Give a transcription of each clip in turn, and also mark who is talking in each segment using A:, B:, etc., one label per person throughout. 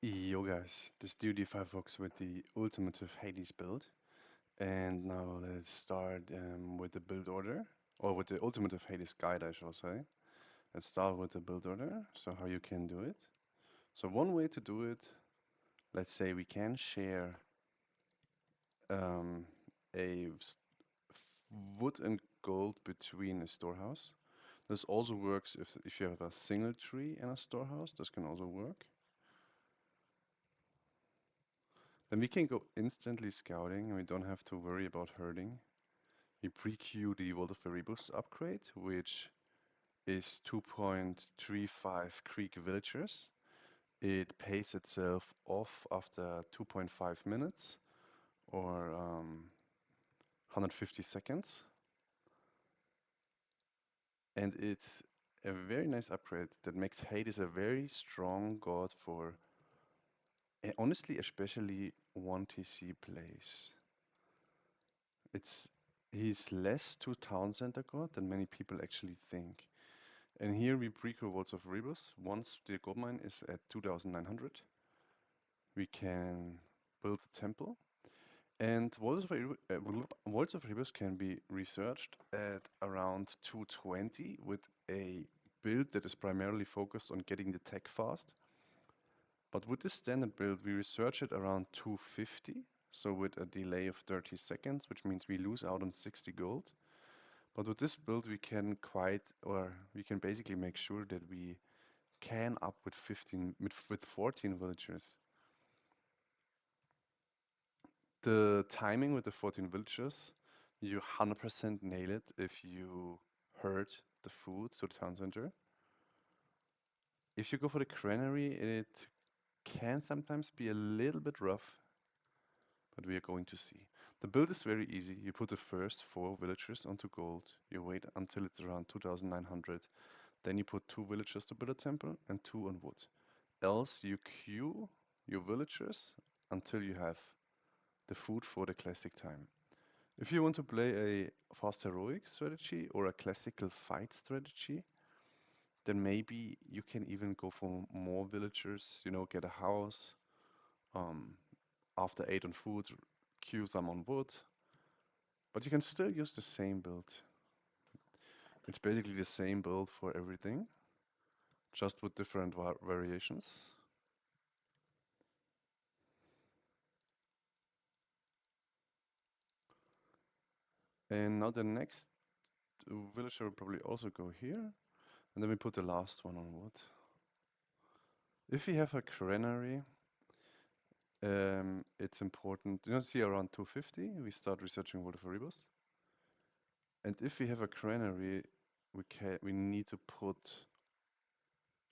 A: Yo guys, this dude FireFox with the ultimative Hades build. And now let's start with the build order, or with the ultimative Hades guide I shall say. Let's start with the build order, so how you can do it. So one way to do it, let's say we can share um, a wood and gold between a storehouse. This also works if you have a single tree and a storehouse, this can also work. Then we can go instantly scouting and we don't have to worry about herding. We pre-queue the Vault of Erebus upgrade, which is 2.35 Creek villagers. It pays itself off after 2.5 minutes or 150 seconds. And it's a very nice upgrade that makes Hades a very strong god for, honestly, especially 1TC plays. He's less to town center god than many people actually think. And here we pre-queue Vaults of Erebus. Once the gold mine is at 2,900, we can build the temple. And Vaults of Erebus can be researched at around 220 with a build that is primarily focused on getting the tech fast. But with this standard build, we research it around 250, so with a delay of 30 seconds, which means we lose out on 60 gold. But with this build, we can basically make sure that we can up with 14 villagers. The timing with the 14 villagers, you 100% nail it if you herd the food to the town center. If you go for the granary, it can sometimes be a little bit rough, but we are going to see. The build is very easy. You put the first 4 villagers onto gold, you wait until it's around 2,900, then you put 2 villagers to build a temple and 2 on wood. Else you queue your villagers until you have the food for the classic time. If you want to play a fast heroic strategy or a classical fight strategy, then maybe you can even go for more villagers, get a house, after 8 on food, queue some on wood, but you can still use the same build. It's basically the same build for everything, just with different variations. And now the next villager will probably also go here, and then we put the last one on wood. If we have a granary, it's important. See around 250, we start researching Vault of Erebus. And if we have a granary, we need to put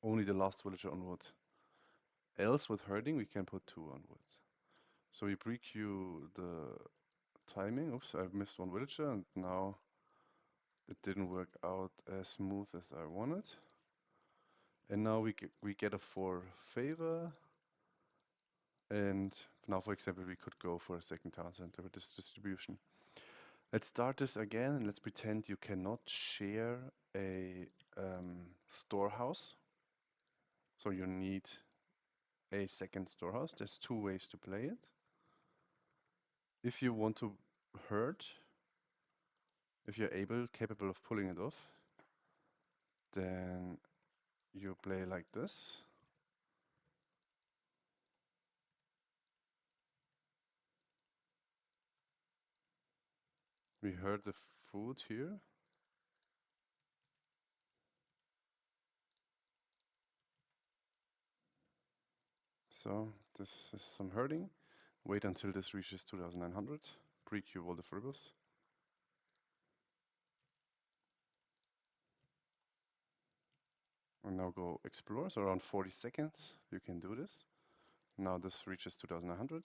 A: only the last villager on wood. Else with herding, we can put 2 on wood. So we pre-queue the timing. Oops, I missed 1 villager, and now it didn't work out as smooth as I wanted. And now we get a 4 favor. And now, for example, we could go for a second town center with this distribution. Let's start this again, and let's pretend you cannot share a storehouse. So you need a second storehouse. There's 2 ways to play it. If you want to herd, if you're capable of pulling it off, then you play like this. We herd the food here. So this is some herding. Wait until this reaches 2,900. Pre-queue all the Erebus. And now go explore. So around 40 seconds, you can do this. Now this reaches 2,900.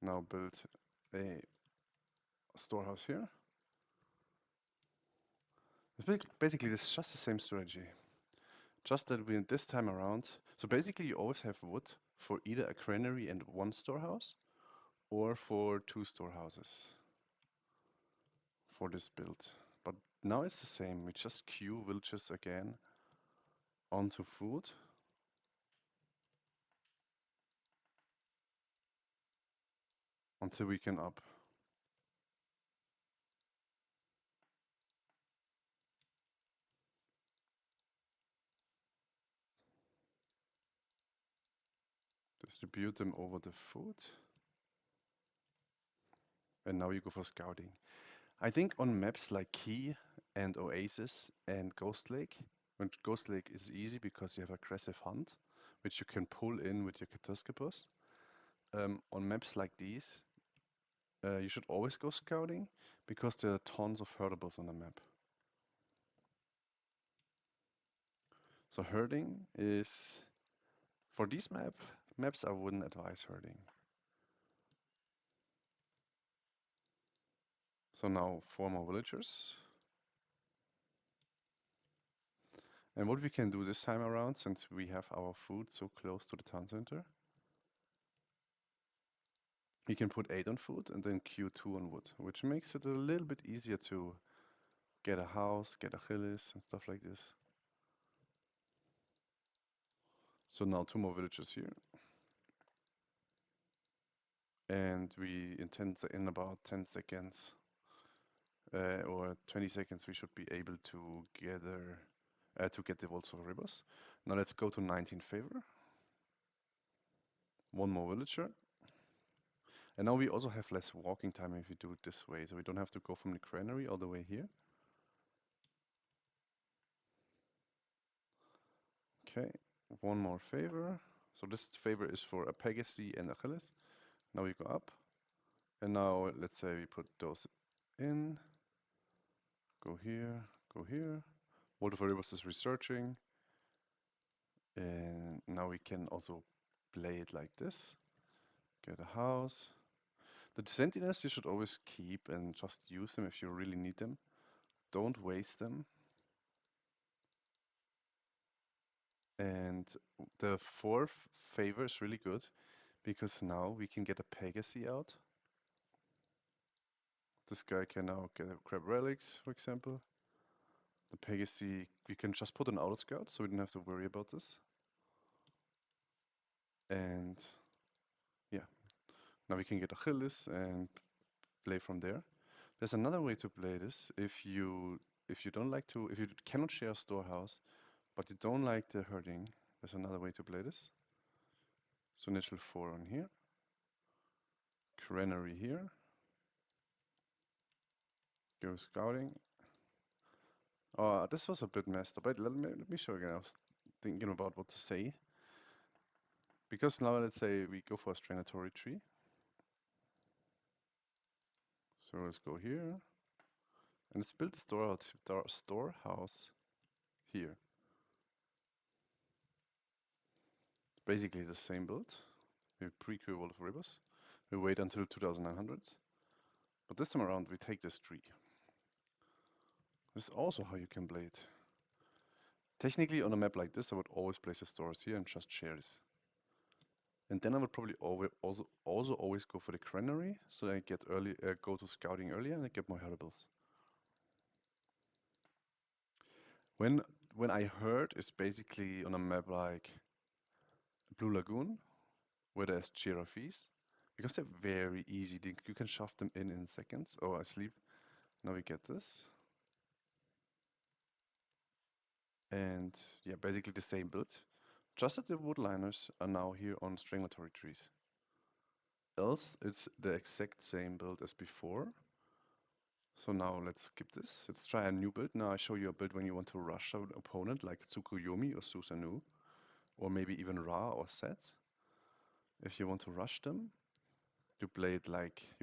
A: Now build a storehouse here. Basically, this is just the same strategy. Just that we this time around. So basically, you always have wood for either a granary and 1 storehouse, or for 2 storehouses for this build. But now it's the same. We just queue villages again onto food. until we can up. Distribute them over the food. And now you go for scouting. I think on maps like Key and Oasis and Ghost Lake, when Ghost Lake is easy because you have aggressive hunt, which you can pull in with your Catoscopus. On maps like these, you should always go scouting because there are tons of herdables on the map. So herding is, for these maps I wouldn't advise herding. So now 4 more villagers. And what we can do this time around, since we have our food so close to the town center, we can put 8 on food and then Q2 on wood, which makes it a little bit easier to get a house, get Achilles and stuff like this. So now 2 more villagers here. And we intend in about 10 seconds or 20 seconds we should be able to gather to get the Volts of Erebus. Now let's go to 19 favor. 1 more villager. And now we also have less walking time if we do it this way, so we don't have to go from the granary all the way here. Okay, 1 more favor. So this favor is for Apagacy and Achilles. Now we go up. And now let's say we put those in. Go here, go here. Vault of Erebus is researching. And now we can also play it like this. Get a house. The sentinels you should always keep and just use them if you really need them. Don't waste them. And the 4th favor is really good because now we can get a Pegasus out. This guy can now grab relics, for example. The Pegasus, we can just put an auto scout so we don't have to worry about this. And yeah, now we can get Achilles and play from there. There's another way to play this. If you cannot share a storehouse, but you don't like the herding, there's another way to play this. So initial 4 on here, granary here, go scouting. Oh, this was a bit messed up. But let me show you. I was thinking about what to say. Because now let's say we go for a stringatory tree. So let's go here. And let's build the storehouse here. Basically the same build. We pre-queue Vault of Erebus. We wait until 2900. But this time around we take this tree. This is also how you can play it. Technically on a map like this I would always place the stores here and just share this. And then I would probably also always go for the granary, so I get go to scouting earlier and I get more herdables. When I heard is basically on a map like Blue Lagoon, where there's giraffes, because they're very easy. You can shove them in seconds. Oh, I sleep. Now we get this. And yeah, basically the same build. Just that the woodliners are now here on stringatory trees. Else, it's the exact same build as before. So now let's skip this. Let's try a new build. Now I show you a build when you want to rush an opponent like Tsukuyomi or Susanoo, or maybe even Ra or Set. If you want to rush them, you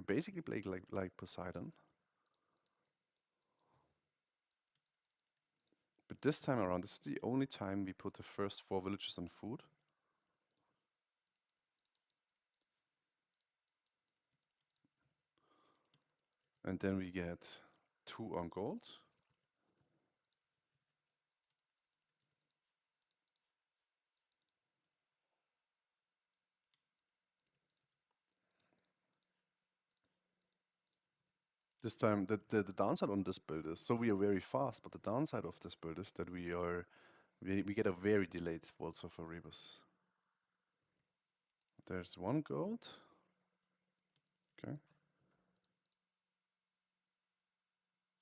A: basically play it like Poseidon. But this time around, this is the only time we put the first 4 villages on food. And then we get 2 on gold. This time, the downside on this build is, so we are very fast, but the downside of this build is that we get a very delayed Waltz of Erebus. There's 1 gold. Okay.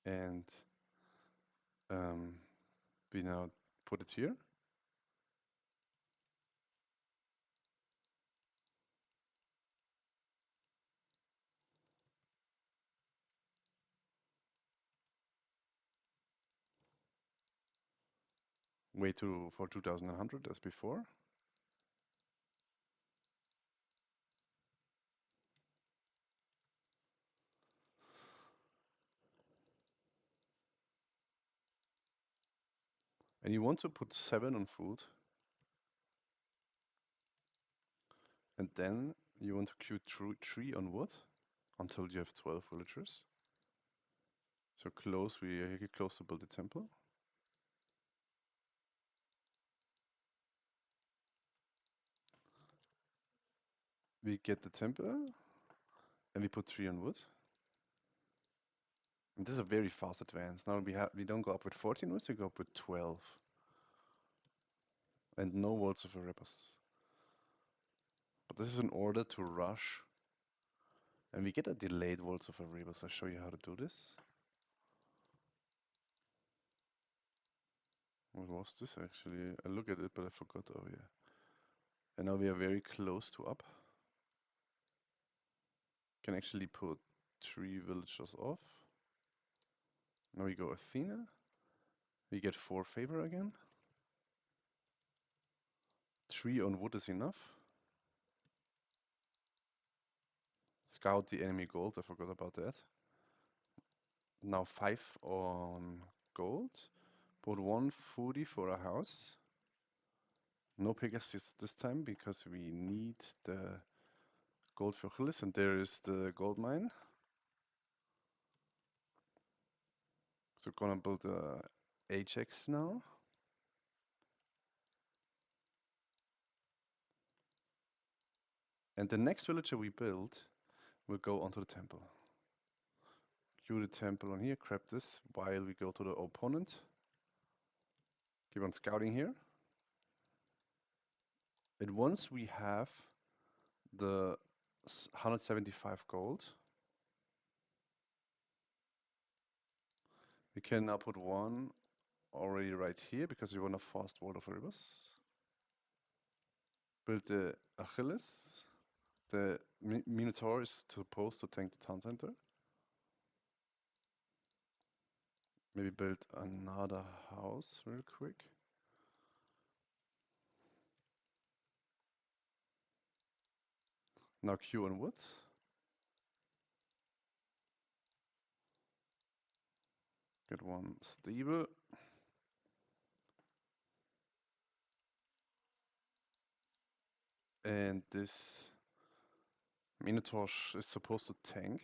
A: And we now put it here. Way for 2100 as before. And you want to put 7 on food. And then you want to queue 3 on wood until you have 12 villagers. So we get close to build the temple. We get the temple and we put 3 on wood. And this is a very fast advance. Now we don't go up with 14 woods, we go up with 12. And no words of Erebus. But this is in order to rush. And we get a delayed Worlds of Erebus. I'll show you how to do this. What was this actually? I look at it, but I forgot. Oh yeah. And now we are very close to up. Can actually put 3 villagers off. Now we go Athena. We get 4 favor again. 3 on wood is enough. Scout the enemy gold, I forgot about that. Now 5 on gold. Put 1 foodie for a house. No Pegasus this time because we need the gold for Achilles, and there is the gold mine. So gonna build a Ajax now. And the next villager we build will go onto the temple. Queue the temple on here, grab this while we go to the opponent. Keep on scouting here. And once we have the 175 gold, we can now put 1 already right here because we want a fast World of Erebus. Build the Achilles. The Minotaur is supposed to tank the town center. Maybe build another house real quick. Now queue on wood. Get 1 stable. And this Minotaur is supposed to tank.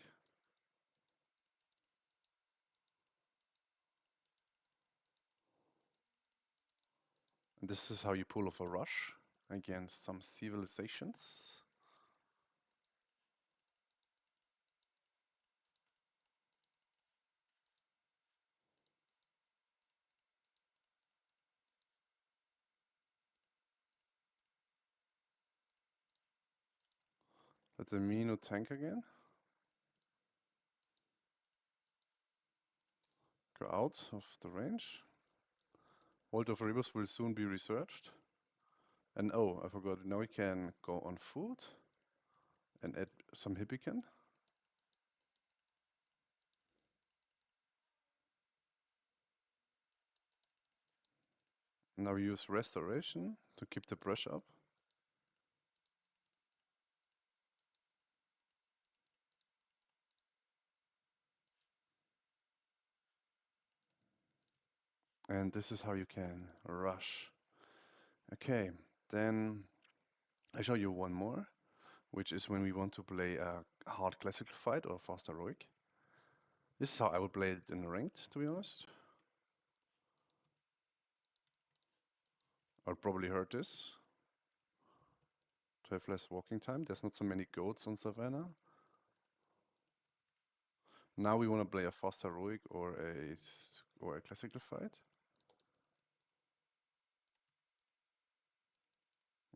A: And this is how you pull off a rush against some civilizations. Let the Mino tank again. Go out of the range. Vault of Erebus will soon be researched. And oh, I forgot, now we can go on food and add some Hippican. Now we use Restoration to keep the pressure up. And this is how you can rush. Okay, then I show you one more, which is when we want to play a hard classical fight or fast heroic. This is how I would play it in ranked, to be honest. I'll probably hurt this to have less walking time. There's not so many goats on Savannah. Now we want to play a fast heroic or a classical fight.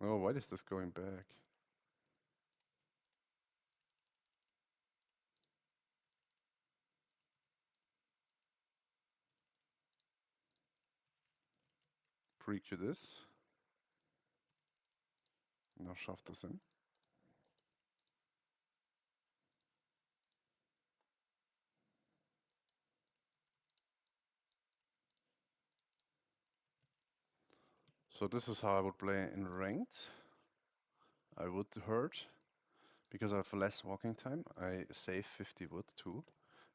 A: Oh, why is this going back? Pre-queue this. Now shove this in. So this is how I would play in ranked. I would hurt, because I have less walking time. I save 50 wood too.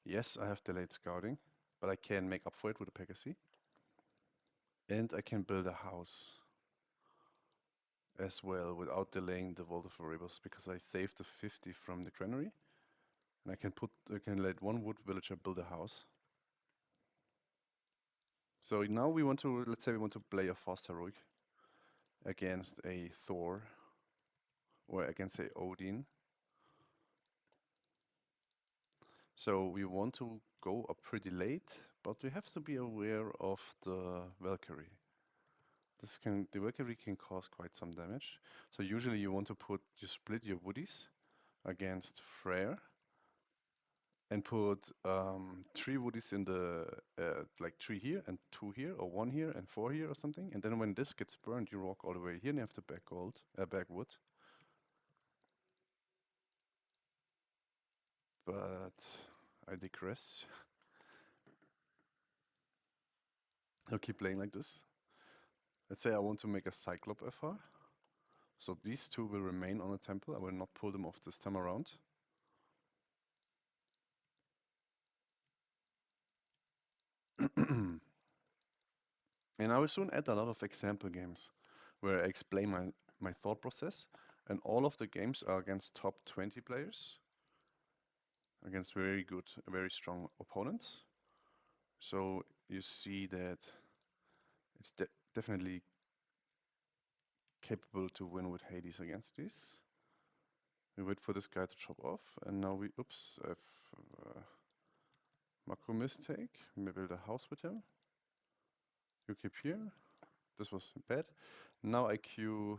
A: Yes, I have delayed scouting, but I can make up for it with a Pegasus. And I can build a house as well without delaying the Vault of Erebus, because I saved the 50 from the granary. And I can let one wood villager build a house. So now we want to, let's say we want to play a fast heroic against a Thor or against a Odin. So we want to go up pretty late, but we have to be aware of the Valkyrie. The Valkyrie can cause quite some damage. So usually you want to you split your woodies against Freyr and put 3 woodies in the, like 3 here and 2 here, or 1 here and 4 here or something. And then when this gets burned, you walk all the way here and you have to back wood. But I digress. I'll keep playing like this. Let's say I want to make a Cyclop FR. So these 2 will remain on the temple. I will not pull them off this time around. And I will soon add a lot of example games where I explain my thought process. And all of the games are against top 20 players, against very good, very strong opponents. So you see that it's definitely capable to win with Hades against these. We wait for this guy to chop off, and now oops, I've macro mistake. We build a house with him. You keep here. This was bad. Now I queue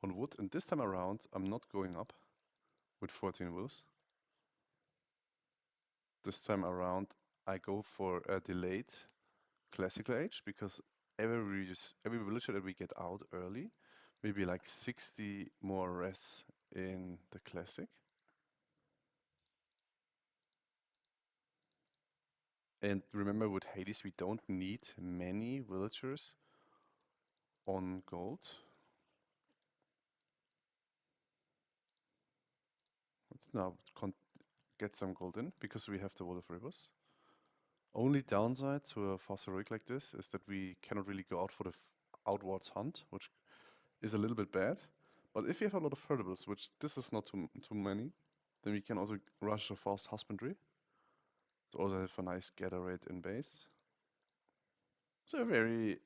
A: on wood, and this time around I'm not going up with 14 wills. This time around I go for a delayed classical age, because every villager that we get out early, maybe like 60 more res in the classic. And remember, with Hades we don't need many villagers on gold. Let's now get some gold in, because we have the Wall of Rivers. Only downside to a fast heroic like this is that we cannot really go out for the outwards hunt, which is a little bit bad. But if you have a lot of herdables, which this is not too many, then we can also rush a fast husbandry to also have a nice gather rate in base. So a very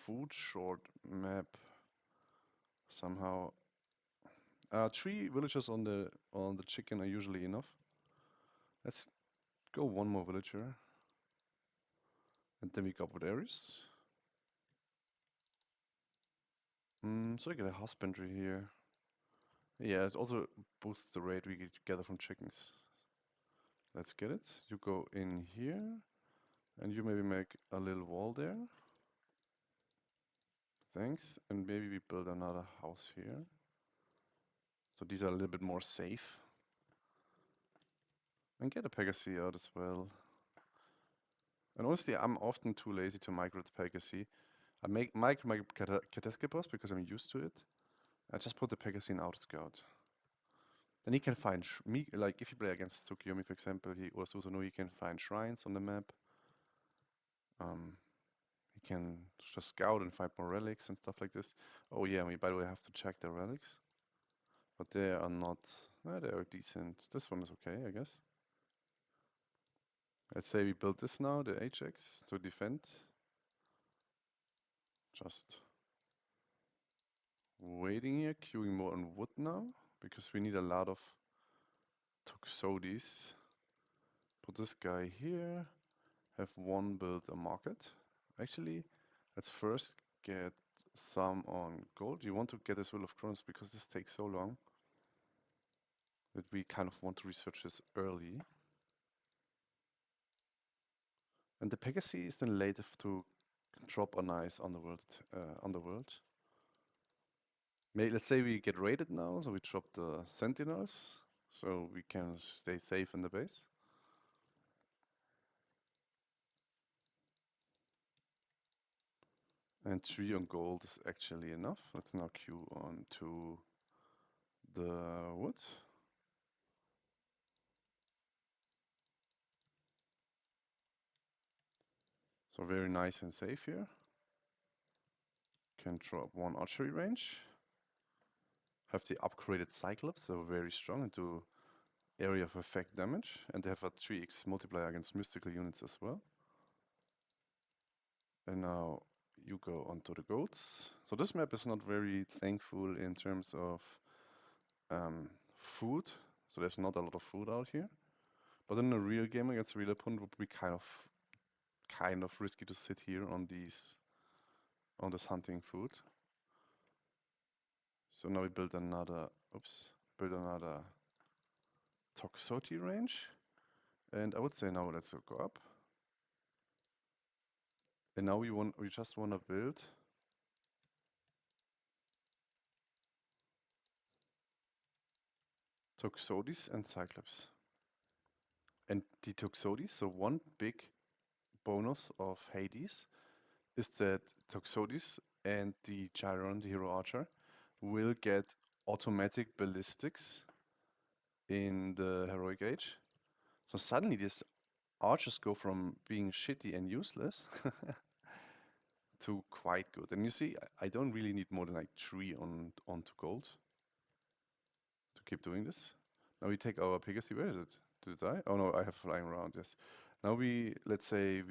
A: food short map somehow. 3 villagers on the chicken are usually enough. Let's go 1 more villager. And then we go with Ares. So I get a husbandry here. Yeah, it also boosts the rate we gather from chickens. Let's get it. You go in here, and you maybe make a little wall there. Thanks. And maybe we build another house here. So these are a little bit more safe. And get a Pegasus out as well. And honestly, I'm often too lazy to micro the Pegasus. I micro my Catescapos because I'm used to it. I just put the Pegasus in Out Scout. Then he can find, like if you play against Tsukiyomi, for example, or Susanoo, he can find shrines on the map. He can just scout and find more relics and stuff like this. Oh yeah, by the way, I have to check the relics. But they are not, they are decent. This one is okay, I guess. Let's say we build this now, the HX, to defend. Just waiting here, queuing more on wood now, because we need a lot of Toxodis. Put this guy here, have 1 build a market. Actually, let's first get some on gold. You want to get this Will of Kronos because this takes so long that we kind of want to research this early. And the Pegasus is then later to drop a nice underworld. Let's say we get raided now, so we drop the sentinels, so we can stay safe in the base. And 3 on gold is actually enough. Let's now queue on to the wood. So very nice and safe here. Can drop 1 archery range. Have the upgraded Cyclops, so very strong into area of effect damage. And they have a 3x multiplier against mystical units as well. And now you go onto the goats. So this map is not very thankful in terms of food. So there's not a lot of food out here. But in a real game against a real opponent would be kind of risky to sit here on this hunting food. So now we build another Toxote range. And I would say now let's go up. And now we just wanna build Toxotes and Cyclops. And the Toxotes, so one big bonus of Hades is that Toxotes and the Chiron, the hero archer, will get automatic ballistics in the heroic age. So suddenly these archers go from being shitty and useless to quite good. And you see, I don't really need more than like 3 onto gold to keep doing this. Now we take our Pegasus. Where is it? Did it die? Oh no, I have flying around, yes. Now let's say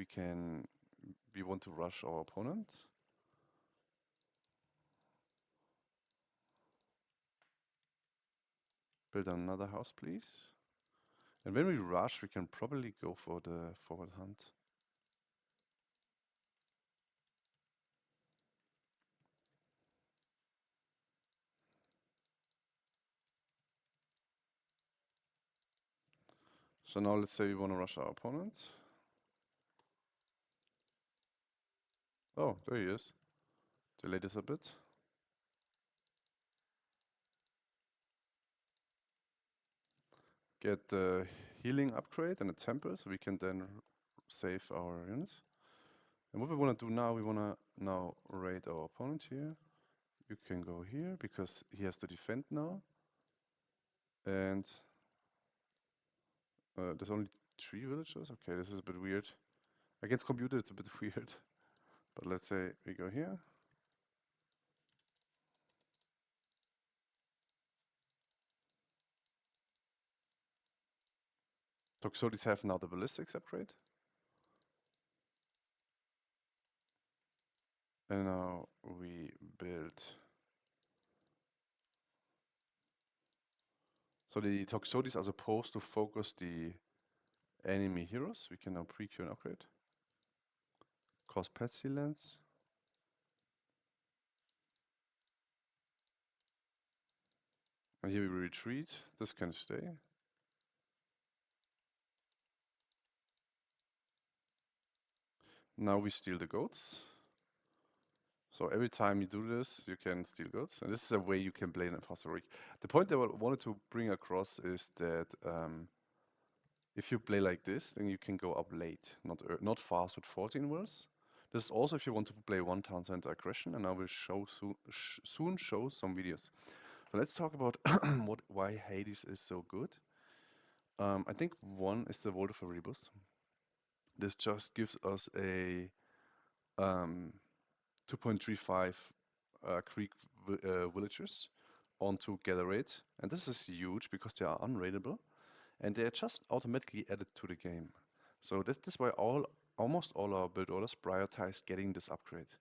A: we want to rush our opponent. Build another house, please. And when we rush, we can probably go for the forward hunt. So now let's say we want to rush our opponent. Oh, there he is. Delay this a bit. Get the healing upgrade and a temple, so we can then save our units. And what we want to do now, we want to now raid our opponent here. You can go here, because he has to defend now. And there's only 3 villagers? Okay, this is a bit weird. Against computer, it's a bit weird. But let's say we go here. Toxotes have now the ballistics upgrade. And now we build. So the Toxotes are supposed to focus the enemy heroes. We can now pre-queue and upgrade. Cause pestilence. And here we retreat. This can stay. Now we steal the goats. So every time you do this, you can steal goats. And this is a way you can play an imposter. The point that I wanted to bring across is that if you play like this, then you can go up late, not fast with 14 worlds. This is also if you want to play one town center aggression, and I will soon show some videos. So let's talk about why Hades is so good. I think one is the Vault of Erebus. This just gives us a 2.35 Greek villagers onto Gather Raid. And this is huge because they are unraidable and they are just automatically added to the game. So this is why almost all our build orders prioritize getting this upgrade.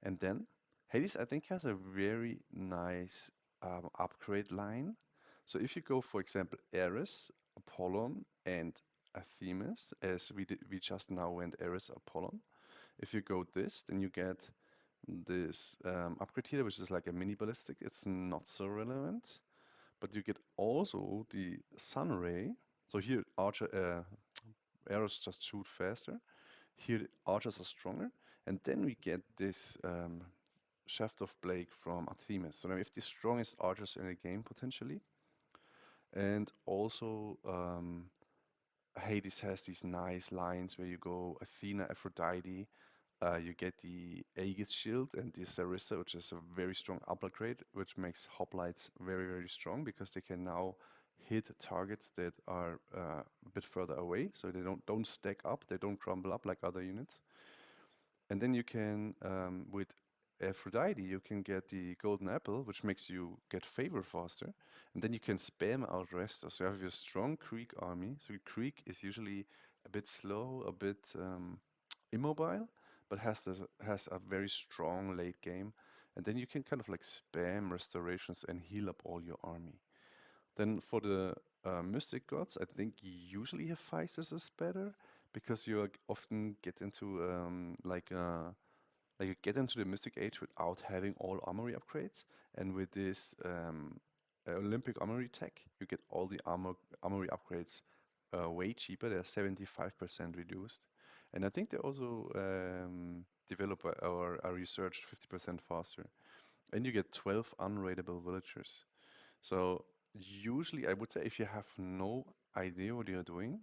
A: And then Hades, I think, has a very nice upgrade line. So if you go, for example, Ares, Apollon, and Artemis, as we just now went Ares, Apollon. If you go this, then you get this upgrade here, which is like a mini ballistic. It's not so relevant, but you get also the sun ray. So here arrows just shoot faster. Here archers are stronger, And then we get this Shaft of Blake from Athena. So now we have the strongest archers in the game potentially. And also Hades has these nice lines where you go Athena, Aphrodite. You get the Aegis shield and the Sarissa, which is a very strong upgrade, which makes hoplites very, very strong because they can now hit targets that are a bit further away, so they don't stack up, they don't crumble up like other units. And then you can, with Aphrodite, you can get the golden apple, which makes you get favor faster. And then you can spam out rest. So you have your strong Greek army. So Greek is usually a bit slow, a bit immobile, but has a very strong late game. And then you can kind of like spam restorations and heal up all your army. Then for the mystic gods, I think usually Hephaestus is better because you often get into like you get into the Mystic Age without having all armory upgrades, and with this Olympic armory tech, you get all the armory upgrades way cheaper. They're 75% reduced, and I think they also develop or are researched 50% faster. And you get 12 unraidable villagers. So usually, I would say if you have no idea what you're doing,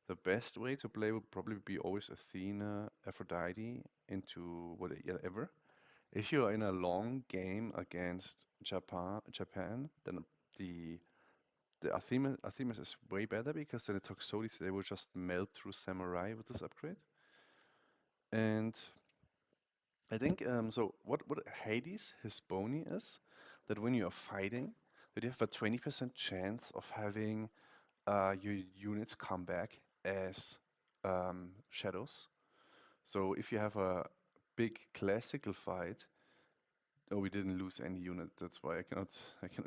A: the best way to play would probably be always Athena, Aphrodite into whatever. If you are in a long game against Japan, then the the Athena is way better because then the Toxotes they will just melt through Samurai with this upgrade. And I think so. What Hades his bony is that when you are fighting, that you have a 20% chance of having your units come back as shadows. So if you have a big classical fight, oh, we didn't lose any unit. That's why I cannot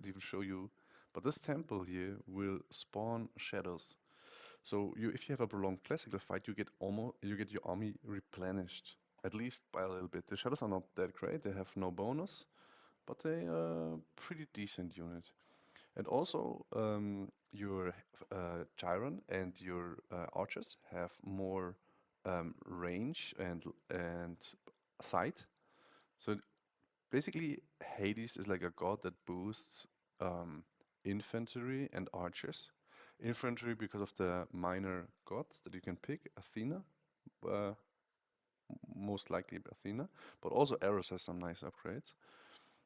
A: even show you. But this temple here will spawn shadows. So if you have a prolonged classical fight, you get your army replenished at least by a little bit. The shadows are not that great. They have no bonus, but they are pretty decent unit. And also, your Gyron and your archers have more range and sight. So basically, Hades is like a god that boosts infantry and archers. Infantry because of the minor gods that you can pick, Athena, uh, most likely Athena, but also Eros has some nice upgrades.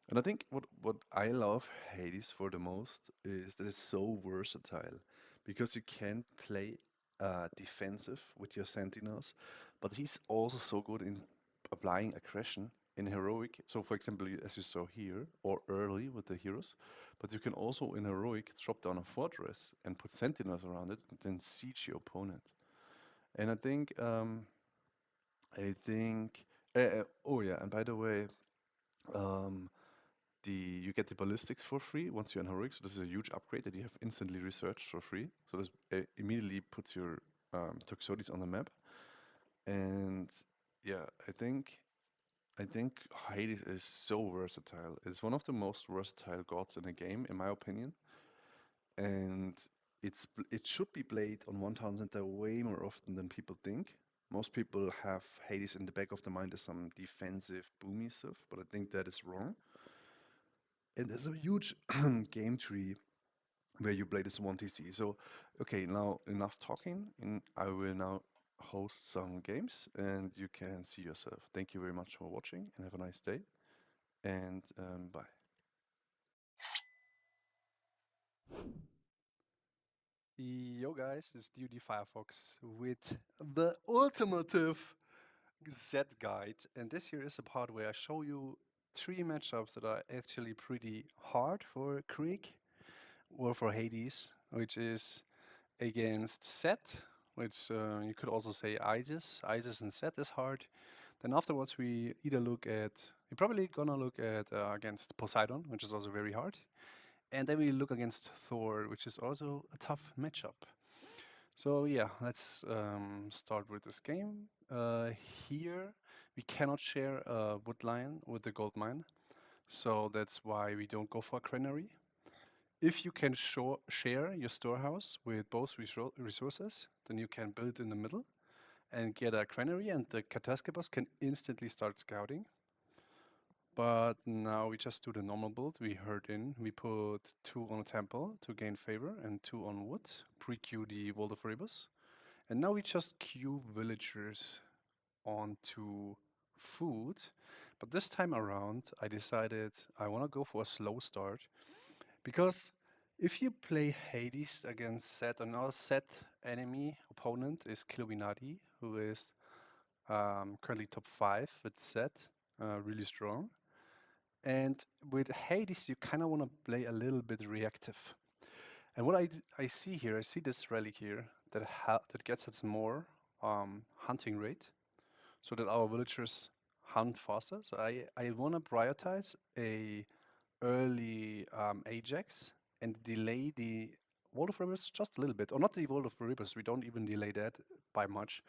A: And I think what I love Hades for the most is that it's so versatile because you can play defensive with your sentinels, but he's also so good in applying aggression in heroic. So, for example, as you saw here, or early with the heroes, but you can also in heroic drop down a fortress and put sentinels around it and then siege your opponent. And oh yeah, and by the way, um, you get the ballistics for free once you're in heroic. So this is a huge upgrade that you have instantly researched for free. So this immediately puts your Toxotes on the map. And yeah, I think Hades is so versatile. It's one of the most versatile gods in the game, in my opinion. And it should be played on 1000 way more often than people think. Most people have Hades in the back of the mind as some defensive, boomy stuff, but I think that is wrong. And there's a huge game tree where you play this 1TC. So, okay, now enough talking, and I will now host some games, and you can see yourself. Thank you very much for watching, and have a nice day, and bye. Yo guys, this is DoD FireFox with the ultimative set guide, and this here is the part where I show you 3 matchups that are actually pretty hard for Krieg or for Hades, which is against Set, which you could also say Isis. Isis and Set is hard. Then afterwards we're probably gonna look at against Poseidon, which is also very hard. And then we look against Thor, which is also a tough matchup. So yeah, let's start with this game. Here we cannot share a wood line with the gold mine, so that's why we don't go for a granary. If you can share your storehouse with both resources, then you can build in the middle. and get a granary, and the Katascabos can instantly start scouting. But now we just do the normal build. We herd in. We put 2 on a temple to gain favor and 2 on wood. Pre-queue the Vault of Erebus. And now we just queue villagers onto food. But this time around, I decided I want to go for a slow start. Because if you play Hades against Set, another Set enemy opponent is Killuminati, who is currently top 5 with Set, really strong. And with Hades, you kind of want to play a little bit reactive. And what I see here, I see this relic here that gets us more hunting rate, so that our villagers hunt faster. So I want to prioritize a early Ajax and delay the Vault of Rivers just a little bit, or not the Vault of Rivers. We don't even delay that by much.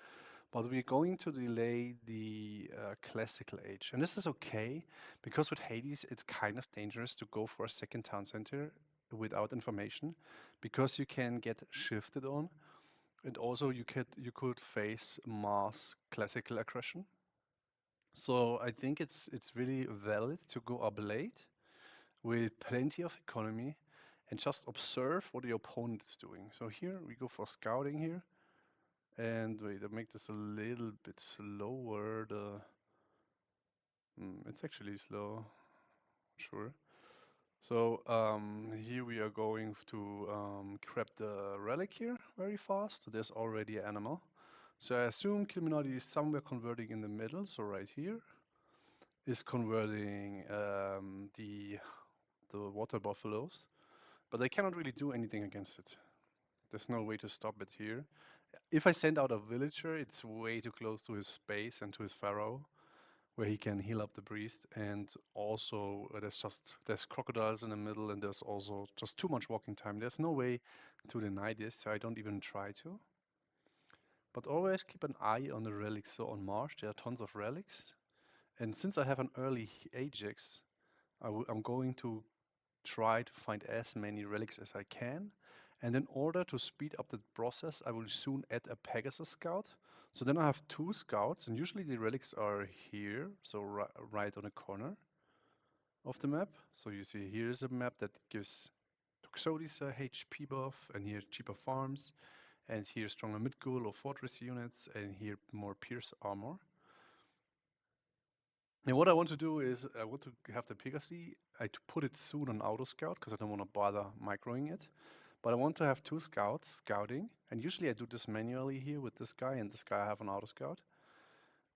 A: But we're going to delay the classical age. And this is okay, because with Hades, it's kind of dangerous to go for a second town center without information, because you can get shifted on, and also you could face mass classical aggression. So I think it's really valid to go up late with plenty of economy and just observe what the opponent is doing. So here we go for scouting here. And wait, I'll make this a little bit slower. It's actually slow, sure. So here we are going to grab the relic here very fast. There's already an animal. So I assume Killuminati is somewhere converting in the middle. So right here is converting the water buffaloes, but I cannot really do anything against it. There's no way to stop it here. If I send out a villager, it's way too close to his base and to his pharaoh, where he can heal up the priest. And also, there's crocodiles in the middle, and there's also just too much walking time. There's no way to deny this, so I don't even try to. But always keep an eye on the relics. So on Mars, there are tons of relics. And since I have an early Ajax, I'm going to try to find as many relics as I can. And in order to speed up the process, I will soon add a Pegasus scout. So then I have 2 scouts, and usually the relics are here, so right on the corner of the map. So you see here is a map that gives Toxotes a HP buff, and here cheaper farms, and here stronger mid-ghoul or fortress units, and here more pierce armor. And what I want to do is I want to have the Pegasi. I put it soon on auto scout because I don't want to bother microing it. But I want to have 2 scouts scouting, and usually I do this manually here with this guy, and this guy I have an auto scout.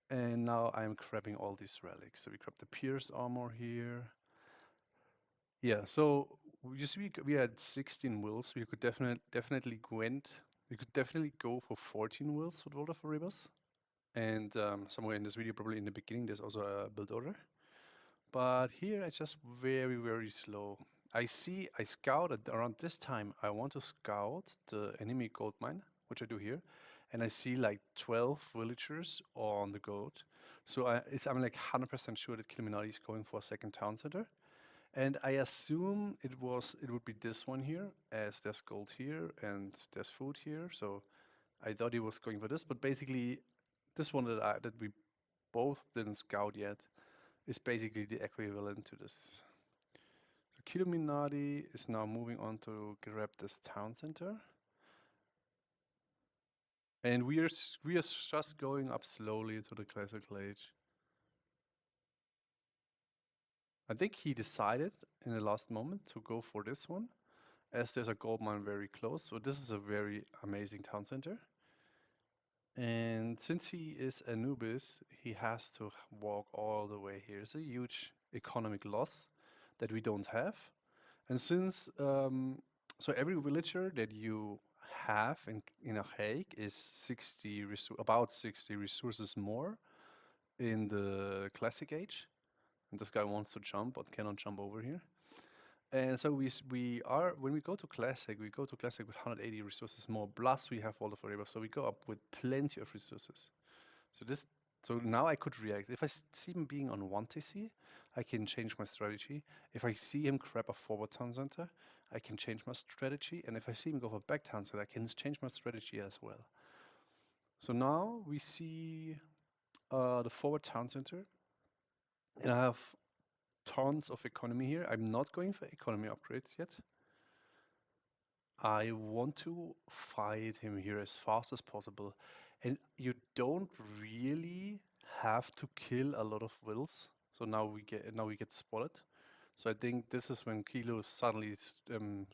A: And now I'm grabbing all these relics. So we grab the pierce armor here. Yeah, so you see we had 16 wills. We could definitely go for 14 wills with Vault of Erebus. And somewhere in this video, probably in the beginning, there's also a build order. But here I just very, very slow. I scouted around this time. I want to scout the enemy gold mine, which I do here. And I see like 12 villagers on the gold. So I'm like 100% sure that Killuminati is going for a second town center. And I assume it would be this one here, as there's gold here and there's food here. So I thought he was going for this, but basically this one that we both didn't scout yet is basically the equivalent to this. So Killuminati is now moving on to grab this town center. And we are just going up slowly to the classical age. I think he decided in the last moment to go for this one, as there's a gold mine very close. So this is a very amazing town center. And since he is Anubis, he has to walk all the way here. It's a huge economic loss that we don't have. And since, so every villager that you have in a Hague is about 60 resources more in the classic age. And this guy wants to jump but cannot jump over here. And so when we go to classic with 180 resources more, plus we have Vault of Erebus, so we go up with plenty of resources. So now I could react. If I see him being on 1 TC, I can change my strategy. If I see him grab a forward town center, I can change my strategy. And if I see him go for back town center, I can change my strategy as well. So now we see the forward town center, and I have tons of economy here. I'm not going for economy upgrades yet. I want to fight him here as fast as possible. And you don't really have to kill a lot of wills. So now we get spotted. So I think this is when Kilo suddenly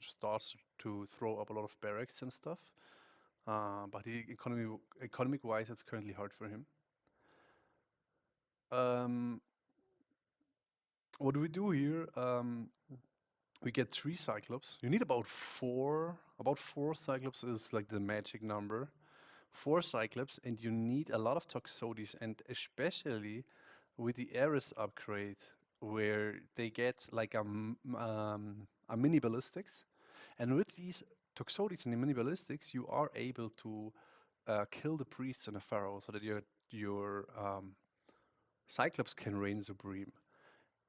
A: starts to throw up a lot of barracks and stuff. But economic wise, it's currently hard for him. What do we do here? We get 3 Cyclops. You need about 4. About 4 Cyclops is like the magic number. 4 Cyclops, and you need a lot of Toxotes, and especially with the Ares upgrade, where they get like a mini ballistics. And with these Toxotes and the mini ballistics, you are able to kill the priests and the pharaoh so that your Cyclops can reign supreme.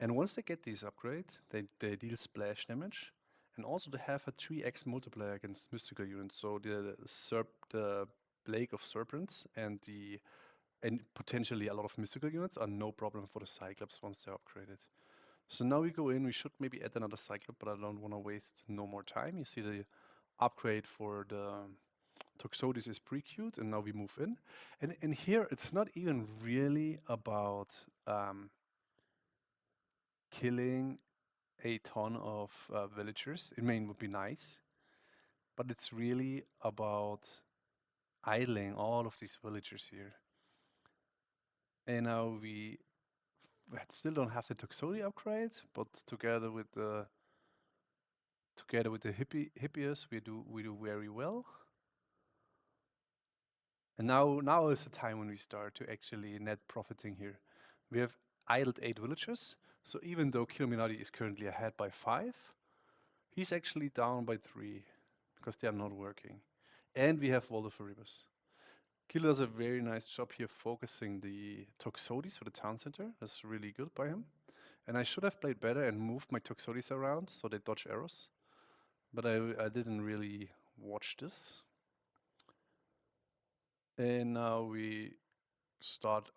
A: And once they get these upgrades, they deal splash damage, and also they have a 3x multiplier against mystical units. So the Plague of Serpents and potentially a lot of mystical units are no problem for the Cyclops once they're upgraded. So now we go in. We should maybe add another Cyclops, but I don't want to waste no more time. You see the upgrade for the Toxotes is pretty cute, and now we move in. And here it's not even really about killing a ton of villagers. It would be nice, but it's really about idling all of these villagers here. And now we still don't have the Toxotes upgrade, but together with the hippies, we do very well. And now is the time when we start to actually net profiting here. We have idled 8 villagers, so even though Killuminati is currently ahead by 5, he's actually down by 3 because they are not working. And we have Vault of Erebus. Kilo does a very nice job here focusing the Toxotes for the town center. That's really good by him. And I should have played better and moved my Toxotes around so they dodge arrows. But I didn't really watch this. And now we start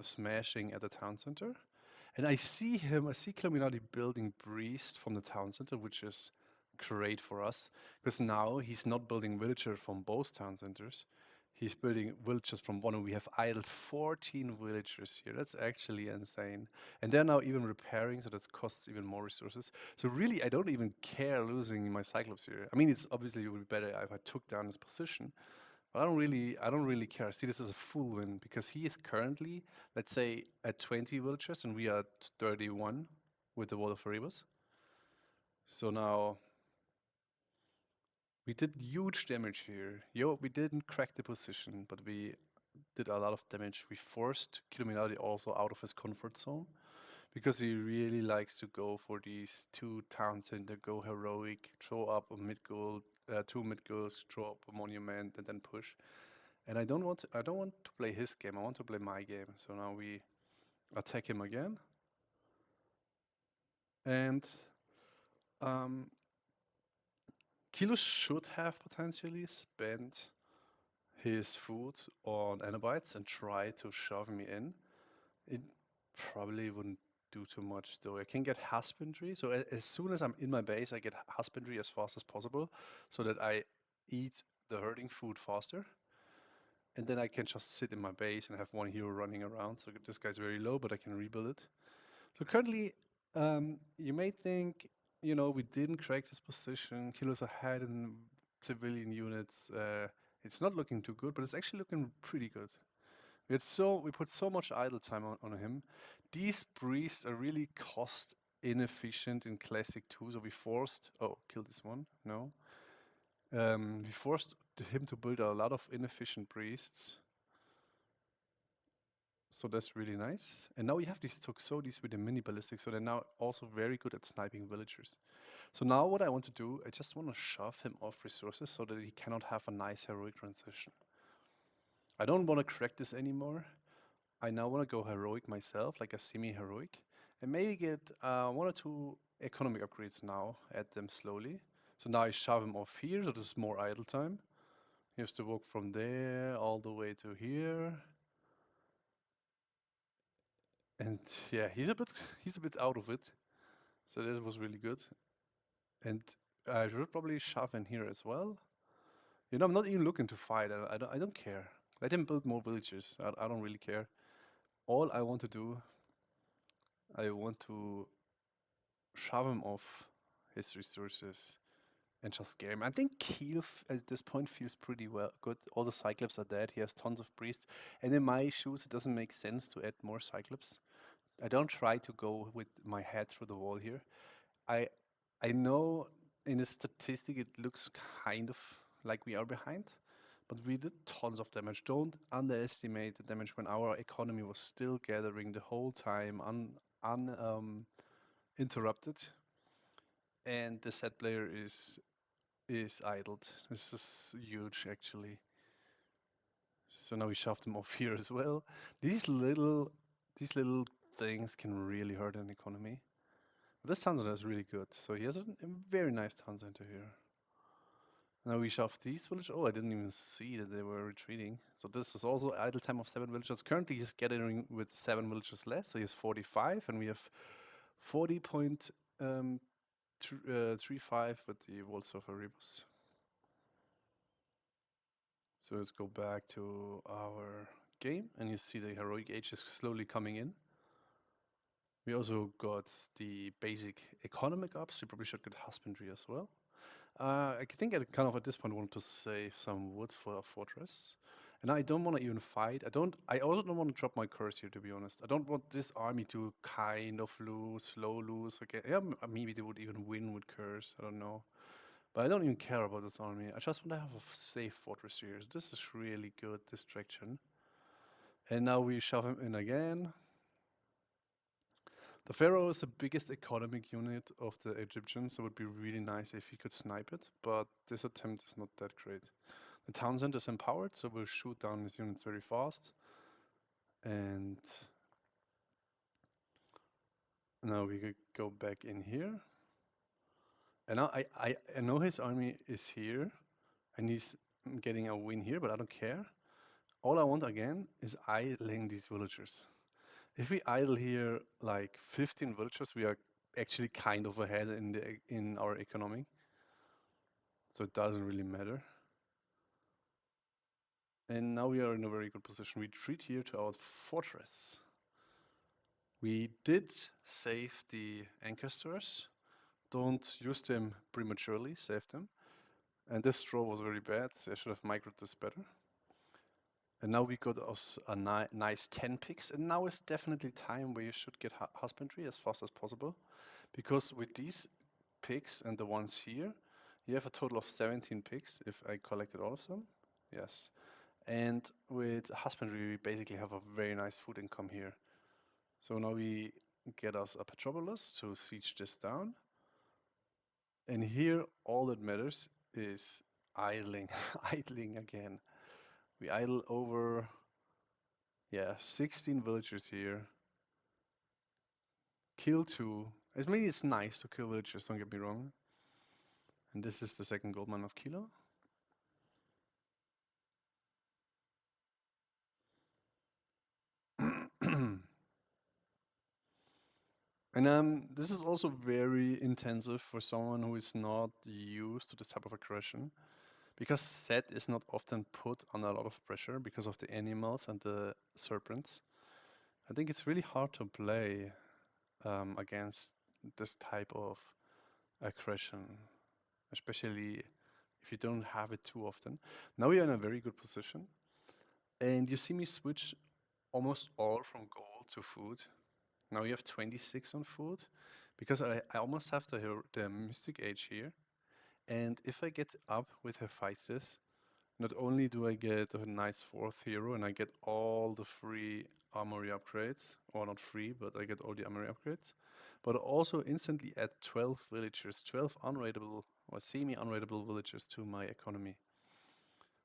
A: smashing at the town center. And I see Killuminati building Priest from the town center, which is great for us. Because now he's not building villager from both town centers. He's building villagers from one, and we have idled 14 villagers here. That's actually insane. And they're now even repairing, so that costs even more resources. So really, I don't even care losing my Cyclops here. I mean, it's obviously it would be better if I took down his position, but I don't really care. I see this as a full win because he is currently, let's say, at 20 villagers, and we are at 31 with the Wall of Erebus. So now we did huge damage here. We didn't crack the position, but we did a lot of damage. We forced Killuminati also out of his comfort zone because he really likes to go for these 2 town center, go heroic, throw up a mid goal, 2 mid goals, throw up a monument, and then push. And I don't want to play his game. I want to play my game. So now we attack him again, and Kilo should have potentially spent his food on Anabites and try to shove me in. It probably wouldn't do too much though. I can get husbandry, so as soon as I'm in my base, I get husbandry as fast as possible, so that I eat the herding food faster. And then I can just sit in my base and have one hero running around. So this guy's very low, but I can rebuild it. So currently, you may think, we didn't crack this position. Kilos ahead in civilian units. It's not looking too good, but it's actually looking pretty good. We put so much idle time on him. These priests are really cost inefficient in Classic 2, so we forced... Oh, kill this one. No. We forced him to build a lot of inefficient priests. So that's really nice. And now we have these Toxotes with the mini ballistics, so they're now also very good at sniping villagers. So now what I want to do, I just want to shove him off resources so that he cannot have a nice heroic transition. I don't want to crack this anymore. I now want to go heroic myself, like a semi-heroic, and maybe get 1 or 2 economic upgrades now, add them slowly. So now I shove him off here, so this is more idle time. He has to walk from there all the way to here. And yeah, he's a bit out of it. So that was really good. And I should probably shove in here as well. You know, I'm not even looking to fight. I don't care. Let him build more villages. I don't really care. All I want to do, I want to shove him off his resources and just scare him. I think Keel at this point feels pretty well good. All the Cyclops are dead. He has tons of priests. And in my shoes, it doesn't make sense to add more Cyclops. I don't try to go with my head through the wall here. I I know in a statistic it looks kind of like we are behind, but we did tons of damage. Don't underestimate the damage when our economy was still gathering the whole time, interrupted, and the set player is idled. This is huge, actually. So now we shoved them off here as well. These little things can really hurt an economy. But this town center is really good. So he has a very nice town center here. Now we shoved these villages. Oh, I didn't even see that they were retreating. So this is also idle time of 7 villagers. Currently he's gathering with 7 villagers less. So he has 45 and we have 40.35 with the Walls of Erebus. So let's go back to our game and you see the heroic age is slowly coming in. We also got the basic economic ups. We probably should get husbandry as well. I think I kind of at this point want to save some wood for a fortress. And I don't want to even fight. I also don't want to drop my curse here, to be honest. I don't want this army to kind of slow lose again. Yeah, maybe they would even win with curse. I don't know. But I don't even care about this army. I just want to have a safe fortress here. So this is really good distraction. And now we shove him in again. The Pharaoh is the biggest economic unit of the Egyptians, so it would be really nice if he could snipe it, but this attempt is not that great. The town center is empowered, so we'll shoot down his units very fast. And now we could go back in here. And now I know his army is here, and he's getting a win here, but I don't care. All I want again is idling these villagers. If we idle here like 15 villagers, we are actually kind of ahead in our economy. So it doesn't really matter. And now we are in a very good position. We retreat here to our fortress. We did save the anchor stores. Don't use them prematurely, save them. And this straw was very bad. I should have migrated this better. And now we got us a nice 10 picks. And now is definitely time where you should get husbandry as fast as possible. Because with these picks and the ones here, you have a total of 17 picks if I collected all of them. Yes. And with husbandry, we basically have a very nice food income here. So now we get us a Petropolis to siege this down. And here, all that matters is idling, idling again. We idle over, 16 villagers here. Kill 2. I mean, it's nice to kill villagers, don't get me wrong. And this is the second gold mine of Kilo. And this is also very intensive for someone who is not used to this type of aggression, because Set is not often put under a lot of pressure because of the animals and the serpents. I think it's really hard to play against this type of aggression, especially if you don't have it too often. Now we are in a very good position, and you see me switch almost all from gold to food. Now we have 26 on food, because I almost have the Mystic Age here. And if I get up with Hephaestus, not only do I get a nice 4th hero and I get all the free armory upgrades, or not free, but I get all the armory upgrades, but also instantly add 12 villagers, 12 unraidable or semi-unraidable villagers to my economy.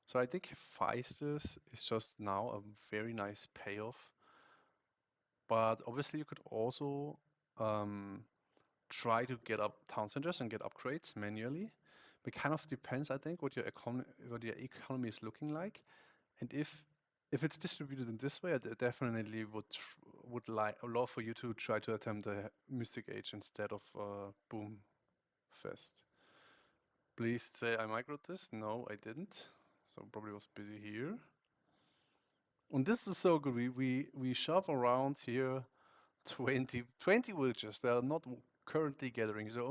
A: So I think Hephaestus is just now a very nice payoff. But obviously you could also try to get up town centers and get upgrades manually. It kind of depends, I think, what your economy is looking like, and if it's distributed in this way, I definitely would love for you to try to attempt a Mystic Age instead of Boom Fest. Please say I microed this. No, I didn't. So probably was busy here. And this is so good. We shove around here 20 villages. They are not currently gathering. So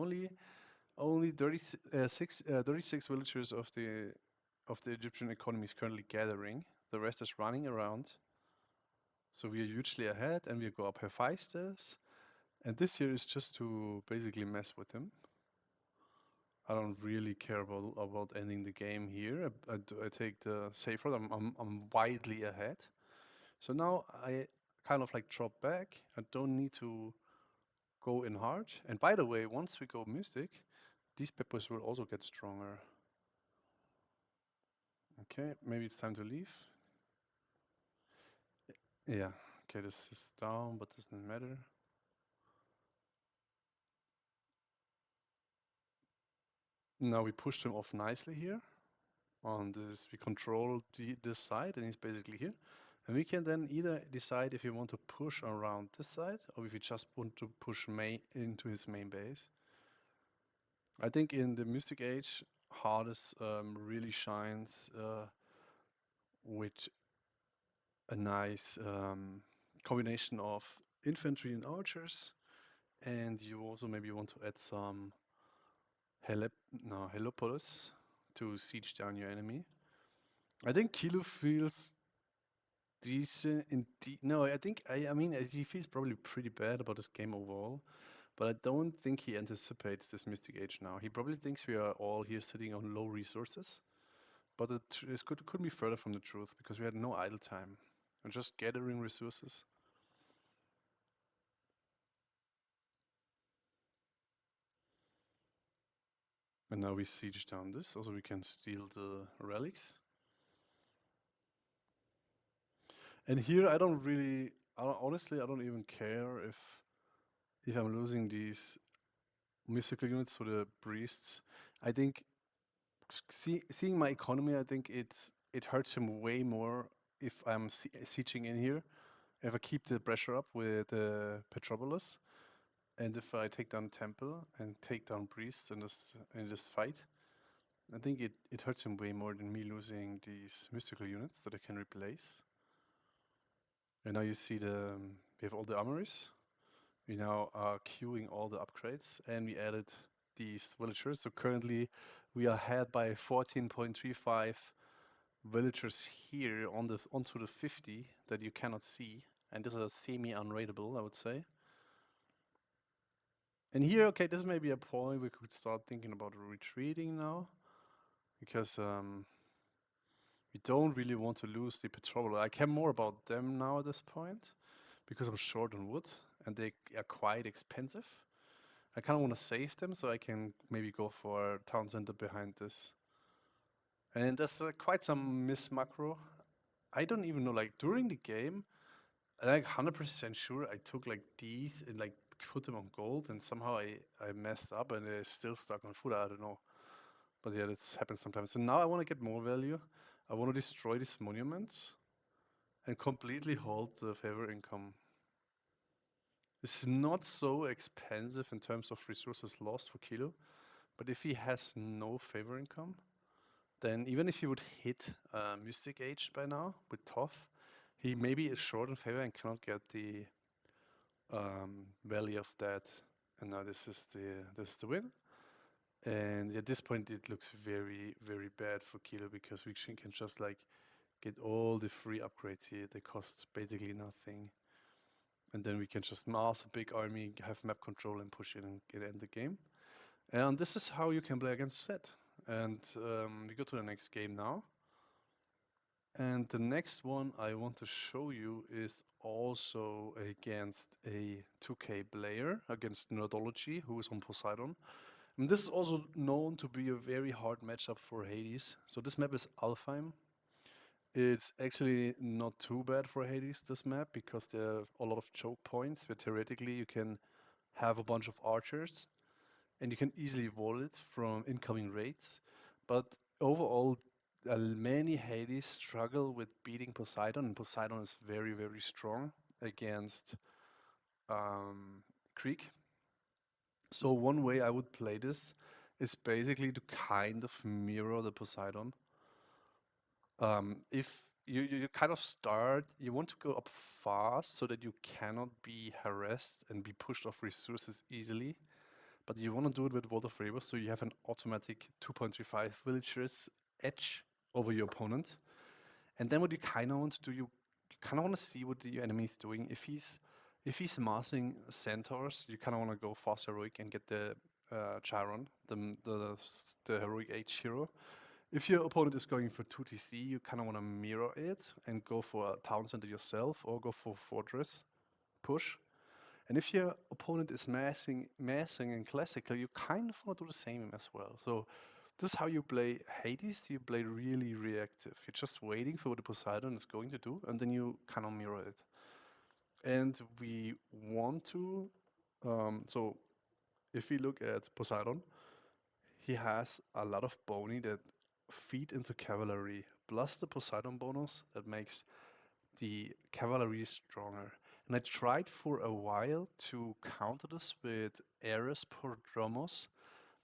A: only 36 villagers of the Egyptian economy is currently gathering. The rest is running around. So we are hugely ahead, and we go up Hephaestus. And this here is just to basically mess with him. I don't really care about ending the game here. I take the safe road. I'm widely ahead. So now I kind of like drop back. I don't need to go in hard. And by the way, once we go Mystic, these peppers will also get stronger. Okay, maybe it's time to leave. Yeah, okay, this is down, but doesn't matter. Now we push him off nicely here. On this, we control this side, and he's basically here. And we can then either decide if we want to push around this side, or if we just want to push into his main base. I think in the Mystic Age, Hades really shines with a nice combination of infantry and archers, and you also maybe want to add some Helipolis to siege down your enemy. I think Kilo feels decent. No, I mean he feels probably pretty bad about this game overall, but I don't think he anticipates this Mystic Age now. He probably thinks we are all here sitting on low resources, but it couldn't be further from the truth because we had no idle time. We're just gathering resources. And now we siege down this. Also, we can steal the relics. And here, honestly, I don't even care if I'm losing these mystical units to the priests. I think seeing my economy, I think it hurts him way more if I'm sieging in here. If I keep the pressure up with Petropolis, and if I take down Temple and take down priests in this fight, I think it hurts him way more than me losing these mystical units that I can replace. And now you see we have all the armories. We now are queuing all the upgrades, and we added these villagers. So currently we are ahead by 14.35 villagers here onto the 50 that you cannot see. And these are semi-unraidable, I would say. And here, okay, this may be a point we could start thinking about retreating now. Because we don't really want to lose the Petropolis. I care more about them now at this point. Because I'm short on wood, and they are quite expensive. I kind of want to save them so I can maybe go for town center behind this. And there's quite some miss macro. I don't even know, like during the game, I'm like 100% sure I took like these and like put them on gold, and somehow I messed up and they're still stuck on food. I don't know. But yeah, this happens sometimes. So now I want to get more value. I want to destroy these monuments and completely hold the favor income. It's not so expensive in terms of resources lost for Kilo, but if he has no favor income, then even if he would hit Mystic Age by now with Toth, he maybe is short in favor and cannot get the value of that. And now this is the win. And at this point, it looks very, very bad for Kilo because we can just like get all the free upgrades here. They cost basically nothing. And then we can just mass a big army, have map control, and push it and end the game. And this is how you can play against Set. And we go to the next game now. And the next one I want to show you is also against a 2K player, against Nerdology, who is on Poseidon. And this is also known to be a very hard matchup for Hades. So this map is Alfheim. It's actually not too bad for Hades, this map, because there are a lot of choke points, but theoretically you can have a bunch of archers and you can easily wall it from incoming raids. But overall, many Hades struggle with beating Poseidon, and Poseidon is very, very strong against Creek. So one way I would play this is basically to kind of mirror the Poseidon. If you kind of start, you want to go up fast so that you cannot be harassed and be pushed off resources easily. But you want to do it with World of Rebirth, so you have an automatic 2.35 villagers edge over your opponent. And then what you kind of want to do, you kind of want to see what the enemy is doing. If he's massing centaurs, you kind of want to go fast heroic and get the Chiron, the heroic H hero. If your opponent is going for 2TC, you kind of want to mirror it and go for a town center yourself or go for fortress push. And if your opponent is massing in classical, you kind of want to do the same as well. So this is how you play Hades. You play really reactive. You're just waiting for what the Poseidon is going to do, and then you kind of mirror it. And we want to, so if we look at Poseidon, he has a lot of bony that feed into cavalry, plus the Poseidon bonus that makes the cavalry stronger. And I tried for a while to counter this with Ares Prodromos,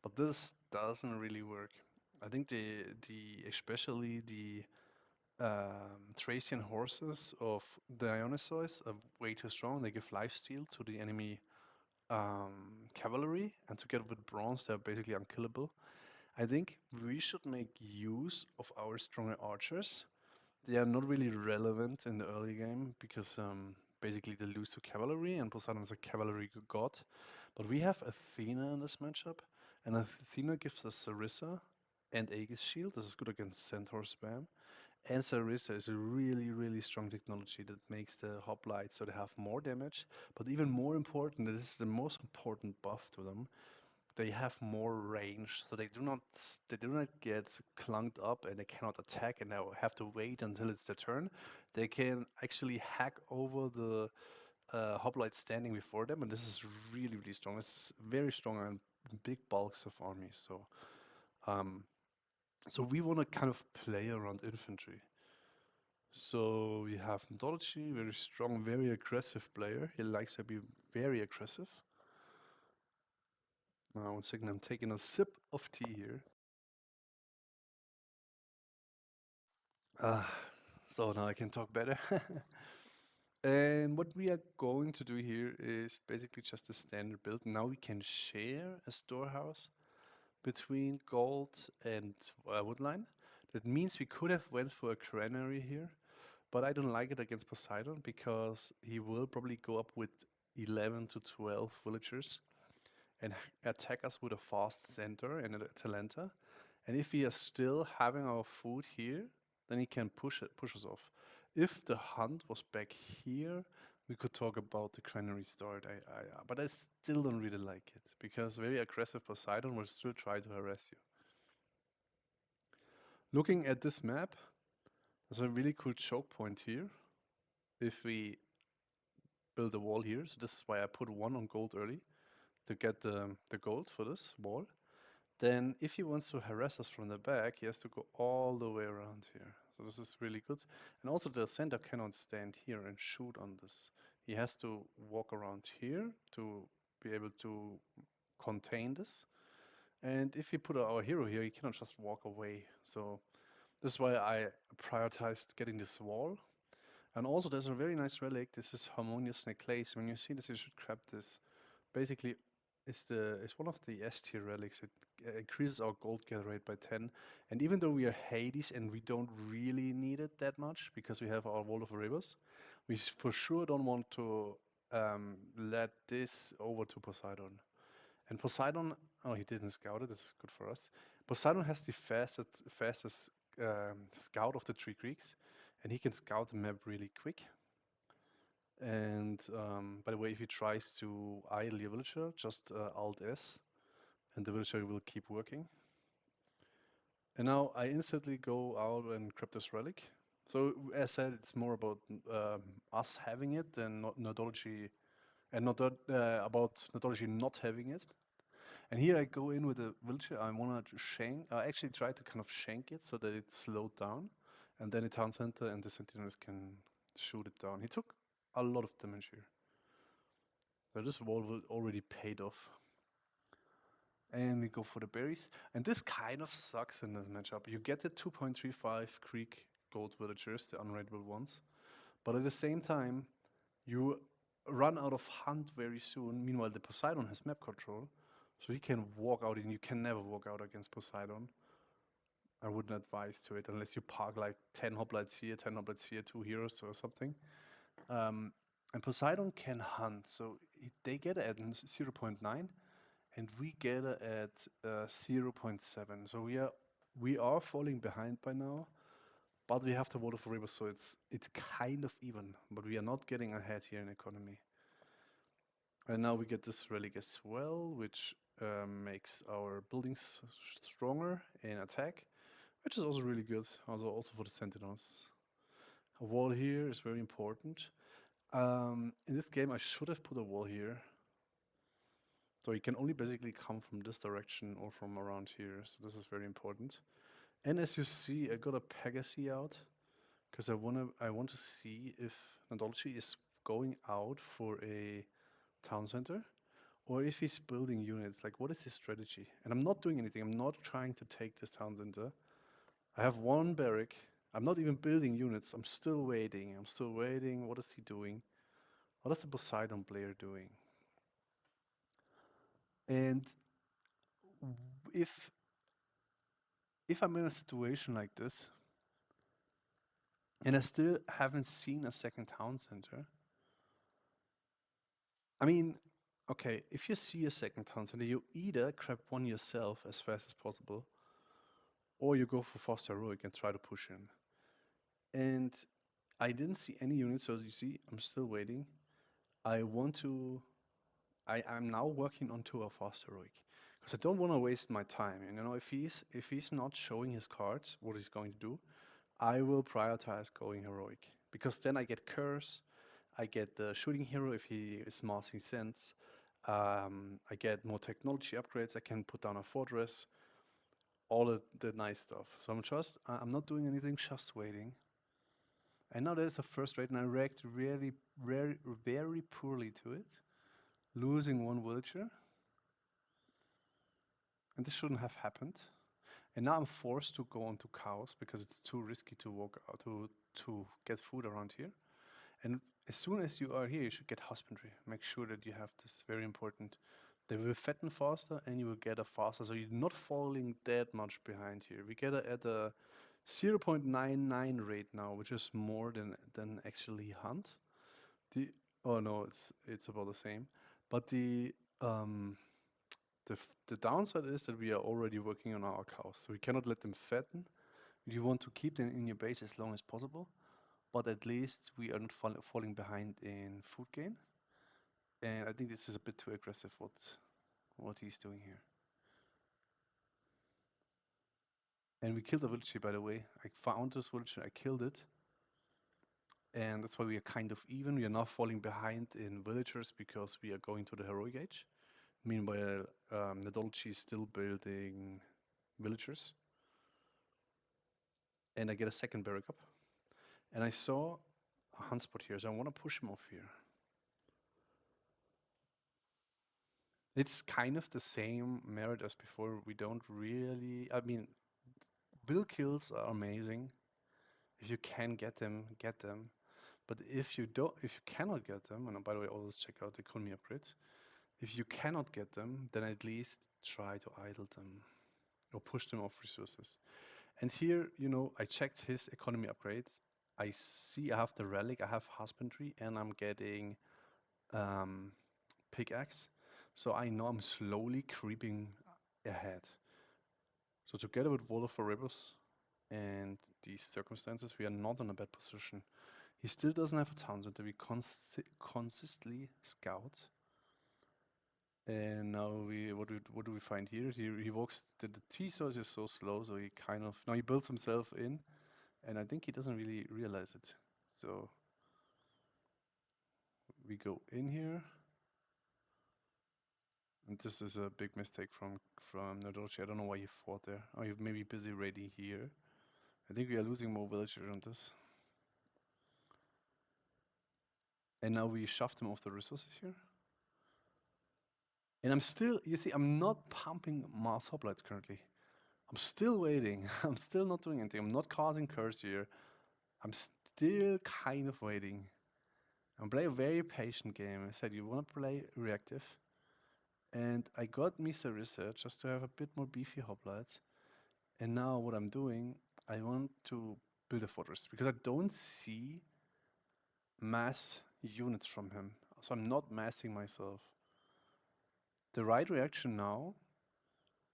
A: but this doesn't really work. I think the especially the Thracian horses of Dionysos are way too strong. They give lifesteal to the enemy cavalry, and together with bronze, they're basically unkillable. I think we should make use of our stronger archers. They are not really relevant in the early game because basically they lose to cavalry, and Poseidon is a cavalry god. But we have Athena in this matchup, and Athena gives us Sarissa and Aegis Shield. This is good against Centaur spam. And Sarissa is a really, really strong technology that makes the hoplites so they have more damage. But even more important, this is the most important buff to them, they have more range, so they do not get clunked up and they cannot attack and now have to wait until it's their turn. They can actually hack over the hoplite standing before them, and this is really really strong. It's very strong on big bulks of armies. Um, so we want to kind of play around infantry. So we have Mythology, very strong, very aggressive player. He likes to be very aggressive. Now, 1 second, I'm taking a sip of tea here. So now I can talk better. And what we are going to do here is basically just a standard build. Now we can share a storehouse between gold and woodline. That means we could have went for a granary here, but I don't like it against Poseidon because he will probably go up with 11 to 12 villagers and attack us with a fast center and an Atalanta. And if we are still having our food here, then he can push us off. If the hunt was back here, we could talk about the granary start. But I still don't really like it because very aggressive Poseidon will still try to harass you. Looking at this map, there's a really cool choke point here. If we build a wall here, so this is why I put 1 on gold early to get the gold for this wall. Then if he wants to harass us from the back, he has to go all the way around here. So this is really good. And also the center cannot stand here and shoot on this. He has to walk around here to be able to contain this. And if we put our hero here, he cannot just walk away. So this is why I prioritized getting this wall. And also there's a very nice relic. This is Harmonious Necklace. When you see this, you should grab this. Basically, it's one of the S tier relics. It increases our gold gather rate by 10. And even though we are Hades and we don't really need it that much because we have our World of Erebus, we for sure don't want to let this over to Poseidon. And Poseidon, oh, he didn't scout it. This is good for us. Poseidon has the fastest scout of the 3 Greeks, and he can scout the map really quick. And by the way, if he tries to idle your villager, just Alt S, and the villager will keep working. And now I instantly go out and grab this relic. So as said, it's more about us having it than Nodology, and not about Nodology not having it. And here I go in with a villager. I want to shank. I actually try to kind of shank it so that it's slowed down, and then the town center and the sentinels can shoot it down. He took a lot of damage here. So this wall will already paid off. And we go for the berries. And this kind of sucks in this matchup. You get the 2.35 Creek gold villagers, the unrateable ones. But at the same time, you run out of hunt very soon. Meanwhile, the Poseidon has map control. So he can walk out, and you can never walk out against Poseidon. I wouldn't advise to it unless you park like 10 hoplites here, 10 hoplites here, 2 heroes or something. And Poseidon can hunt. So they get it at 0.9. And we get it at 0.7. So we are falling behind by now, but we have the Water for Rivers, so it's kind of even. But we are not getting ahead here in economy. And now we get this relic as well, which makes our buildings stronger in attack, which is also really good. Also for the Sentinels. A wall here is very important. In this game, I should have put a wall here. So you can only basically come from this direction or from around here. So this is very important. And as you see, I got a Pegasus out because I want to see if Nadolchi is going out for a town center or if he's building units. Like, what is his strategy? And I'm not doing anything. I'm not trying to take this town center. I have one barrack. I'm not even building units. I'm still waiting. What is he doing? What is the Poseidon player doing? And if I'm in a situation like this, and I still haven't seen a second town center, I mean, okay, if you see a second town center, you either grab one yourself as fast as possible, or you go for fast heroic and try to push in. And I didn't see any units, so you see, I'm still waiting. I'm now working onto a fast heroic because I don't want to waste my time. And if he's not showing his cards, what he's going to do, I will prioritize going heroic because then I get curse, I get the shooting hero if he is massing sense, I get more technology upgrades, I can put down a fortress, all of the nice stuff. So I'm not doing anything, just waiting. And now there's a first rate, and I react really, very poorly to it, losing one villager. And this shouldn't have happened. And now I'm forced to go onto cows because it's too risky to walk out to get food around here. And as soon as you are here, you should get husbandry. Make sure that you have this, very important. They will fatten faster and you will get a faster, so you're not falling that much behind here. We get at a 0.99 rate now, which is more than actually hunt. Oh no, it's about the same. But the downside is that we are already working on our cows, so we cannot let them fatten. You want to keep them in your base as long as possible, but at least we are not falling behind in food gain. And I think this is a bit too aggressive what he's doing here. And we killed the villager, by the way. I found this villager, I killed it. And that's why we are kind of even. We are now falling behind in villagers because we are going to the heroic age. Meanwhile, Nadolchi is still building villagers. And I get a second barrack up. And I saw a hunt spot here, so I want to push him off here. It's kind of the same merit as before. We don't really... I mean, will kills are amazing. If you can get them, get them. But if you cannot get them, and by the way, always check out the economy upgrades. If you cannot get them, then at least try to idle them or push them off resources. And here, I checked his economy upgrades. I see I have the relic, I have husbandry, and I'm getting pickaxe. So I know I'm slowly creeping ahead. So together with Wall of Rivers and these circumstances, we are not in a bad position. He still doesn't have a town center. We consistently scout. And now what do we find here? He walks, the T-source is so slow, so now he builds himself in, and I think he doesn't really realize it. So we go in here, And this is a big mistake from Nodochi. I don't know why he fought there. Oh, you're maybe busy raiding here. I think we are losing more villagers on this. And now we shoved him off the resources here. And I'm still, you see, I'm not pumping Mars hoplites currently. I'm still waiting. I'm still not doing anything. I'm not causing curse here. I'm still kind of waiting. I'm playing a very patient game. I said you want to play reactive. And I got Misa Research just to have a bit more beefy hoplites. And now what I'm doing, I want to build a fortress because I don't see mass units from him. So I'm not massing myself. The right reaction now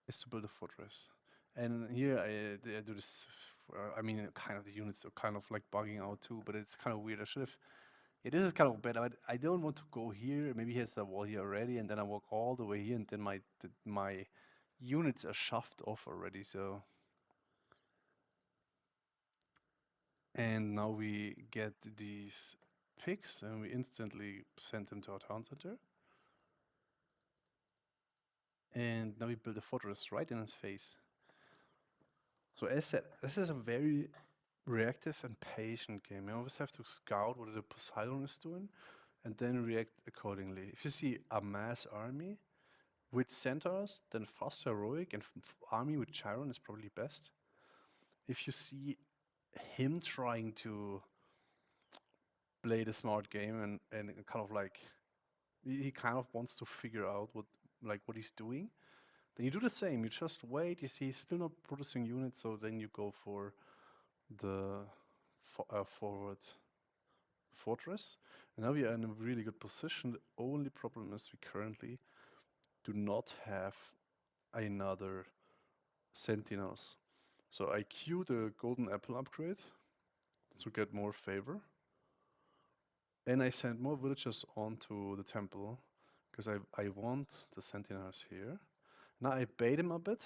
A: is to build a fortress. And here I do this, I mean, kind of the units are kind of like bugging out too, but it's kind of weird. I should have, yeah, this is kind of bad. I don't want to go here. Maybe he has a wall here already, and then I walk all the way here, and then my units are shoved off already, so. And now we get these pigs, and we instantly send them to our town center. And now we build a fortress right in his face. So as said, this is a very reactive and patient game. You always have to scout what the Poseidon is doing and then react accordingly. If you see a mass army with centaurs, then fast heroic and army with Chiron is probably best. If you see him trying to play the smart game and kind of like he kind of wants to figure out what he's doing, then you do the same. You just wait. You see he's still not producing units, so then you go for the forward fortress. And now we are in a really good position. The only problem is we currently do not have another sentinels. So I queue the golden apple upgrade to get more favor. And I send more villagers onto the temple because I want the sentinels here. Now I bait him a bit.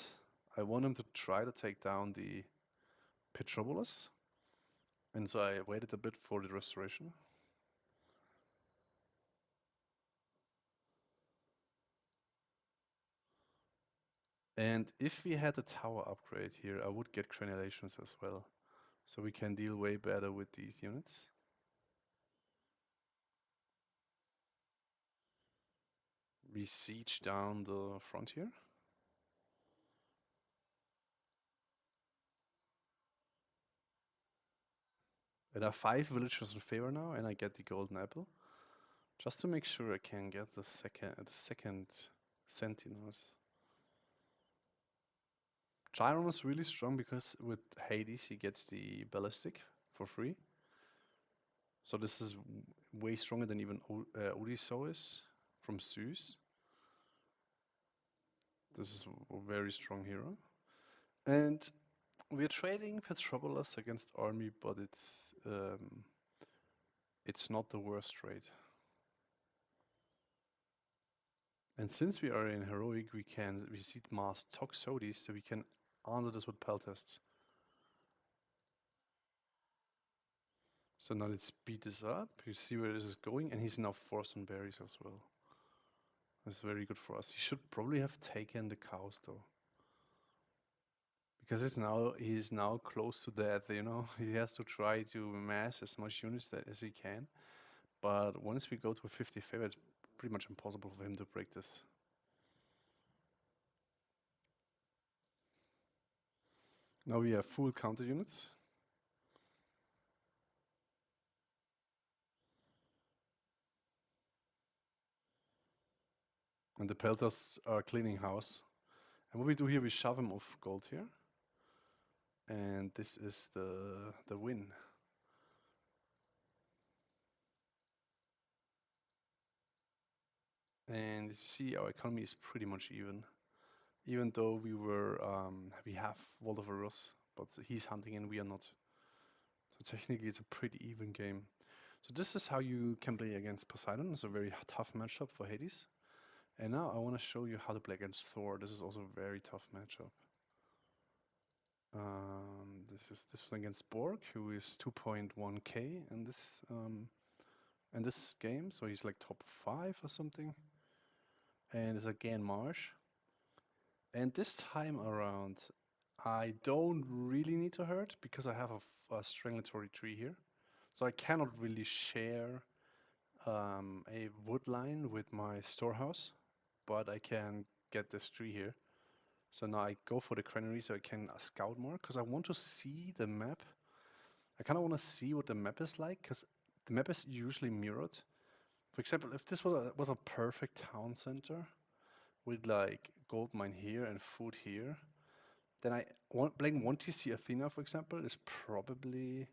A: I want him to try to take down the Petropolis. And so I waited a bit for the restoration. And if we had a tower upgrade here, I would get granulations as well. So we can deal way better with these units. We siege down the frontier. There are 5 villagers in favor now, and I get the golden apple. Just to make sure I can get the second sentinels. Chiron is really strong because with Hades he gets the ballistic for free. So this is way stronger than even Odysseus from Zeus. This is a very strong hero. And we're trading Petropolis against army, but it's not the worst trade. And since we are in heroic, we can receive Mars Toxotes, so we can answer this with Pell tests. So now let's speed this up. You see where this is going, and he's now forced on berries as well. That's very good for us. He should probably have taken the cows though. Because he's now close to death, you know. He has to try to mass as much units as he can. But once we go to a 50 favor, it's pretty much impossible for him to break this. Now we have full counter units. And the pelters are cleaning house. And what we do here, we shove him off gold here. And this is the win. And you see our economy is pretty much even though we have World of Warriors, but he's hunting and we are not. So technically it's a pretty even game. So this is how you can play against Poseidon. It's a very tough matchup for Hades. And now I want to show you how to play against Thor. This is also a very tough matchup. This was against Borg, who is 2.1k in this game, so he's like top 5 or something.
B: and it's again marsh. And this time around, I don't really need to hurt because I have a strangulatory tree here. So I cannot really share a wood line with my storehouse, but I can get this tree here. So now I go for the granary so I can scout more because I want to see the map. I kind of want to see what the map is like because the map is usually mirrored. For example, if this was a perfect town center with like gold mine here and food here, then playing 1TC Athena, for example, is probably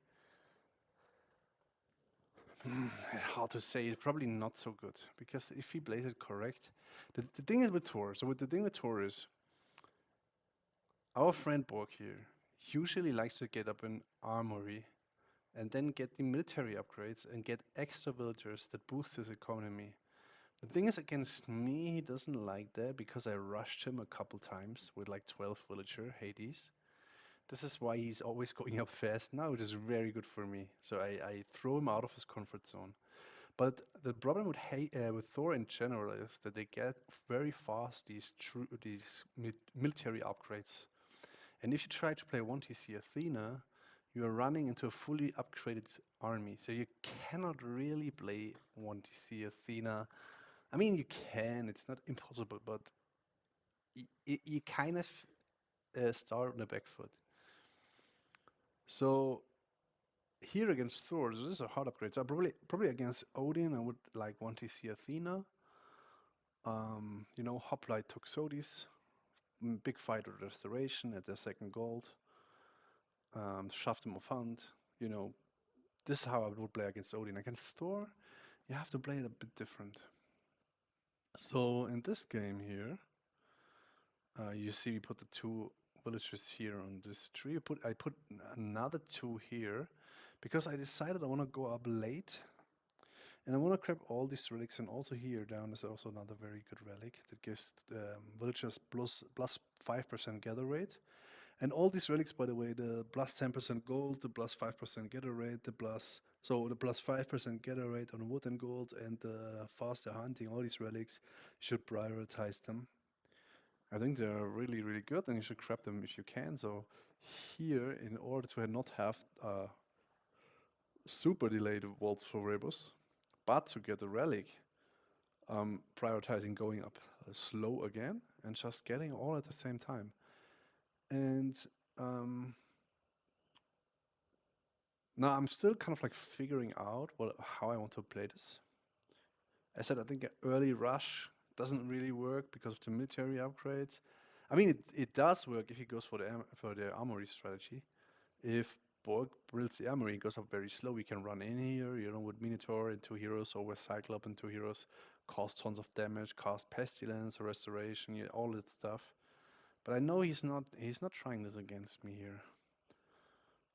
B: how to say it's probably not so good because if he plays it correct, the thing is with Thor. So with the thing with Thor is our friend Borg here usually likes to get up an armory and then get the military upgrades and get extra villagers that boost his economy. The thing is, against me, he doesn't like that because I rushed him a couple times with like 12 villager Hades. This is why he's always going up fast now, which is very good for me. So I throw him out of his comfort zone. But the problem with Thor in general is that they get very fast these military upgrades. And if you try to play 1TC Athena, you are running into a fully upgraded army. So you cannot really play 1TC Athena. I mean, you can, it's not impossible, but you kind of start on the back foot. So here against Thor, so this is a hard upgrade. So probably against Odin, I would like 1TC Athena. Hoplite Toxotes, big fight with Restoration at their second gold. Shaft them of Hunt. This is how I would play against Odin. Against Thor, you have to play it a bit different. So in this game here, you see we put the two villagers here on this tree. I put another two here because I decided I want to go up late and I want to grab all these relics. And also here down is also another very good relic that gives villagers plus 5% gather rate. And all these relics, by the way, the plus 10% gold, the plus 5% gather rate, the plus 5% gather rate on wood and gold, and the faster hunting, all these relics, you should prioritize them. I think they're really, really good, and you should grab them if you can. So here, in order to not have super delayed vault for Rebus, but to get the relic, prioritizing going up slow again and just getting all at the same time. And now I'm still kind of like figuring out how I want to play this. I said I think an early rush doesn't really work because of the military upgrades. I mean, it does work if he goes for the armory strategy. If Borg builds the armory and goes up very slow, we can run in here, with Minotaur and 2 heroes, or with Cyclops and 2 heroes, cause tons of damage, cast Pestilence or Restoration, all that stuff. But I know he's not trying this against me here.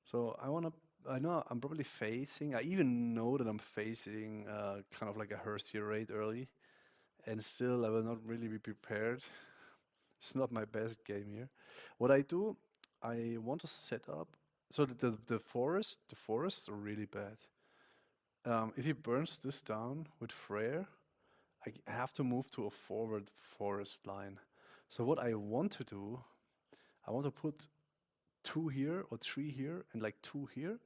B: So I know I'm probably facing. I even know that I'm facing kind of like a Hersier raid early, and still I will not really be prepared. It's not my best game here. What I do, I want to set up. So the forests are really bad. If he burns this down with Freyr, I have to move to a forward forest line. So what I want to do, I want to put 2 here or 3 here and like 2 here,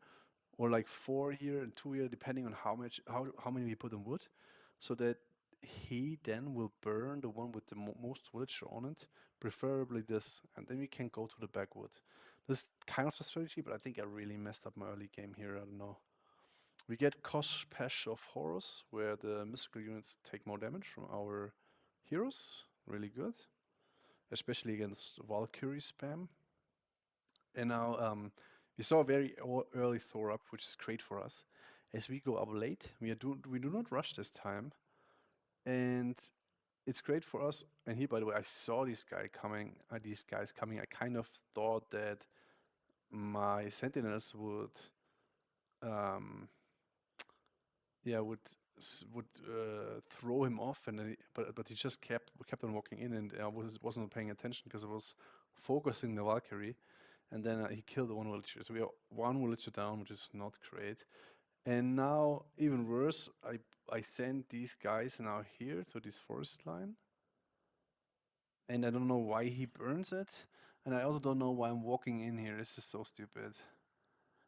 B: or like 4 here and 2 here, depending on how many we put in wood, so that he then will burn the one with the most villager on it, preferably this, and then we can go to the backwood. This is kind of the strategy, but I think I really messed up my early game here. I don't know. We get Kosh Pesh of Horus, where the mystical units take more damage from our heroes. Really good, especially against Valkyrie spam. And now we saw a very early Thor up, which is great for us. As we go up late, we do not rush this time, and it's great for us. And here, by the way, I saw these guys coming. I kind of thought that my sentinels would, um, throw him off, and then but he just kept on walking in, and I wasn't paying attention because I was focusing the Valkyrie. And then he killed one villager. So we have one villager down, which is not great. And now, even worse, I send these guys now here to this forest line. And I don't know why he burns it. And I also don't know why I'm walking in here. This is so stupid.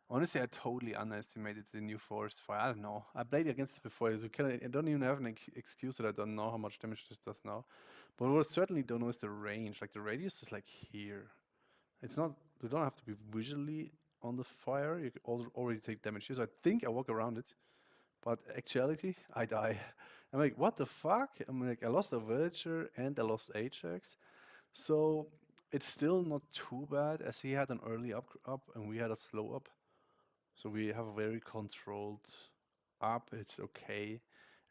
B: Honestly, I totally underestimated the new forest fire. I don't know. I played against it before, so I don't even have an excuse that I don't know how much damage this does now. But what I certainly don't know is the range. Like the radius is like here. It's not. You don't have to be visually on the fire. You can also already take damage here. So I think I walk around it, but actuality, I die. I'm like, what the fuck? I'm like, I lost a villager and I lost Ajax. So it's still not too bad as he had an early up and we had a slow up. So we have a very controlled up. It's okay.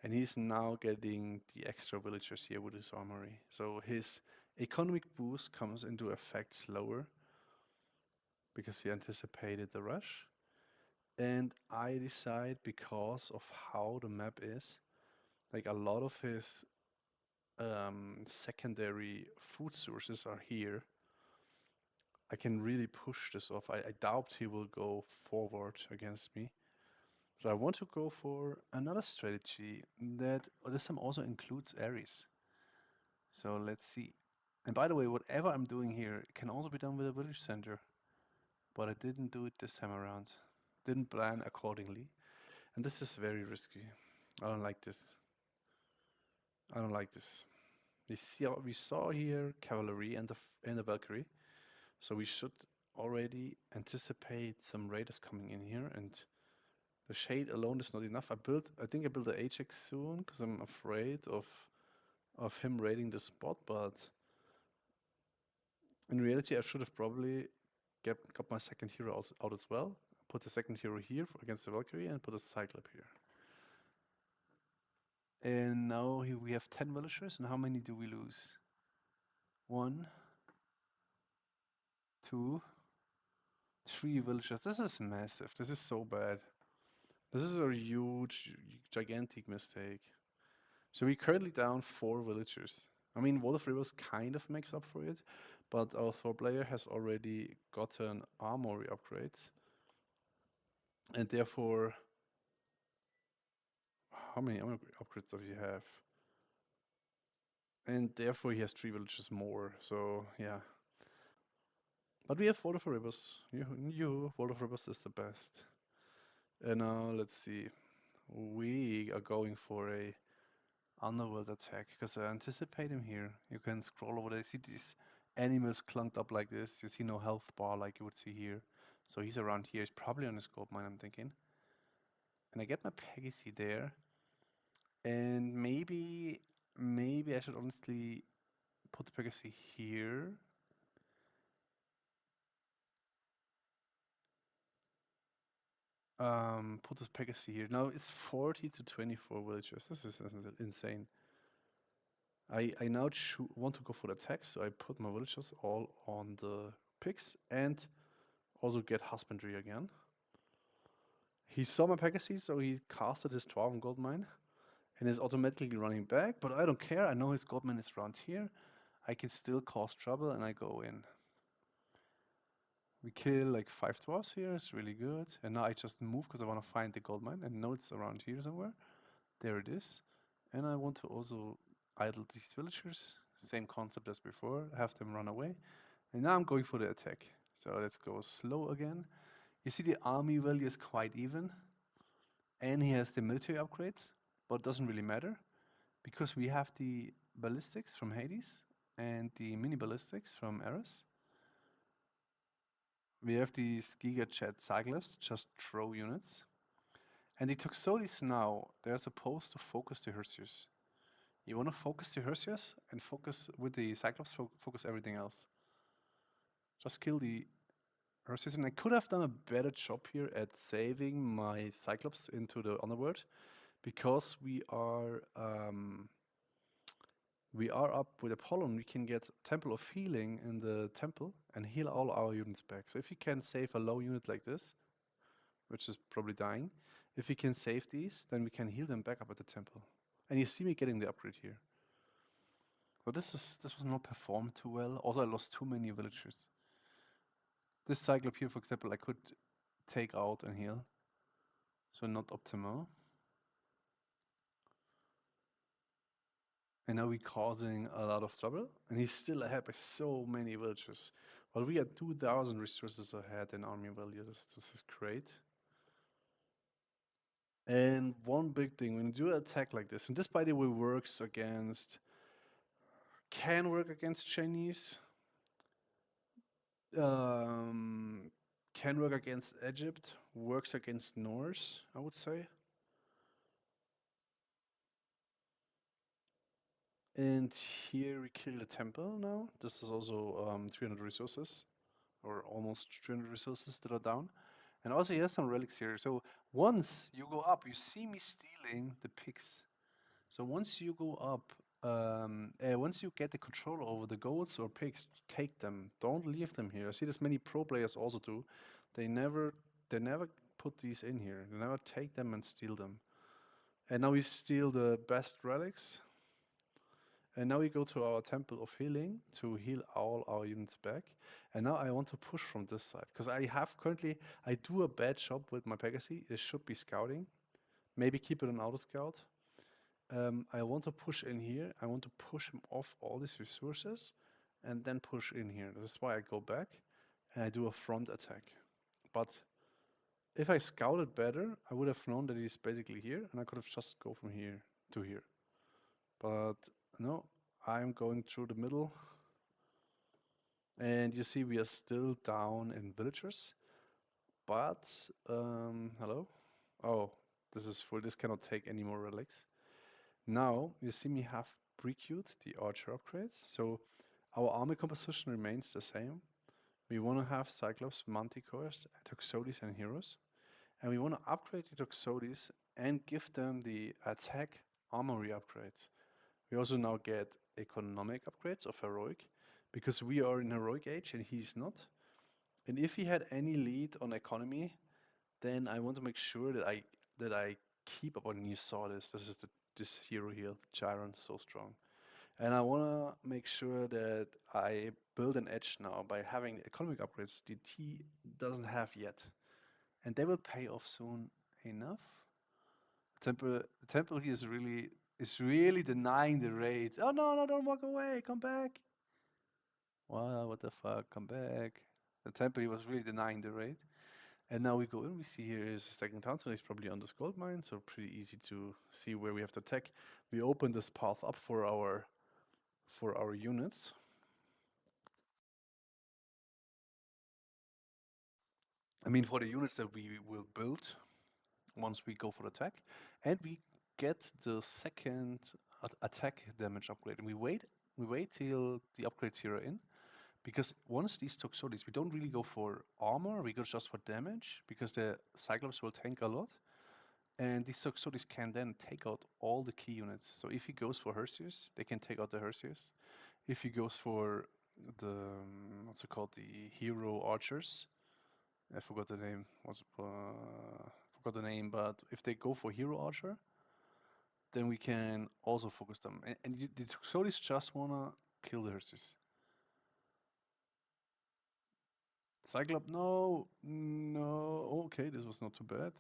B: And he's now getting the extra villagers here with his armory. So his economic boost comes into effect slower because he anticipated the rush. And I decide because of how the map is, like a lot of his secondary food sources are here. I can really push this off. I doubt he will go forward against me. So I want to go for another strategy that this time also includes Ares. So let's see. And by the way, whatever I'm doing here can also be done with a village center. But I didn't do it this time around. Didn't plan accordingly. And this is very risky. I don't like this. I don't like this. We saw here cavalry and the Valkyrie. So we should already anticipate some raiders coming in here, and the shade alone is not enough. I think I build the Ajax soon because I'm afraid of him raiding the spot, but in reality I should have probably got my second hero out as well. Put the second hero here against the Valkyrie and put a Cyclop here. And now we have 10 villagers, and how many do we lose? 1, 2, 3 villagers. This is massive. This is so bad. This is a huge, gigantic mistake. So we're currently down 4 villagers. I mean, Wall of Rivers kind of makes up for it, but our Thor player has already gotten armory upgrades. And therefore, how many upgrades does he have? And therefore he has 3 villages more, so yeah. But we have Wall of Rivers. Wall of Rivers is the best. And now let's see. We are going for a underworld attack because I anticipate him here. You can scroll over there. See these animals clunked up like this. You see no health bar like you would see here. So he's around here. He's probably on his gold mine, I'm thinking. And I get my Pegasus there. And maybe I should honestly put the Pegasus here. Put this Pegasus here. Now it's 40 to 24 villagers. This is insane. I now want to go for the attack, so I put my villagers all on the pigs and also get husbandry again. He saw my Pegasus, so he casted his Dwarven gold mine and is automatically running back, but I don't care. I know his gold mine is around here. I can still cause trouble and I go in. We kill like 5 dwarves here, it's really good. And now I just move because I want to find the gold mine and know it's around here somewhere. There it is. And I want to also idle these villagers. Same concept as before, have them run away. And now I'm going for the attack. So let's go slow again. You see the army value is quite even. And he has the military upgrades, but it doesn't really matter because we have the ballistics from Hades and the mini ballistics from Ares. We have these GigaChat Cyclops, just throw units. And the Toxotes now, they're supposed to focus the Hersius. You want to focus the Hersius and focus with the Cyclops, focus everything else. Just kill the Hersius. And I could have done a better job here at saving my Cyclops into the Underworld because we are up with Apollon. We can get Temple of Healing in the temple and heal all our units back. So if you can save a low unit like this, which is probably dying, if we can save these, then we can heal them back up at the temple. And you see me getting the upgrade here. But this was not performed too well. Also, I lost too many villagers. This Cyclop here, for example, I could take out and heal. So not optimal. And now we're causing a lot of trouble. And he's still ahead by so many villages. Well, we are 2,000 resources ahead in army value. This is great. And one big thing, when you do an attack like this, and this by the way works against, can work against Chinese, um, can work against Egypt, works against Norse, I would say. And here we kill the temple now. This is also 300 resources, or almost 300 resources that are down. And also he has some relics here. So once you go up, you see me stealing the pigs. So once you go up, once you get the control over the goats or pigs, take them. Don't leave them here. I see this many pro players also do. They never put these in here. They never take them and steal them. And now we steal the best relics. And now we go to our temple of healing to heal all our units back. And now I want to push from this side because I have currently, I do a bad job with my Pegasus. It should be scouting. Maybe keep it an auto scout. I want to push in here. I want to push him off all these resources and then push in here. That's why I go back and I do a front attack. But if I scouted better, I would have known that he's basically here and I could have just go from here to here. But no, I'm going through the middle. And you see we are still down in villagers. But, hello? Oh, this is full. This cannot take any more relics. Now, you see me have pre-queued the archer upgrades. So our army composition remains the same. We want to have Cyclops, Manticores, Toxotes, and Heroes. And we want to upgrade the Toxotes and give them the attack armory upgrades. We also now get economic upgrades of heroic because we are in heroic age and he's not. And if he had any lead on economy, then I want to make sure that I keep up on. You saw this. This is this hero here, Chiron, so strong. And I want to make sure that I build an edge now by having economic upgrades that he doesn't have yet. And they will pay off soon enough. The temple here is really denying the raid. Oh no, don't walk away, come back. Wow, what the fuck, come back. The temple he was really denying the raid. And now we go in, we see here is a second town, so he's probably on this gold mine, so pretty easy to see where we have to attack. We open this path up for our units. I mean for the units that we will build once we go for the attack. And we get the second attack damage upgrade. And we wait till the upgrades here are in. Because once these Toxotes, we don't really go for armor, we go just for damage, because the Cyclops will tank a lot. And these Toxotes can then take out all the key units. So if he goes for Hersius, they can take out the Hersius. If he goes for the, what's it called, the hero archers, I forgot the name, but if they go for hero archer, then we can also focus them. And the Toxotes just wanna kill the Hersius. Cyclops, no. Okay, this was not too bad.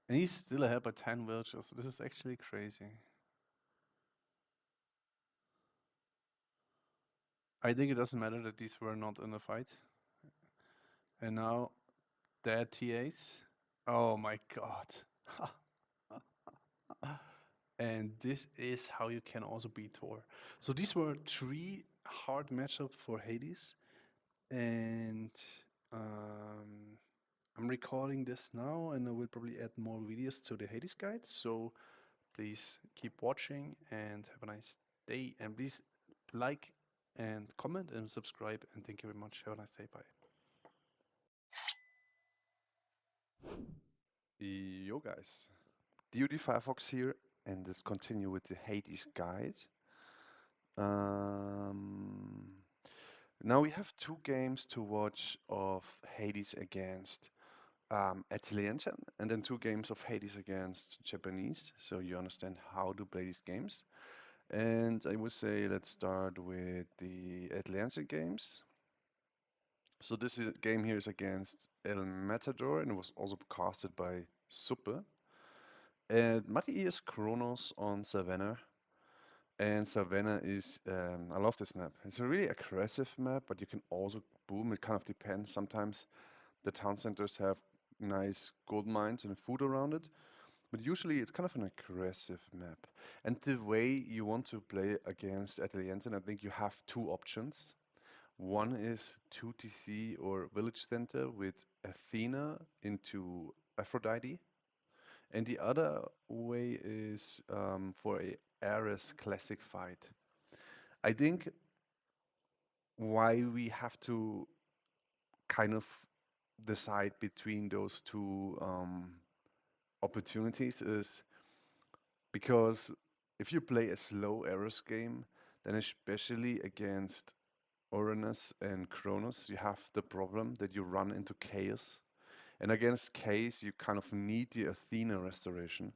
B: And he's still ahead by 10 villagers, so this is actually crazy. I think it doesn't matter that these were not in the fight. And now, dead TAs. Oh my god. And this is how you can also beat Thor. So these were 3 hard matchups for Hades. And I'm recording this now and I will probably add more videos to the Hades guide. So please keep watching and have a nice day. And please like and comment and subscribe. And thank you very much. Have a nice day. Bye.
A: Yo guys, DoD FireFox here, and let's continue with the Hades guide. Now we have 2 games to watch of Hades against Atlantean, and then 2 games of Hades against Japanese, so you understand how to play these games. And I would say let's start with the Atlantean games. So this game here is against El Matador, and it was also casted by Suppe. And Mati is Kronos on Savannah. And Savannah is, I love this map. It's a really aggressive map, but you can also boom. It kind of depends. Sometimes the town centers have nice gold mines and food around it, but usually it's kind of an aggressive map. And the way you want to play against Atlantean, I think you have two options. One is 2TC or Village Center with Athena into Aphrodite. And the other way is for a Ares classic fight. I think why we have to kind of decide between those two opportunities is because if you play a slow Ares game, then especially against Uranus and Cronus, you have the problem that you run into chaos. And against chaos, you kind of need the Athena restoration.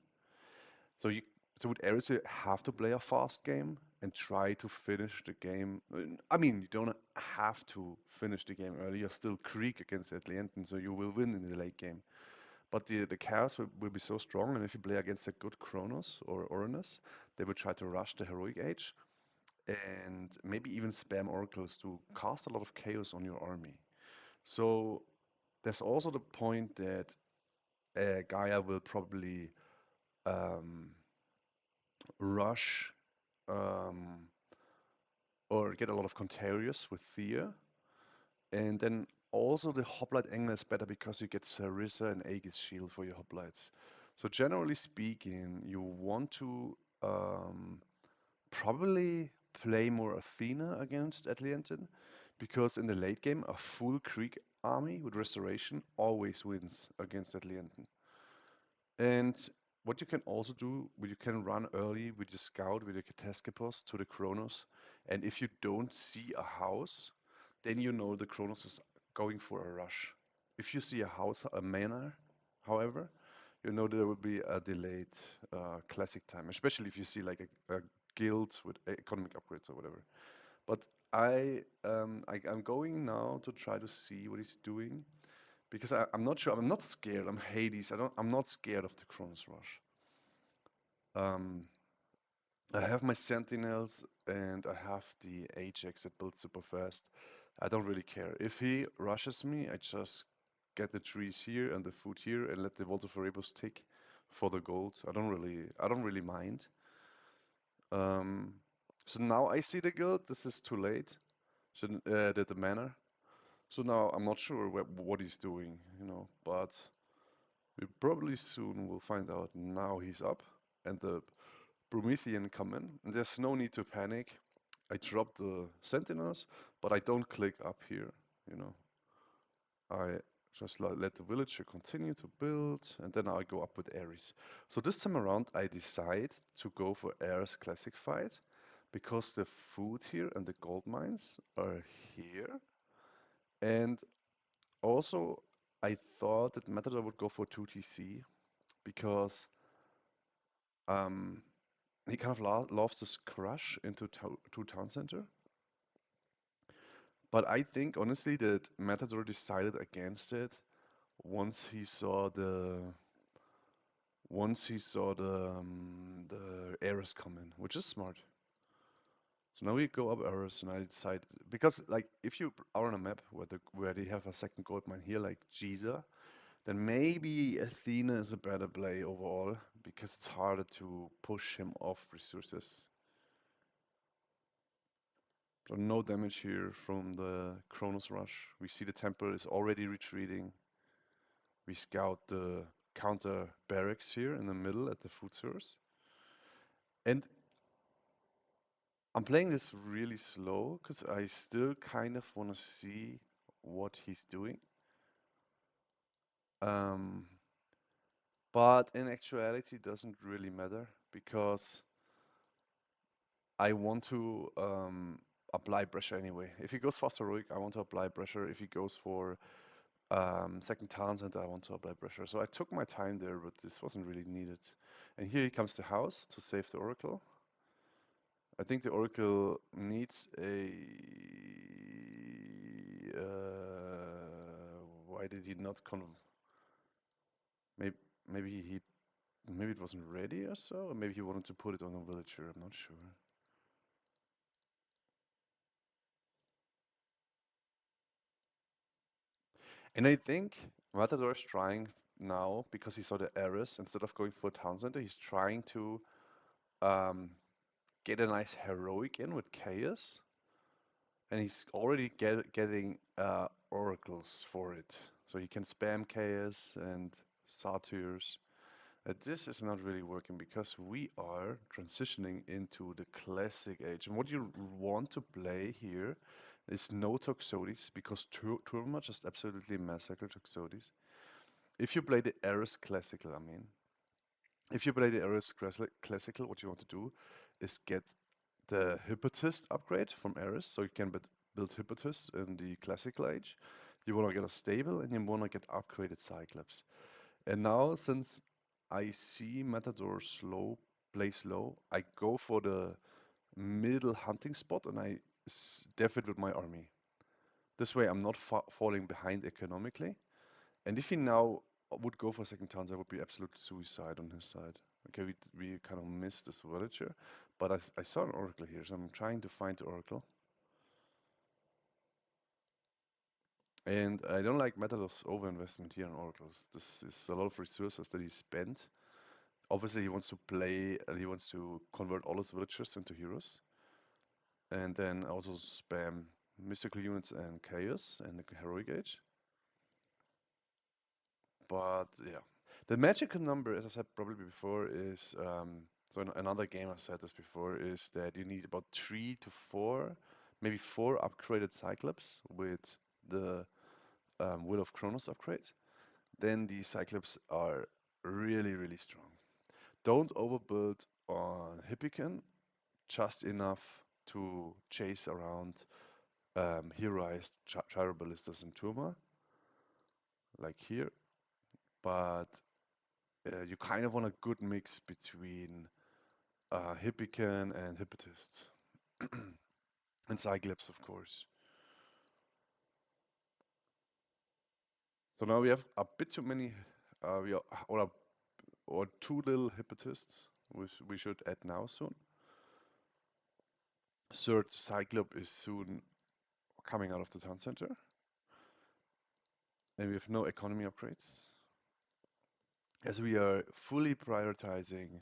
A: So you so with Ares, you have to play a fast game and try to finish the game. I mean, you don't have to finish the game early. You're still Greek against Atlanteans, so you will win in the late game. But the chaos will be so strong, and if you play against a good Kronos or Uranus, they will try to rush the heroic age and maybe even spam oracles to cast a lot of chaos on your army. So there's also the point that Gaia will probably um, rush um, or get a lot of Contarius with Thea. And then also the Hoplite angle is better because you get Sarissa and Aegis Shield for your Hoplites. So generally speaking, you want to probably play more Athena against Atlantean because in the late game, a full Greek army with Restoration always wins against Atlantean. And what you can also do, you can run early with your scout, with your Catascopus to the Kronos. And if you don't see a house, then you know the Kronos is going for a rush. If you see a house, a manor, however, you know there will be a delayed classic time, especially if you see like a guild with economic upgrades or whatever. But I'm going now to try to see what he's doing because I'm not sure. I'm not scared. I'm Hades. I'm not scared of the Kronos Rush. Um, I have my Sentinels and I have the Ajax that builds super fast. I don't really care. If he rushes me, I just get the trees here and the food here and let the Volta Forrebus tick for the gold. I don't really mind. Um, so now I see the guild. This is too late. So the manor. So now I'm not sure what he's doing, but we probably soon will find out. Now he's up, and the Promethean come in, and there's no need to panic. I drop the Sentinels, but I don't click up here, you know. I just let the villager continue to build, and then I go up with Ares. So this time around, I decide to go for Ares Classic Fight, because the food here and the gold mines are here. And also, I thought that Matador would go for 2TC, because um, he kind of loves this crush into town center. But I think honestly that Matador decided against it once he saw the the Ares come in, which is smart. So now we go up Ares, and I decide because like if you are on a map where they have a second gold mine here like Giza, then maybe Athena is a better play overall because it's harder to push him off resources. So no damage here from the Kronos Rush. We see the temple is already retreating. We scout the counter barracks here in the middle at the food source. And I'm playing this really slow because I still kind of want to see what he's doing. But in actuality, it doesn't really matter because I want to apply pressure anyway. If he goes fast heroic, I want to apply pressure. If he goes for second Townsend, I want to apply pressure. So I took my time there, but this wasn't really needed. And here he comes to house to save the Oracle. I think the Oracle needs a... why did he not maybe he maybe it wasn't ready or so, or maybe he wanted to put it on a villager. I'm not sure. And I think Matador is trying now because he saw the errors. Instead of going for a town center, he's trying to um, get a nice heroic in with chaos, and he's already getting oracles for it, so he can spam chaos and satyrs. This is not really working because we are transitioning into the classic age, and what you want to play here is no Toxotes because Turma just absolutely massacred Toxotes. If you play the Eris Classical, I mean, if you play the Eris Classical, what you want to do is get the Hypnotist upgrade from Eris, so you can build Hypnotist in the Classical Age. You want to get a stable, and you want to get upgraded Cyclops. And now, since I see Matador play slow, I go for the middle hunting spot, and I def it with my army. This way, I'm not falling behind economically. And if he now would go for second turns, that would be absolute suicide on his side. Okay, we kind of missed this villager, but I saw an oracle here, so I'm trying to find the oracle. And I don't like Matador's overinvestment here in oracles. This is a lot of resources that he spent. Obviously, he wants to play, he wants to convert all his villagers into heroes. And then also spam mystical units and chaos and the heroic age. But yeah, the magical number, as I said probably before, is so in another game I said this before, is that you need about 3 to 4, maybe 4 upgraded Cyclops with the Will of Kronos upgrade. Then the Cyclops are really strong. Don't overbuild on Hippicon, just enough to chase around heroized Gyroballistas and Turma, like here. But you kind of want a good mix between Hippicon and Hypnotists. And Cyclops, of course. So now we have a bit too many, or too little Hypnotists, which we should add now soon. Third Cyclops is soon coming out of the town center. And we have no economy upgrades, as we are fully prioritizing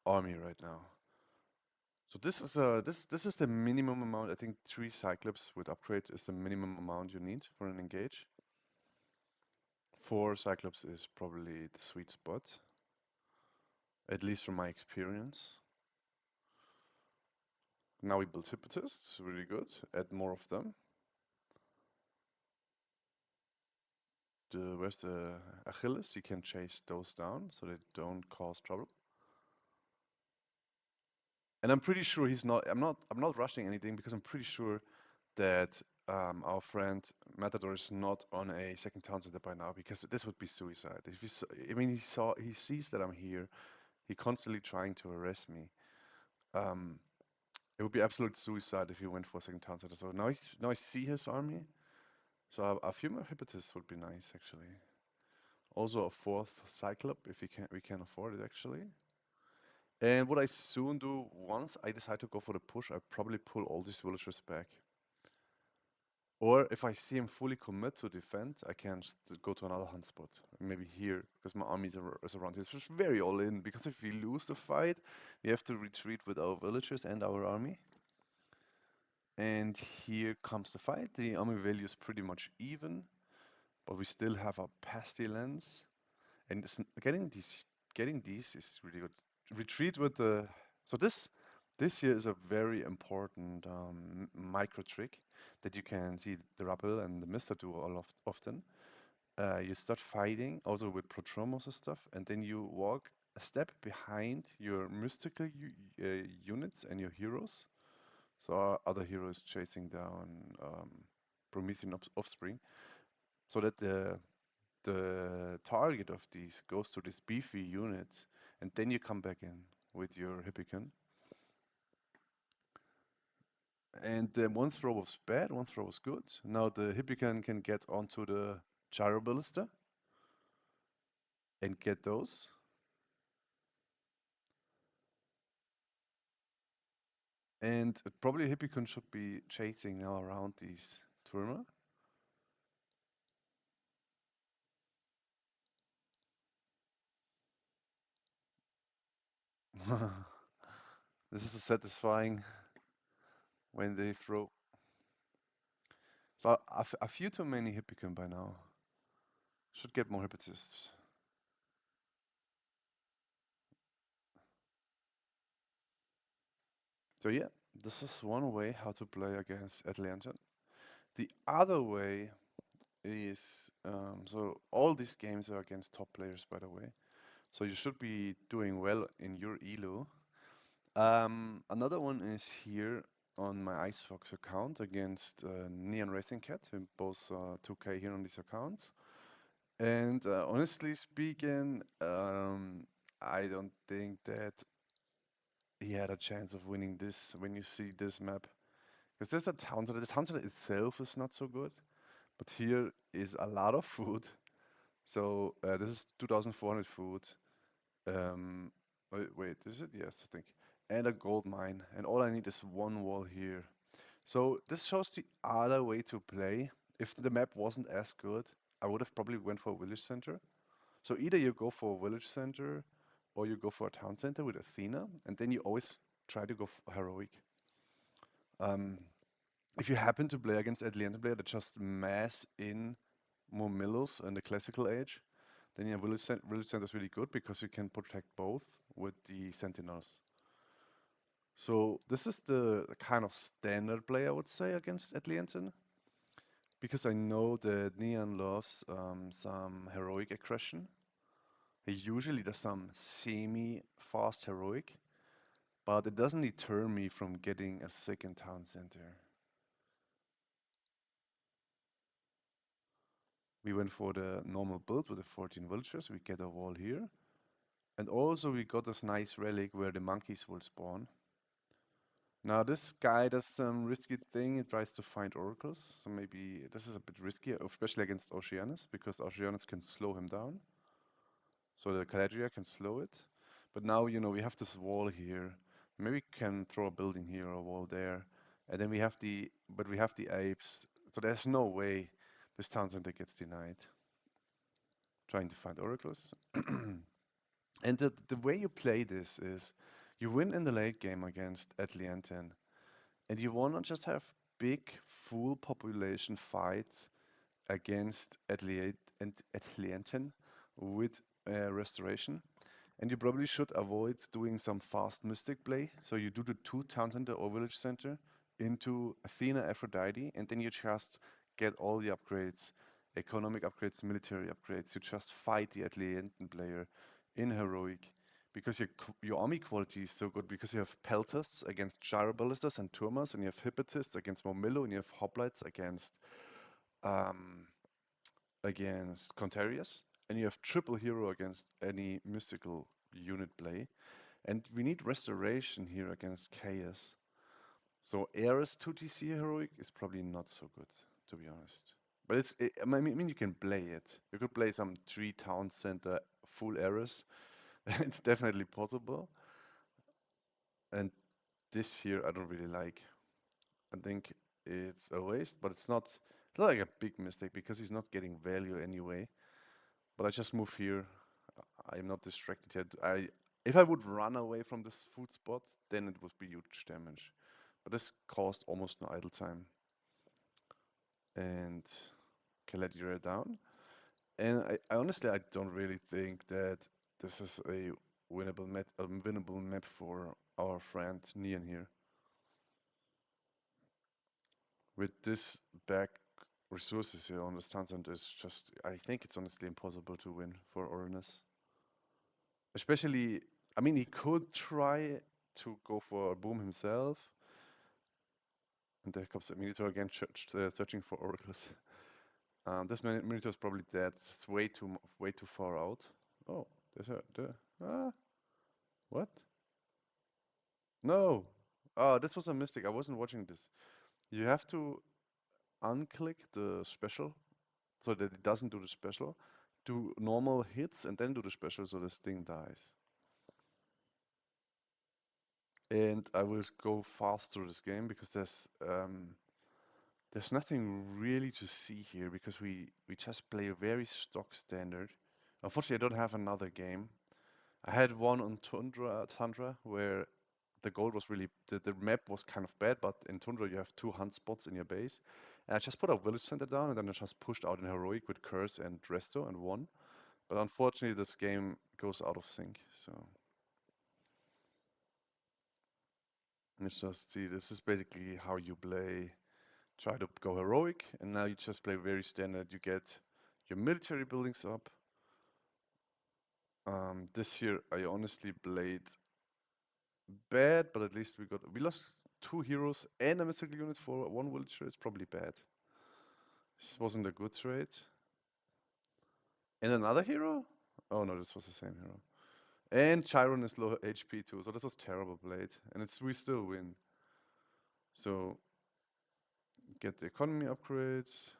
A: army right now. So this is the minimum amount. I think 3 Cyclops with upgrade is the minimum amount you need for an engage. 4 Cyclops is probably the sweet spot, at least from my experience. Now we build Hypnotists, really good. Add more of them. Where's the Achilles? You can chase those down so they don't cause trouble. And I'm pretty sure he's not. I'm not rushing anything because I'm pretty sure that our friend Matador is not on a second town center by now, because this would be suicide. If he sees that I'm here, he constantly trying to arrest me. It would be absolute suicide if he went for a second town center. So now I see his army. So a few more Hypnotists would be nice actually. Also a 4th Cyclop if we can afford it actually. And what I soon do, once I decide to go for the push, I probably pull all these villagers back. Or if I see him fully commit to defend, I can just go to another hunt spot. Maybe here, because my army is around here. It's very all in, because if we lose the fight, we have to retreat with our villagers and our army. And here comes the fight. The army value is pretty much even, but we still have a pestilence. And getting these is really good. Retreat with the... So this here is a very important micro trick that you can see the Rabble and the Mister do often. You start fighting also with Protromos and stuff, and then you walk a step behind your mystical units and your heroes. So our other heroes chasing down Promethean offspring, so that the target of these goes to this beefy unit, and then you come back in with your Hippicon. And then one throw was bad, one throw was good. Now the Hippicon can get onto the Gyroballista and get those. And probably Hippicon should be chasing now around these Twirmer. This is satisfying when they throw. So a few too many Hippicon by now. Should get more Hypnotists. So yeah, this is one way how to play against Atlantean. The other way is, so all these games are against top players, by the way. So you should be doing well in your elo. Another one is here on my IceFox account against Neon Racing Cat, both 2K here on these accounts. And honestly speaking, I don't think that he had a chance of winning this when you see this map. Because there's a town center. The town center itself is not so good, but here is a lot of food. So this is 2,400 food. Wait, is it? Yes, I think. And a gold mine. And all I need is one wall here. So this shows the other way to play. If the map wasn't as good, I would have probably went for a village center. So either you go for a village center or you go for a town center with Athena, and then you always try to go heroic. If you happen to play against Atlantean player that just mass in more mills in the classical age, then yeah, village center is really good because you can protect both with the sentinels. So this is the kind of standard play I would say against Atlantean, because I know that Neon loves some heroic aggression. He usually does some semi-fast heroic, but it doesn't deter me from getting a second town center. We went for the normal build with the 14 villagers. We get a wall here. And also we got this nice relic where the monkeys will spawn. Now this guy does some risky thing. He tries to find oracles. So maybe this is a bit risky, especially against Oceanus, because Oceanus can slow him down. So the Caladria can slow it. But now, we have this wall here. Maybe we can throw a building here or a wall there. And then we have the apes. So there's no way this town center gets denied. Trying to find oracles. And the way you play this is you win in the late game against Atlantean, and you want to just have big, full population fights against Atlantean with restoration. And you probably should avoid doing some fast mystic play. So you do the 2 town center or village center into Athena, Aphrodite, and then you just get all the upgrades, economic upgrades, military upgrades. You just fight the Atlantean player in heroic, because your army quality is so good, because you have pelters against gyroballistas and turmers, and you have hypnotists against Momillo, and you have hoplites against Contarius, and you have triple hero against any mystical unit play. And we need restoration here against Chaos. So Ares 2TC heroic is probably not so good, to be honest. But I mean, you can play it. You could play some 3 town center full Ares. It's definitely possible. And this here I don't really like. I think it's a waste, but it's not like a big mistake because he's not getting value anyway. But I just move here. I'm not distracted yet. If I would run away from this food spot, then it would be huge damage. But this caused almost no idle time. And Caladria down. And I honestly I don't really think that this is a winnable map for our friend Neon here. With this back resources here on the stand center is just, I think it's honestly impossible to win for Uranus. Especially, I mean, he could try to go for a boom himself. And there comes the Minotaur again searching for oracles. This Minotaur is probably dead. It's way too far out. Oh, what? No! Oh, this was a mistake. I wasn't watching this. You have to unclick the special so that it doesn't do the special. Do normal hits and then do the special so this thing dies. And I will go fast through this game because there's nothing really to see here because we just play a very stock standard. Unfortunately, I don't have another game. I had one on Tundra where the gold was really the map was kind of bad, but in Tundra you have 2 hunt spots in your base. And I just put a village center down and then I just pushed out in heroic with curse and resto and won. But unfortunately, this game goes out of sync. So let's just see. This is basically how you play. Try to go heroic, and now you just play very standard. You get your military buildings up. This year I honestly played bad, but at least we lost 2 heroes and a mystical unit for 1 villager. It's probably bad. This wasn't a good trade. And another hero? Oh no, this was the same hero. And Chiron is low HP too, so this was terrible played. And we still win. So get the economy upgrades.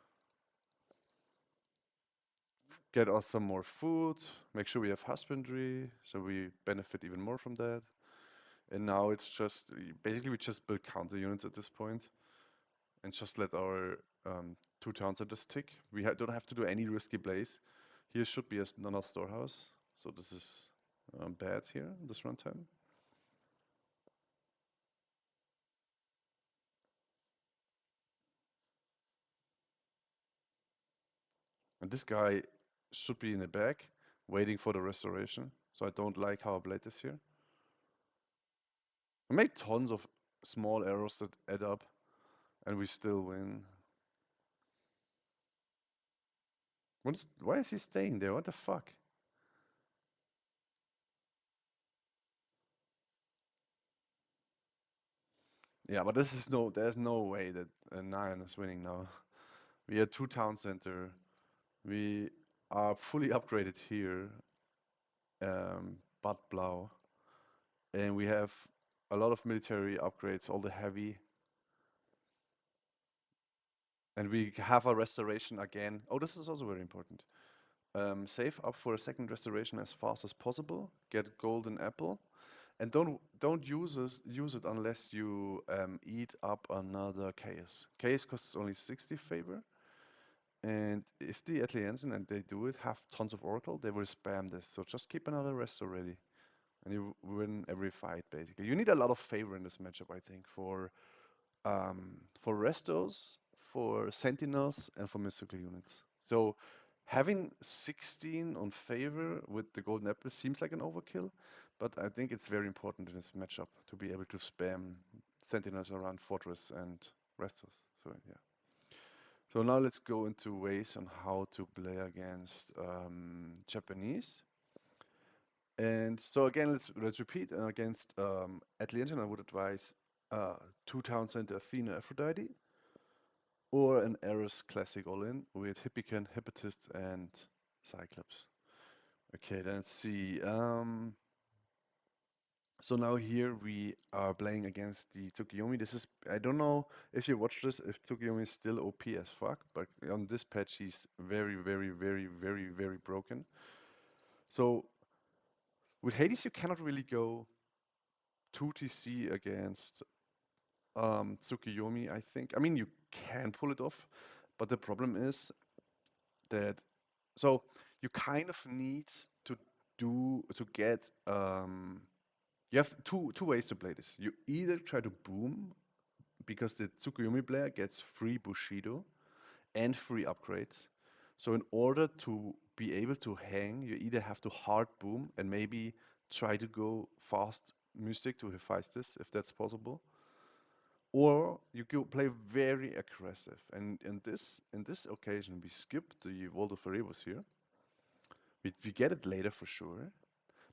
A: Get us some more food. Make sure we have husbandry, so we benefit even more from that. And now it's just basically we just build counter units at this point, and just let our 2 town centers tick. We don't have to do any risky plays. Here should be another storehouse, so this is bad here this runtime. And this guy should be in the back, waiting for the restoration. So I don't like how I played this here. I made tons of small errors that add up, and we still win. Why is he staying there? What the fuck? Yeah, but there's no way that Nyan is winning now. We are 2 town center. We are fully upgraded here, but Blau. And we have a lot of military upgrades, all the heavy. And we have a restoration again. Oh, this is also very important. Save up for a second restoration as fast as possible. Get golden apple, and don't use it unless you eat up another chaos. Chaos costs only 60 favor, and if the Atlanteans, and they do it, have tons of oracle, they will spam this. So just keep another resto ready, and you win every fight basically. You need a lot of favor in this matchup, I think, for restos, for sentinels, and for mystical units. So having 16 on favor with the golden apple seems like an overkill, but I think it's very important in this matchup to be able to spam sentinels around fortress and restos. So yeah. So now let's go into ways on how to play against Japanese. And so again, let's repeat. Against Atlantean, I would advise 2 town center Athena Aphrodite, or an Eris classic all-in with Hippican, Hypnotist, and Cyclops. Okay, then let's see. So now here we are playing against the Tsukiyomi. I don't know if you watch this, if Tsukiyomi is still OP as fuck, but on this patch he's very, very, very, very, very broken. So with Hades you cannot really go 2 TC against Tsukiyomi, I think. I mean, you can pull it off, but the problem is that you kind of need to get you have two ways to play this. You either try to boom because the Tsukuyomi player gets free Bushido and free upgrades. So in order to be able to hang, you either have to hard boom and maybe try to go fast Mystic to Hephaestus if that's possible. Or you play very aggressive. And in this occasion we skip the Vault of Erebus here. We get it later for sure.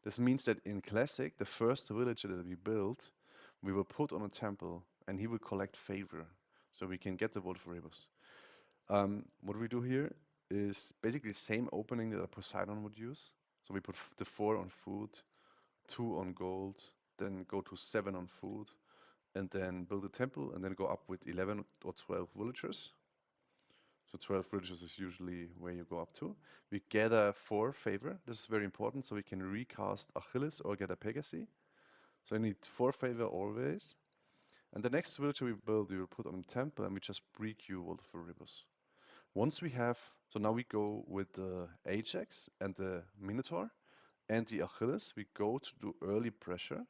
A: This means that in Classic, the first villager that we build, we will put on a temple and he will collect favor. So we can get the Vault of Erebus. What we do here is basically the same opening that a Poseidon would use. So we put the 4 on food, 2 on gold, then go to 7 on food, and then build a temple, and then go up with 11 or 12 villagers. So 12 villagers is usually where you go up to. We gather 4 favor. This is very important, so we can recast Achilles or get a Pegasi. So I need 4 favor always. And the next villager we build, we will put on a temple, and we just pre-queue Vault of Erebus. Once we have, so now we go with the Ajax and the Minotaur and the Achilles. We go to do early pressure.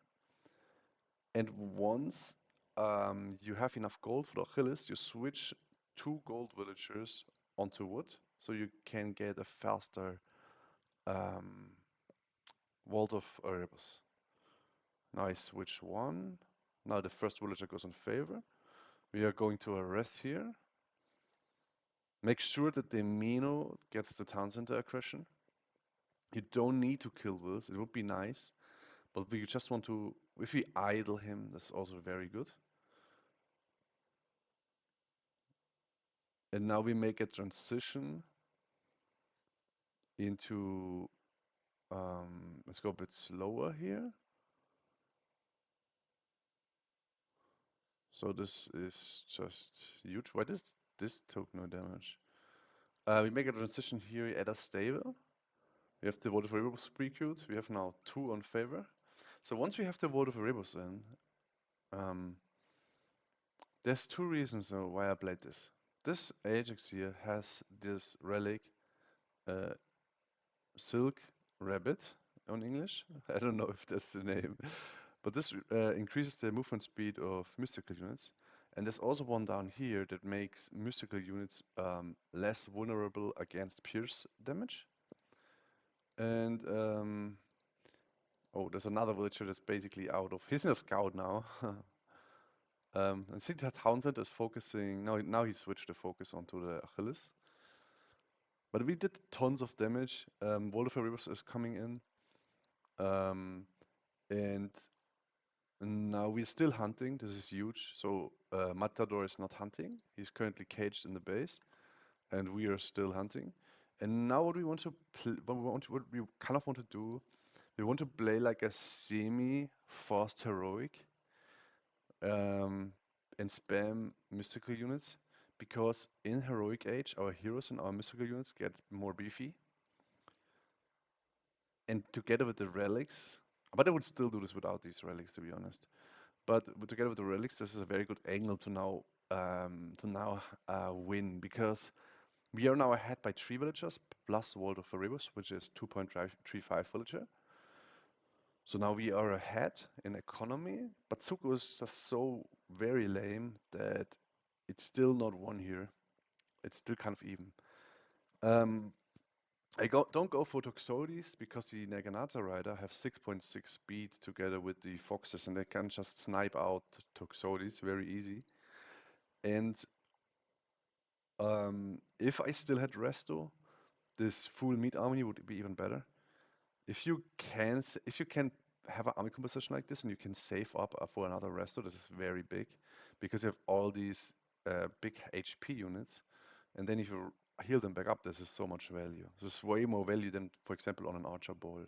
A: And once you have enough gold for the Achilles, you switch 2 gold villagers onto wood, so you can get a faster Vault of Erebus. Now I switch 1. Now the first villager goes in favor. We are going to arrest here. Make sure that the Mino gets the town center aggression. You don't need to kill this, it would be nice. But we just want to, if we idle him, that's also very good. And now we make a transition into, let's go a bit slower here. So this is just huge. Why does this took no damage? We make a transition here, we add a stable. We have the Vault of Erebus pre-queued. We have now 2 on favor. So once we have the Vault of Erebus in, there's 2 reasons why I played this. This Ajax here has this relic, Silk Rabbit on English. I don't know if that's the name. But this increases the movement speed of mystical units. And there's also one down here that makes mystical units less vulnerable against pierce damage. And oh, there's another villager that's basically out of. He's in a scout now. And see that Townsend is focusing. Now he switched the focus onto the Achilles. But we did tons of damage. Vault of Erebus is coming in. And now we're still hunting. This is huge. So Matador is not hunting. He's currently caged in the base. And we are still hunting. And now what we want to what we kind of want to do, we want to play like a semi-fast heroic and spam mystical units, because in heroic age our heroes and our mystical units get more beefy. And together with the relics, but I would still do this without these relics, to be honest. But together with the relics, this is a very good angle to now win, because we are now ahead by 3 villagers plus Vault of Erebus, which is 2.35 villager. So now we are ahead in economy, but Zuko is just so very lame that it's still not won here. It's still kind of even. Don't go for Toxotes, because the Naginata Rider have 6.6 speed together with the Foxes, and they can just snipe out Toxotes very easy. And if I still had Resto, this full meat army would be even better. If you can have an army composition like this and you can save up for another Resto, this is very big, because you have all these big HP units, and then if you heal them back up, this is so much value. This is way more value than, for example, on an Archer Ball.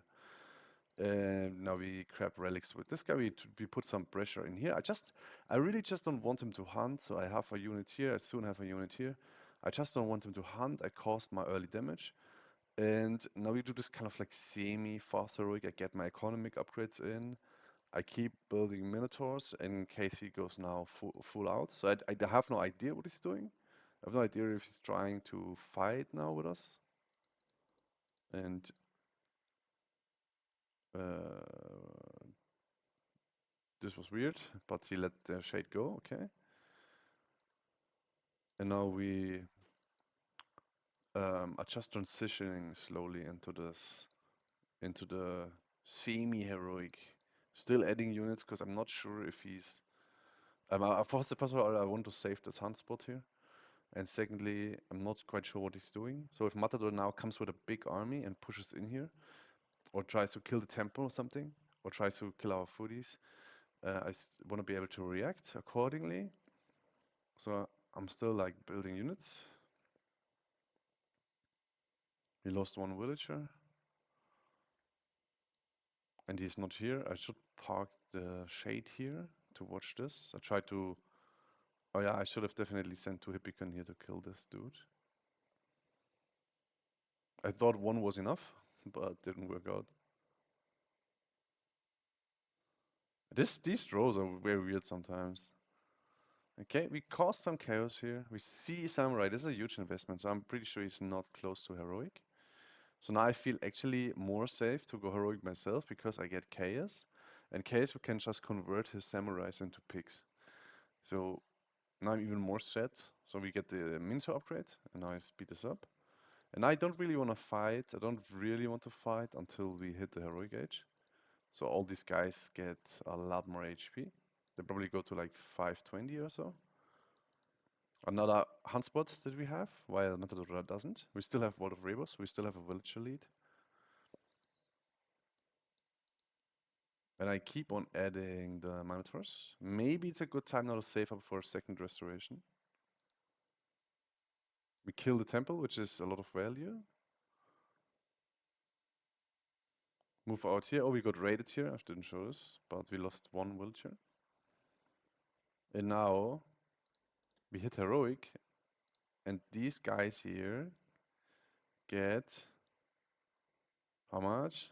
A: And now we grab relics with this guy. We put some pressure in here. I really just don't want him to hunt. So I have a unit here. I soon have a unit here. I just don't want him to hunt. I caused my early damage. And now we do this kind of like semi-fast heroic. I get my economic upgrades in. I keep building Minotaurs in case he goes now full out. So I have no idea what he's doing. I have no idea if he's trying to fight now with us. And this was weird, but he let the shade go, okay. And now we are just transitioning slowly into the semi-heroic. Still adding units, because I'm not sure if he's... first of all, I want to save this hunt spot here. And secondly, I'm not quite sure what he's doing. So if Matador now comes with a big army and pushes in here, or tries to kill the temple or something, or tries to kill our foodies, I want to be able to react accordingly. So I'm still like building units. We lost 1 villager. And he's not here. I should park the shade here to watch this. I tried to... Oh yeah, I should have definitely sent 2 Hippicon here to kill this dude. I thought 1 was enough, but didn't work out. These draws are very weird sometimes. Okay, we caused some chaos here. We see Samurai. This is a huge investment, so I'm pretty sure he's not close to heroic. So now I feel actually more safe to go heroic myself because I get chaos. And chaos we can just convert his samurais into pigs. So now I'm even more set. So we get the Minso upgrade, and now I speed this up. And I don't really want to fight. I don't really want to fight until we hit the heroic age. So all these guys get a lot more HP. They probably go to like 520 or so. Another hunt spot that we have, while Matador doesn't. We still have World of Rebus, we still have a villager lead. And I keep on adding the Minotaurs. Maybe it's a good time now to save up for a second restoration. We kill the temple, which is a lot of value. Move out here. Oh, we got raided here. I didn't show this, but we lost one villager. And now we hit heroic, and these guys here get how much?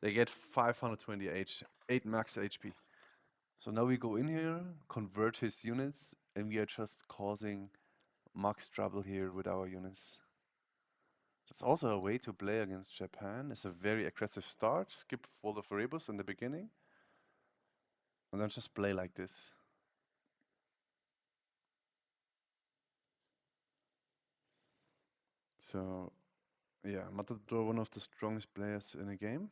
A: They get 528 max HP. So now we go in here, convert his units, and we are just causing max trouble here with our units. That's also a way to play against Japan. It's a very aggressive start. Skip World of Rebus in the beginning, and then just play like this. So, yeah, Matador, one of the strongest players in the game.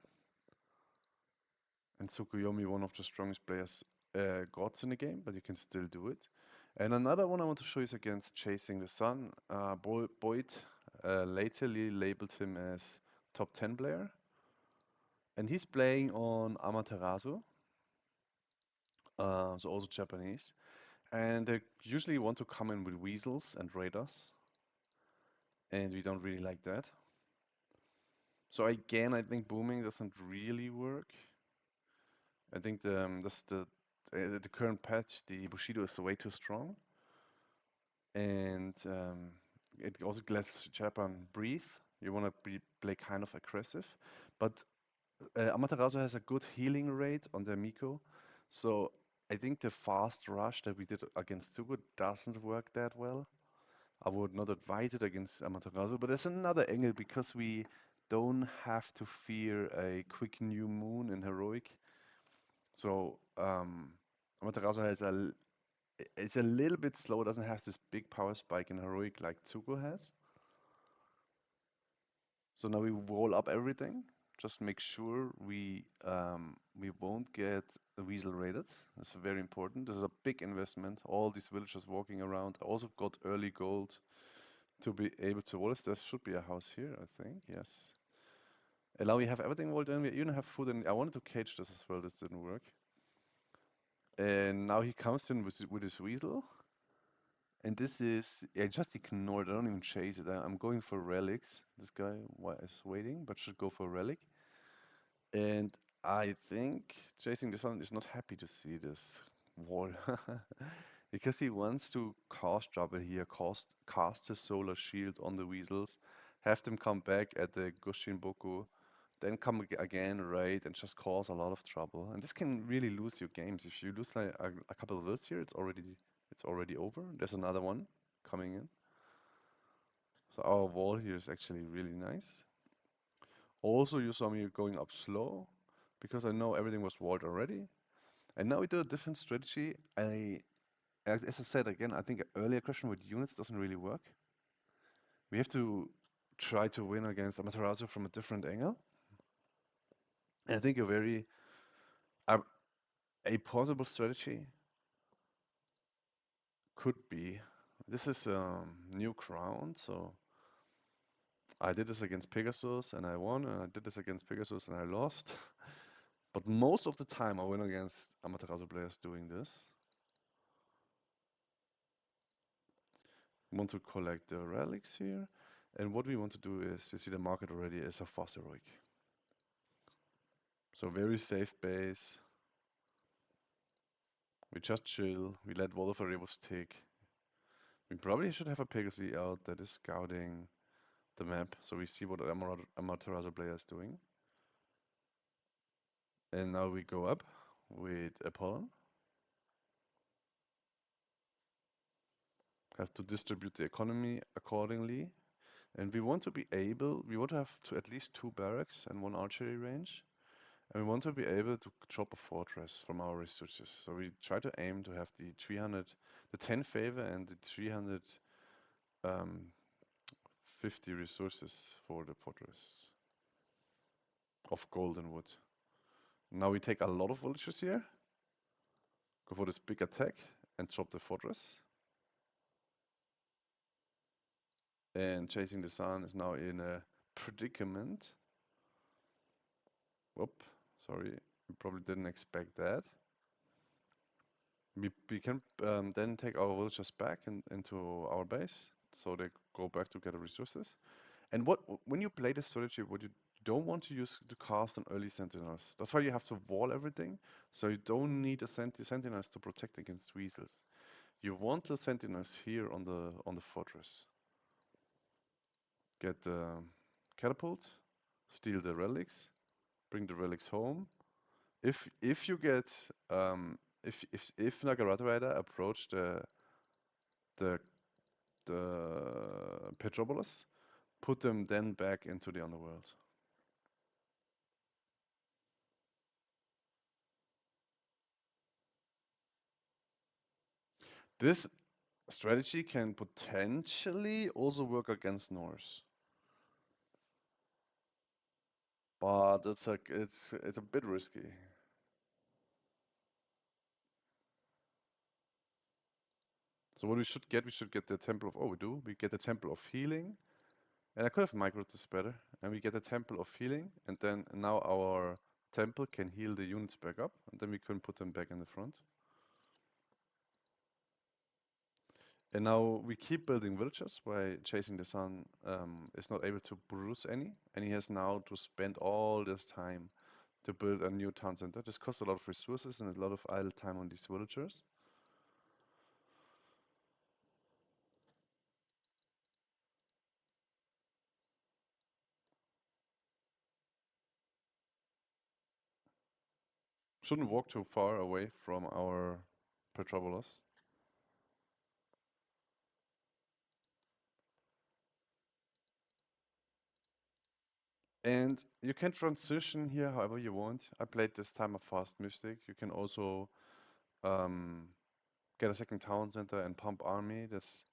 A: And Tsukuyomi, one of the strongest players, gods in the game, but you can still do it. And another one I want to show is against Chasing the Sun. Boyd lately labeled him as top 10 player. And he's playing on Amaterasu, so also Japanese. And they usually want to come in with weasels and raiders. And we don't really like that. So again, I think booming doesn't really work. I think the current patch, the Bushido is way too strong. And it also lets Japan breathe. You want to play kind of aggressive. But Amaterasu has a good healing rate on their Miko. So I think the fast rush that we did against Tsugu doesn't work that well. I would not advise it against Amaterasu, but there's another angle because we don't have to fear a quick new moon in heroic. So Amaterasu it's a little bit slow. It doesn't have this big power spike in heroic like Tsugu has. So now we roll up everything. Just make sure we won't get the weasel raided. That's very important. This is a big investment. All these villagers walking around. I also got early gold to be able to wall this. There should be a house here, I think. Yes. And now we have everything walled in. We even have food, and I wanted to cage this as well. This didn't work. And now he comes in with his weasel. And this is, I just ignored, I don't even chase it. I'm going for relics. This guy is waiting, but should go for a relic. And I think Chasing the Sun is not happy to see this wall. Because he wants to cast trouble here, cast his solar shield on the weasels, have them come back at the Goshinboku, then come again, raid, and just cause a lot of trouble. And this can really lose your games. If you lose like a couple of this here, it's already over. There's another one coming in. So our wall here is actually really nice. Also, you saw me going up slow because I know everything was walled already. And now we do a different strategy. As I said again, I think earlier question with units doesn't really work. We have to try to win against Amaterasu from a different angle. And I think a possible strategy could be, this is new crown, so I did this against Pegasus and I won, and I did this against Pegasus and I lost. But most of the time I win against Amaterasu players doing this. We want to collect the relics here. And what we want to do is, you see the market already is a fast heroic. So very safe base. We just chill. We let World of Rebus tick. We probably should have a Pegasus out that is scouting the map, so we see what Amaterasu player is doing. And now we go up with Apollon. Have to distribute the economy accordingly. And we want to have at least 2 barracks and 1 archery range. And we want to be able to drop a fortress from our resources. So we try to aim to have the 10 favor and the 350 resources for the fortress of golden wood. Now we take a lot of villagers here, go for this big attack and drop the fortress. And Chasing the Sun is now in a predicament. Whoop, sorry, we probably didn't expect that. We can then take our villagers back into our base, so they go back to gather resources. And when you play this strategy, what you don't want to use to cast an early sentinels. That's why you have to wall everything, so you don't need a sentinels to protect against weasels. You want the sentinels here on the fortress. Get the catapult, steal the relics, bring the relics home. If you get if Nagarata Rider approach the Petropolis, put them then back into the underworld. This strategy can potentially also work against Norse, but it's a bit risky. So what we should get the Temple of we get the Temple of Healing, and I could have microed this better, and we get the Temple of Healing, and then now our temple can heal the units back up, and then we can put them back in the front. And now we keep building villages by Chasing the Sun is not able to produce any, and he has now to spend all this time to build a new town center. This costs a lot of resources and a lot of idle time on these villagers. Shouldn't walk too far away from our Petropolis. And you can transition here however you want. I played this time a fast mystic. You can also get a second town center and pump army. There's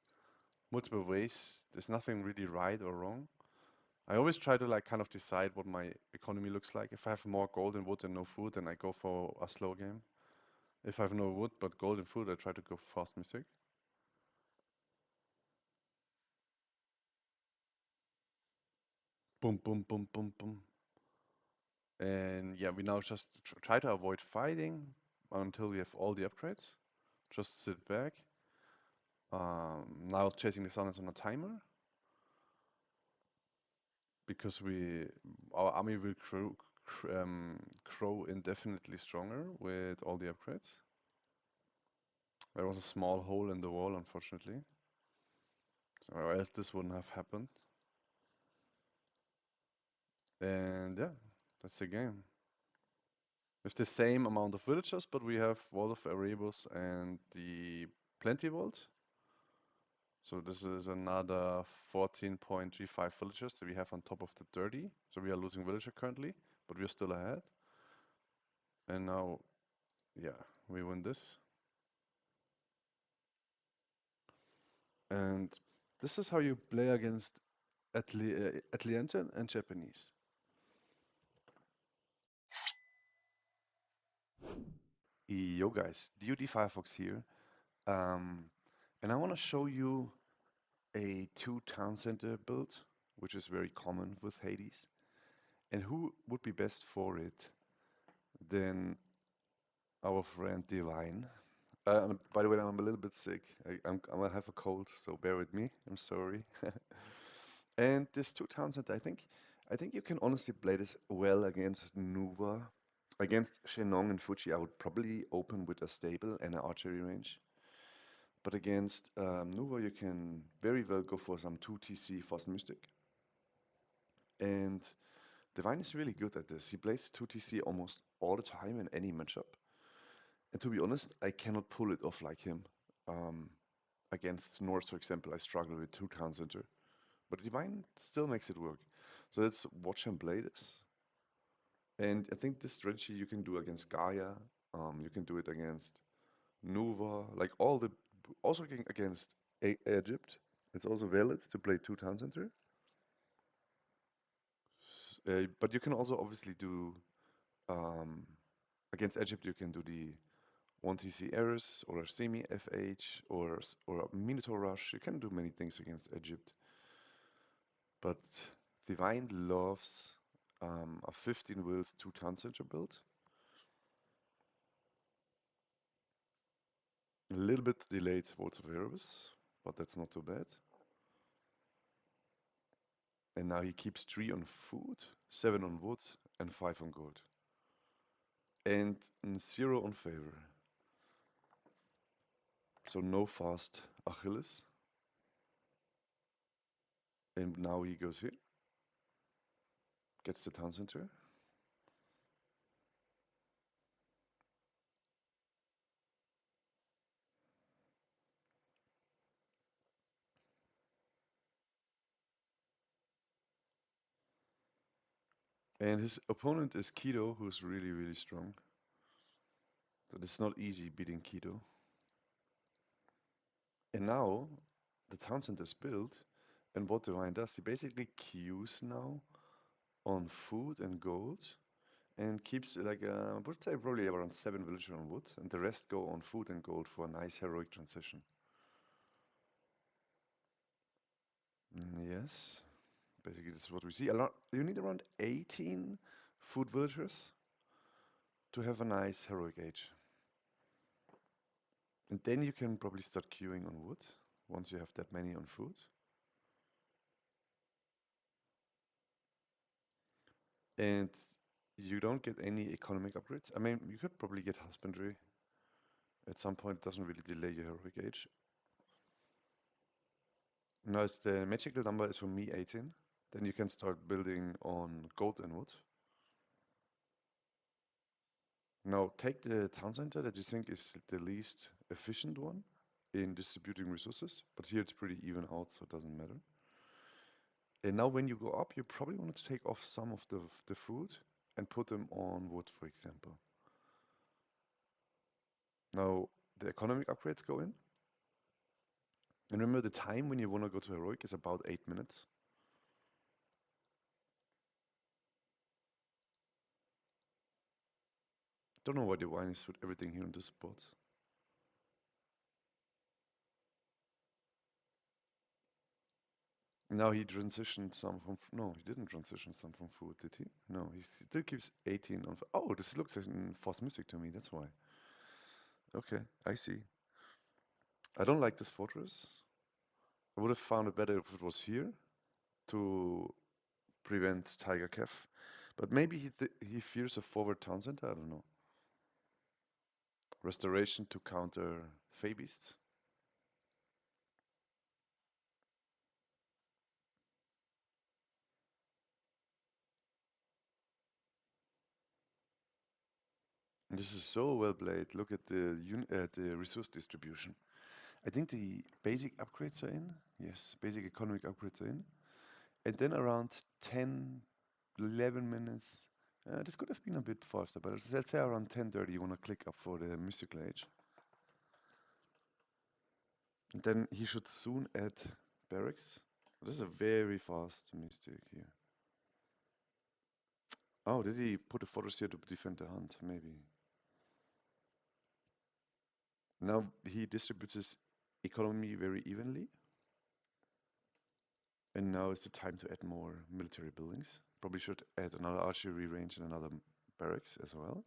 A: multiple ways. There's nothing really right or wrong. I always try to kind of decide what my economy looks like. If I have more gold and wood and no food, then I go for a slow game. If I have no wood but gold and food, I try to go fast mystic. Boom, boom, boom, boom, boom. And yeah, we now just try to avoid fighting until we have all the upgrades. Just sit back. Now Chasing the Sun is on a timer, because our army will grow indefinitely stronger with all the upgrades. There was a small hole in the wall, unfortunately, or else this wouldn't have happened. And yeah, that's the game. With the same amount of villagers, but we have Wall of Erebus and the Plenty Vault. So this is another 14.35 villagers that we have on top of the 30. So we are losing villager currently, but we are still ahead. And now, yeah, we win this. And this is how you play against Atlantean and Japanese. Yo guys, DoD FireFox here. And I want to show you a 2 town center build, which is very common with Hades. And who would be best for it than our friend Divine? By the way, I'm a little bit sick. I'm gonna have a cold, so bear with me. I'm sorry. And this 2 town center, I think you can honestly play this well against Nuva. Against Shenong and Fuji, I would probably open with a stable and an archery range. But against Nuva, you can very well go for some 2 TC Fast Mystic. And Divine is really good at this. He plays 2TC almost all the time in any matchup. And to be honest, I cannot pull it off like him. Against Norse, for example, I struggle with 2 Town Center. But Divine still makes it work. So let's watch him play this. And I think this strategy you can do against Gaia. You can do it against Nova. Like all the... Also against Egypt. It's also valid to play 2 Town Center. But you can also obviously do... against Egypt, you can do the 1TC Eris or a semi FH or a Minotaur Rush. You can do many things against Egypt. But Divine loves a 15 wheels 2 Town Center build. A little bit delayed Volts of Erebus, but that's not too bad. And now he keeps 3 on food, 7 on wood, and 5 on gold. And 0 on favor. So no fast Achilles. And now he goes here. Gets the town center. And his opponent is Kido, who's really, really strong. So it's not easy beating Kido. And now the town center is built. And what Divine does, he basically queues now on food and gold. And keeps like, I would say probably around 7 villagers on wood. And the rest go on food and gold for a nice heroic transition. Yes. Basically, this is what we see. You need around 18 food villagers to have a nice heroic age. And then you can probably start queuing on wood once you have that many on food. And you don't get any economic upgrades. I mean, you could probably get husbandry at some point. It doesn't really delay your heroic age. Now, as the magical number is for me 18, then you can start building on gold and wood. Now, take the town center that you think is the least efficient one in distributing resources, but here it's pretty even out, so it doesn't matter. And now when you go up, you probably want to take off some of the food and put them on wood, for example. Now, the economic upgrades go in. And remember, the time when you want to go to heroic is about 8 minutes. Don't know why the wine is with everything here on this spot. Now he transitioned some from... No, he didn't transition some from food, did he? No, he still keeps 18 on... Oh, this looks like Force Mystic to me, that's why. Okay, I see. I don't like this fortress. I would have found it better if it was here to prevent Tiger Kev. But maybe he fears a forward town center, I don't know. Restoration to counter Fey Beasts. And this is so well played. Look at the resource distribution. I think the basic upgrades are in. Yes, basic economic upgrades are in. And then around 10, 11 minutes, this could have been a bit faster, but let's say around 10:30 you want to click up for the Mystical Age. And then he should soon add barracks. This is a very fast Mystic here. Oh, did he put a fortress here to defend the hunt? Maybe. Now he distributes his economy very evenly. And now is the time to add more military buildings. Probably should add another archery range and another barracks as well.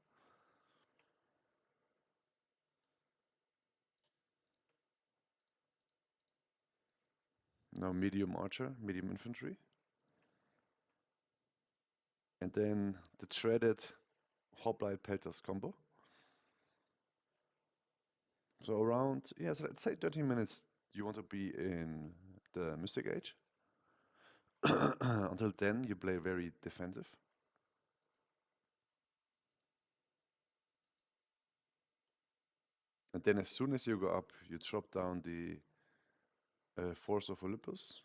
A: Now medium archer, medium infantry. And then the threaded Hoplite Peltas combo. So around, yes, let's say 30 minutes you want to be in the Mystic Age. Until then you play very defensive. And then as soon as you go up, you drop down the Force of Olympus.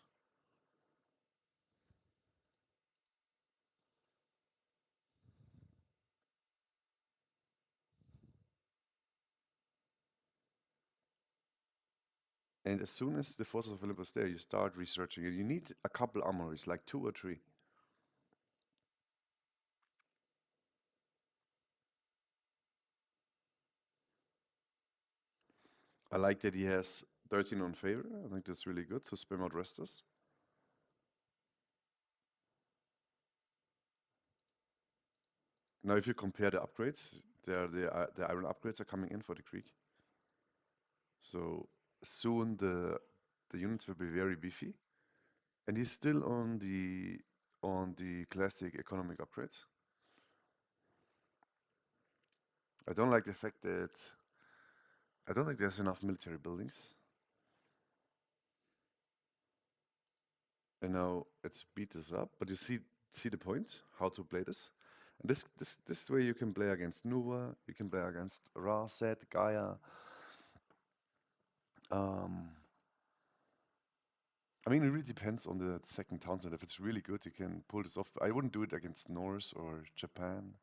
A: And as soon as the Force of Olympus there, you start researching it. You need a couple armories, like 2 or 3. I like that he has 13 on favor. I think that's really good to spam out resters. Now, if you compare the upgrades, the iron upgrades are coming in for the Creek. So soon the units will be very beefy. And he's still on the classic economic upgrades. I don't like the fact that I don't think there's enough military buildings. And now let's speed this up. But you see the point, how to play this. And this way you can play against Nuva, you can play against Ra, Set, Gaia. I mean, it really depends on the second townsend. If it's really good, you can pull this off. I wouldn't do it against Norse or Japan,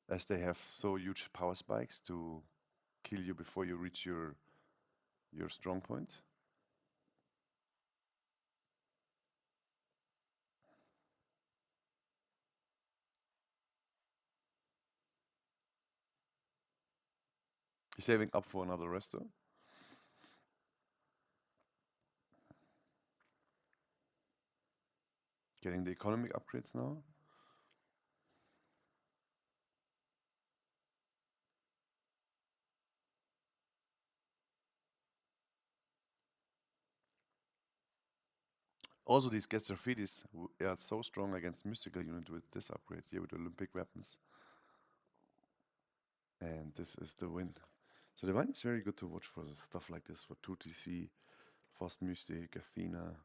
A: as they have so huge power spikes to kill you before you reach your strong point. You're saving up for another rester. Getting the economic upgrades now. Also, these Gestrophides are so strong against mystical unit with this upgrade here with Olympic weapons. And this is the win. So the wine is very good to watch for stuff like this, for 2TC, Fast Mystic, Athena.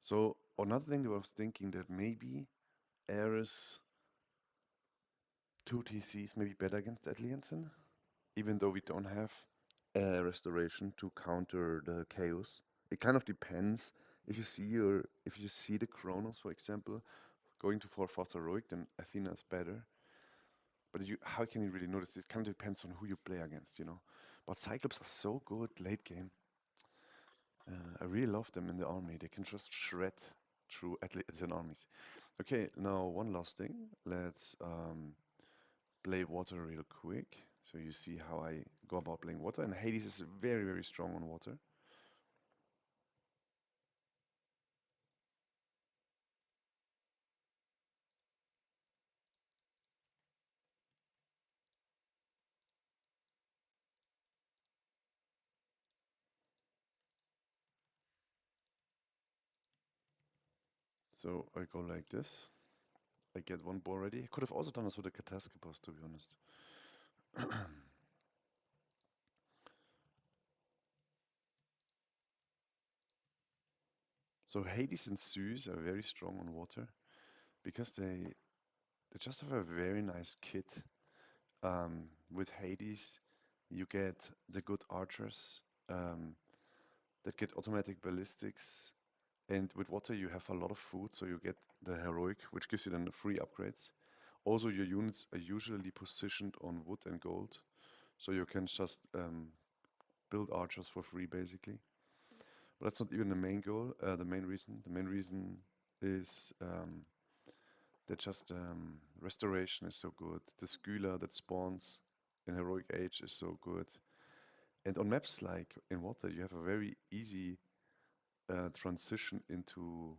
A: So another thing that I was thinking that maybe Ares 2TC is maybe better against Atlanteans, even though we don't have restoration to counter the chaos. It kind of depends. If you see the Chronos, for example, going to for fast heroic, then Athena is better. But how can you really notice? It kind of depends on who you play against, you know. But Cyclops are so good late game. I really love them in the army. They can just shred through Atlantean armies. Okay, now one last thing. Let's play water real quick. So you see how I go about playing water. And Hades is very, very strong on water. So I go like this. I get one ball ready. I could have also done this with a Catascopus, to be honest. So Hades and Zeus are very strong on water because they just have a very nice kit. With Hades, you get the good archers that get automatic ballistics, and with water you have a lot of food, so you get the heroic, which gives you then the free upgrades. Also, your units are usually positioned on wood and gold, so you can just build archers for free, basically. But that's not even the main goal. The main reason. The main reason is that just restoration is so good. The Skyla that spawns in Heroic Age is so good. And on maps like in Water, you have a very easy transition into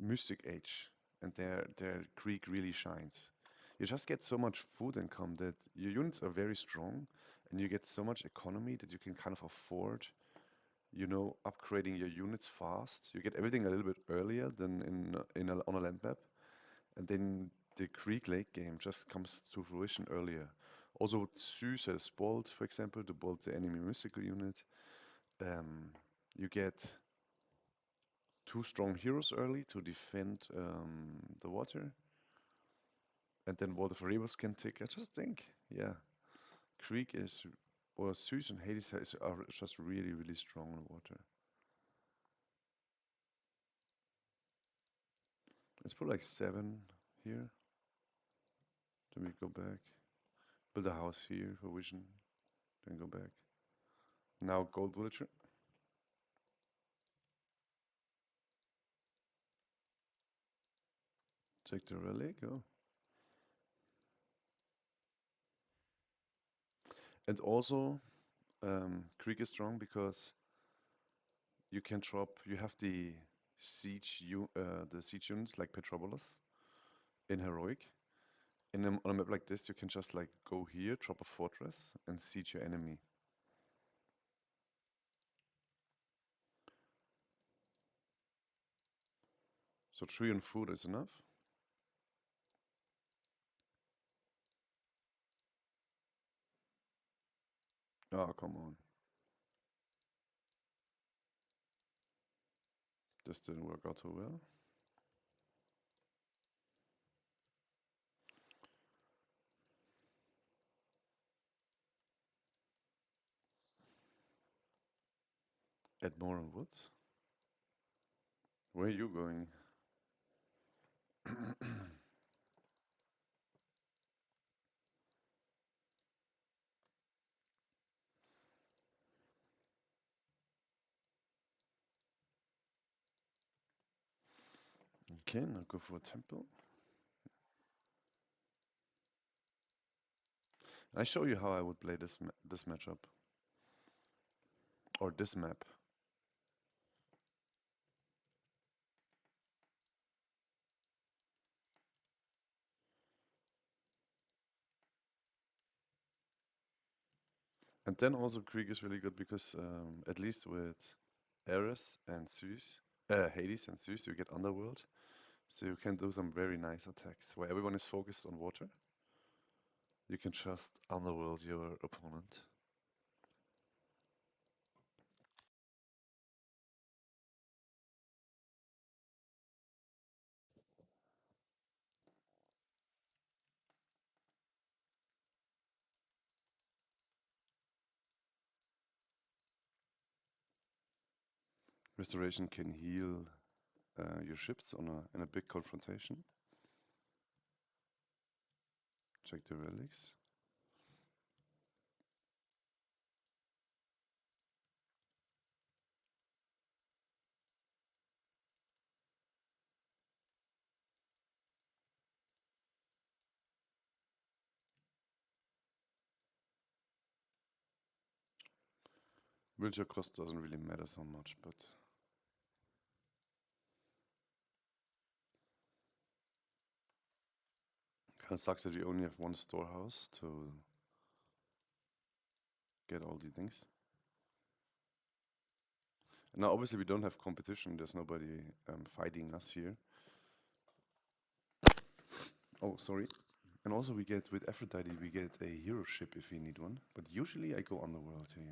A: Mystic Age, and their Greek really shines. You just get so much food income that your units are very strong, and you get so much economy that you can kind of afford, upgrading your units fast. You get everything a little bit earlier than on a land map, and then the Greek late game just comes to fruition earlier. Also, Zeus has Bolt, for example, to bolt the enemy mystical unit. You get 2 strong heroes early to defend the water. And then World of Erebus can tick. I just think Yeah. Krieg is, or Zeus and Hades are just really, really strong in water. Let's put like 7 here. Then we go back. Build a house here for vision. Then go back. Now gold villager. Take the relic. Oh. And also, Krieg is strong because you can drop. You have the siege units like Petropolis in heroic. On a map like this, you can just like go here, drop a fortress, and siege your enemy. So 3 on food is enough. Oh, come on. This didn't work out so well. Add more on woods. Where are you going? Okay, now go for a temple. I show you how I would play this matchup. Or this map. And then also Krieg is really good because at least with Ares and Zeus, Hades and Zeus, you get Underworld. So you can do some very nice attacks where everyone is focused on water. You can just Underworld your opponent. Restoration can heal your ships in a big confrontation. Check the relics. Villager cost doesn't really matter so much, but kind of sucks that we only have one storehouse to get all the things. Now, obviously, we don't have competition. There's nobody fighting us here. Oh, sorry. And also, we get with Aphrodite, we get a hero ship if we need one. But usually, I go underworld here.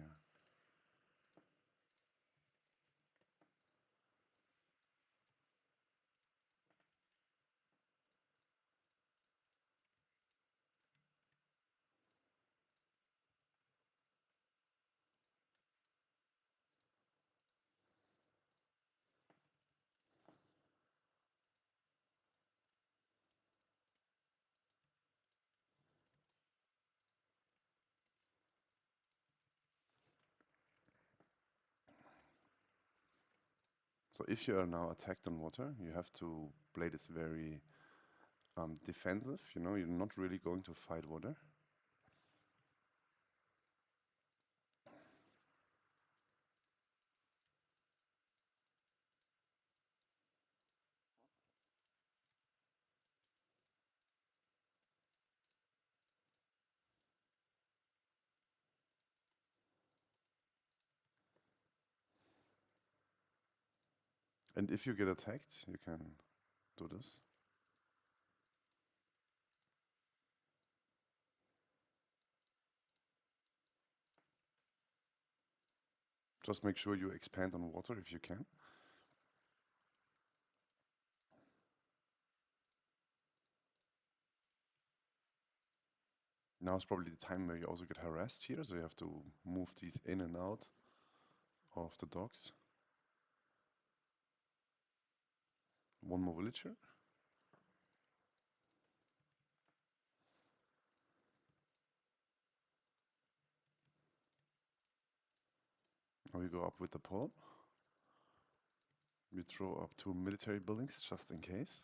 A: So if you are now attacked on water, you have to play this very defensive. You know, you're not really going to fight water. And if you get attacked, you can do this. Just make sure you expand on water if you can. Now is probably the time where you also get harassed here, so you have to move these in and out of the docks. One more villager. Now we go up with the pole. We throw up 2 military buildings just in case.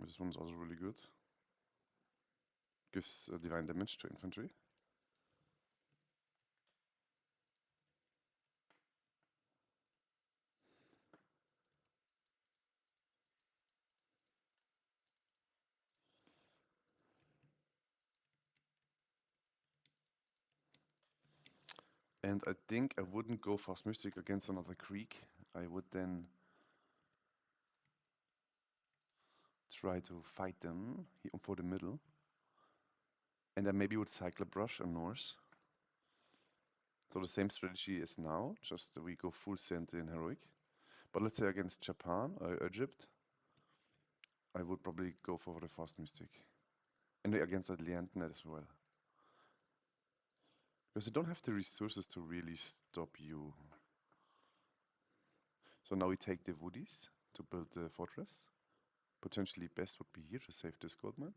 A: This one is also really good. Gives divine damage to infantry. And I think I wouldn't go fast mystic against another creek. I would then try to fight them for the middle. And then maybe with Cyclobrush and Norse. So the same strategy as now, just we go full send in heroic. But let's say against Japan or Egypt, I would probably go for the fast mystic. And against Atlanteans as well. Because you don't have the resources to really stop you. So now we take the woodies to build the fortress. Potentially best would be here to save this goldmine.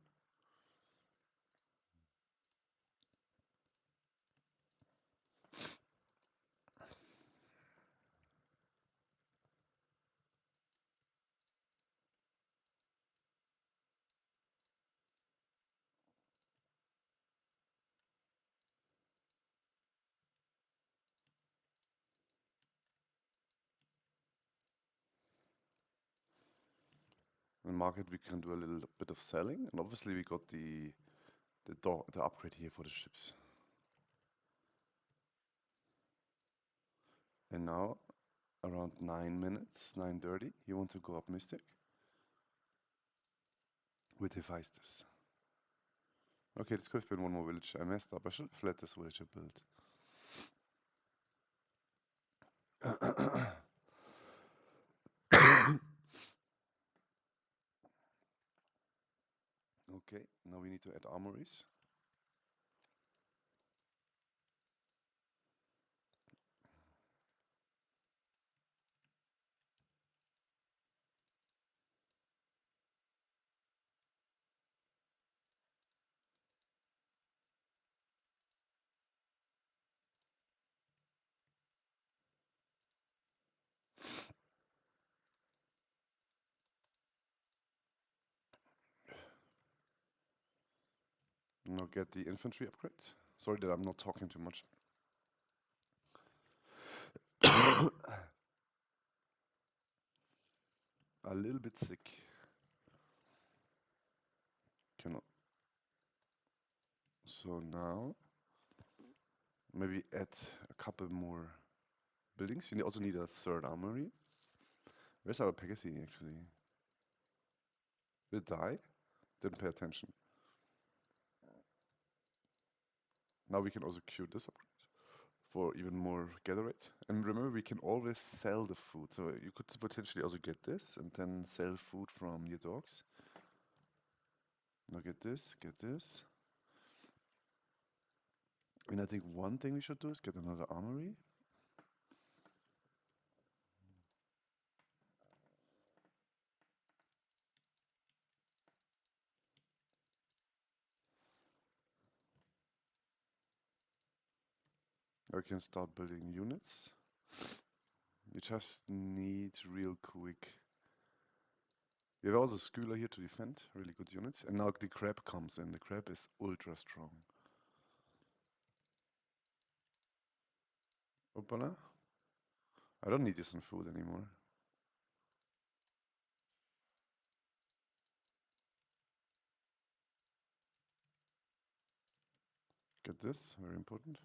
A: In the market we can do a little bit of selling, and obviously we got the upgrade here for the ships. And now, around 9 minutes, 9:30, you want to go up Mystic with Hephaestus. Okay, this could have been one more village. I messed up. I should have let this villager build. Okay, now we need to add armories. Now get the infantry upgrade. Sorry that I'm not talking too much. A little bit sick. Cannot. So now, maybe add a couple more buildings. You also need a third armory. Where's our Pegasus actually? Did it die? Didn't pay attention. Now we can also queue this upgrade for even more gather rate. And remember, we can always sell the food. So you could potentially also get this and then sell food from your dogs. Now get this, get this. And I think one thing we should do is get another armory. I can start building units. You just need real quick. We have also Skula here to defend, really good units. And now the crab comes in. The crab is ultra strong. Opala? I don't need this in food anymore. Get this, very important.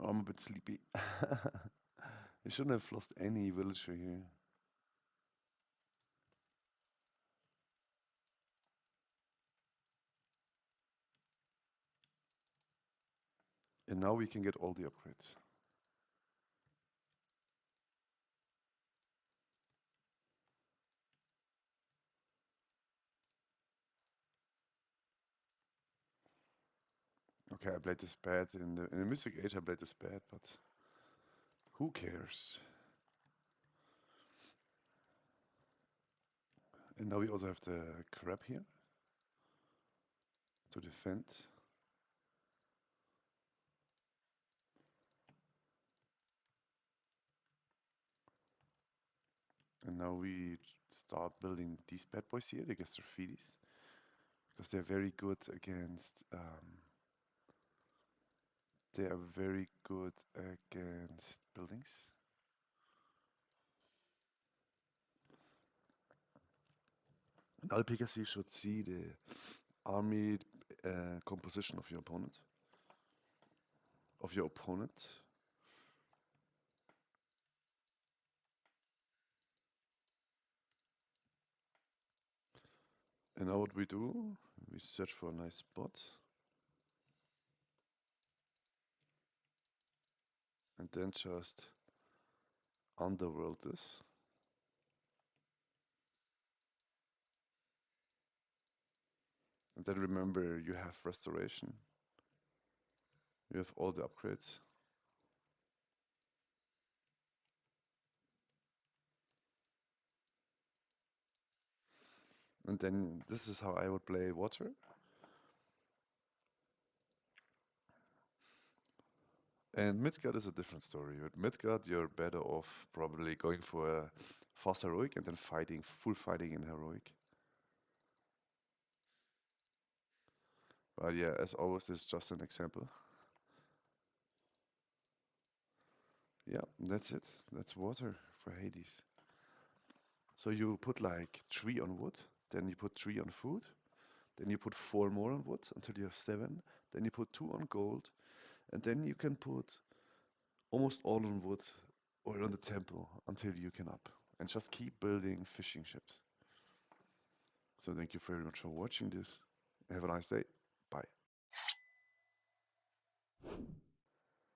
A: Oh, I'm a bit sleepy. You shouldn't have lost any villager here. And now we can get all the upgrades. Okay, I played this bad. In the Mystic Age, I played this bad, but who cares? And now we also have the crab here to defend. And now we start building these bad boys here against their feeties. Because they're very good against... they are very good against buildings. Now because you should see the army composition of your opponent. And now what we do, we search for a nice spot. And then just underworld this. And then remember, you have restoration. You have all the upgrades. And then this is how I would play water. And Midgard is a different story. With Midgard, you're better off probably going for a fast heroic and then fighting, full fighting in heroic. But yeah, as always, this is just an example. Yeah, that's it. That's water for Hades. So you put like 3 on wood, then you put 3 on food, then you put 4 more on wood until you have 7, then you put 2 on gold, and then you can put almost all on wood or on the temple until you can up. And just keep building fishing ships. So thank you very much for watching this. Have a nice day. Bye.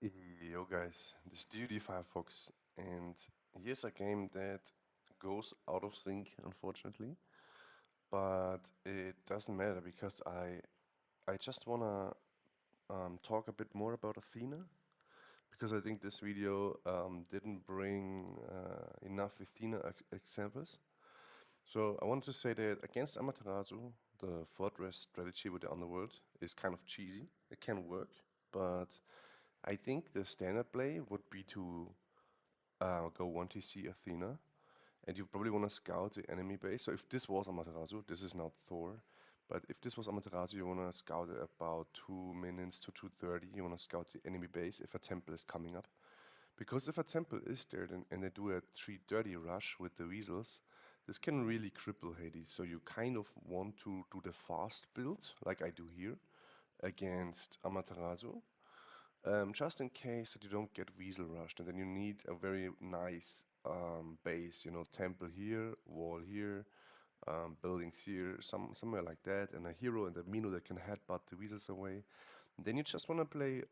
A: Yo guys, this is DoD FireFox, and here's a game that goes out of sync, unfortunately. But it doesn't matter because I just wanna talk a bit more about Athena, because I think this video didn't bring enough Athena examples. So I wanted to say that against Amaterasu, the fortress strategy with the underworld is kind of cheesy. It can work, but I think the standard play would be to go 1TC Athena, and you probably want to scout the enemy base. So if this was Amaterasu, this is not Thor, but if this was Amaterasu, you want to scout it about 2 minutes to 2:30. You want to scout the enemy base if a temple is coming up. Because if a temple is there and they do a 3:30 rush with the weasels, this can really cripple Hades. So you kind of want to do the fast build, like I do here, against Amaterasu. Just in case that you don't get weasel rushed, and then you need a very nice base, temple here, wall here, buildings here, somewhere like that, and a hero and a Mino that can headbutt the weasels away. And then you just want to play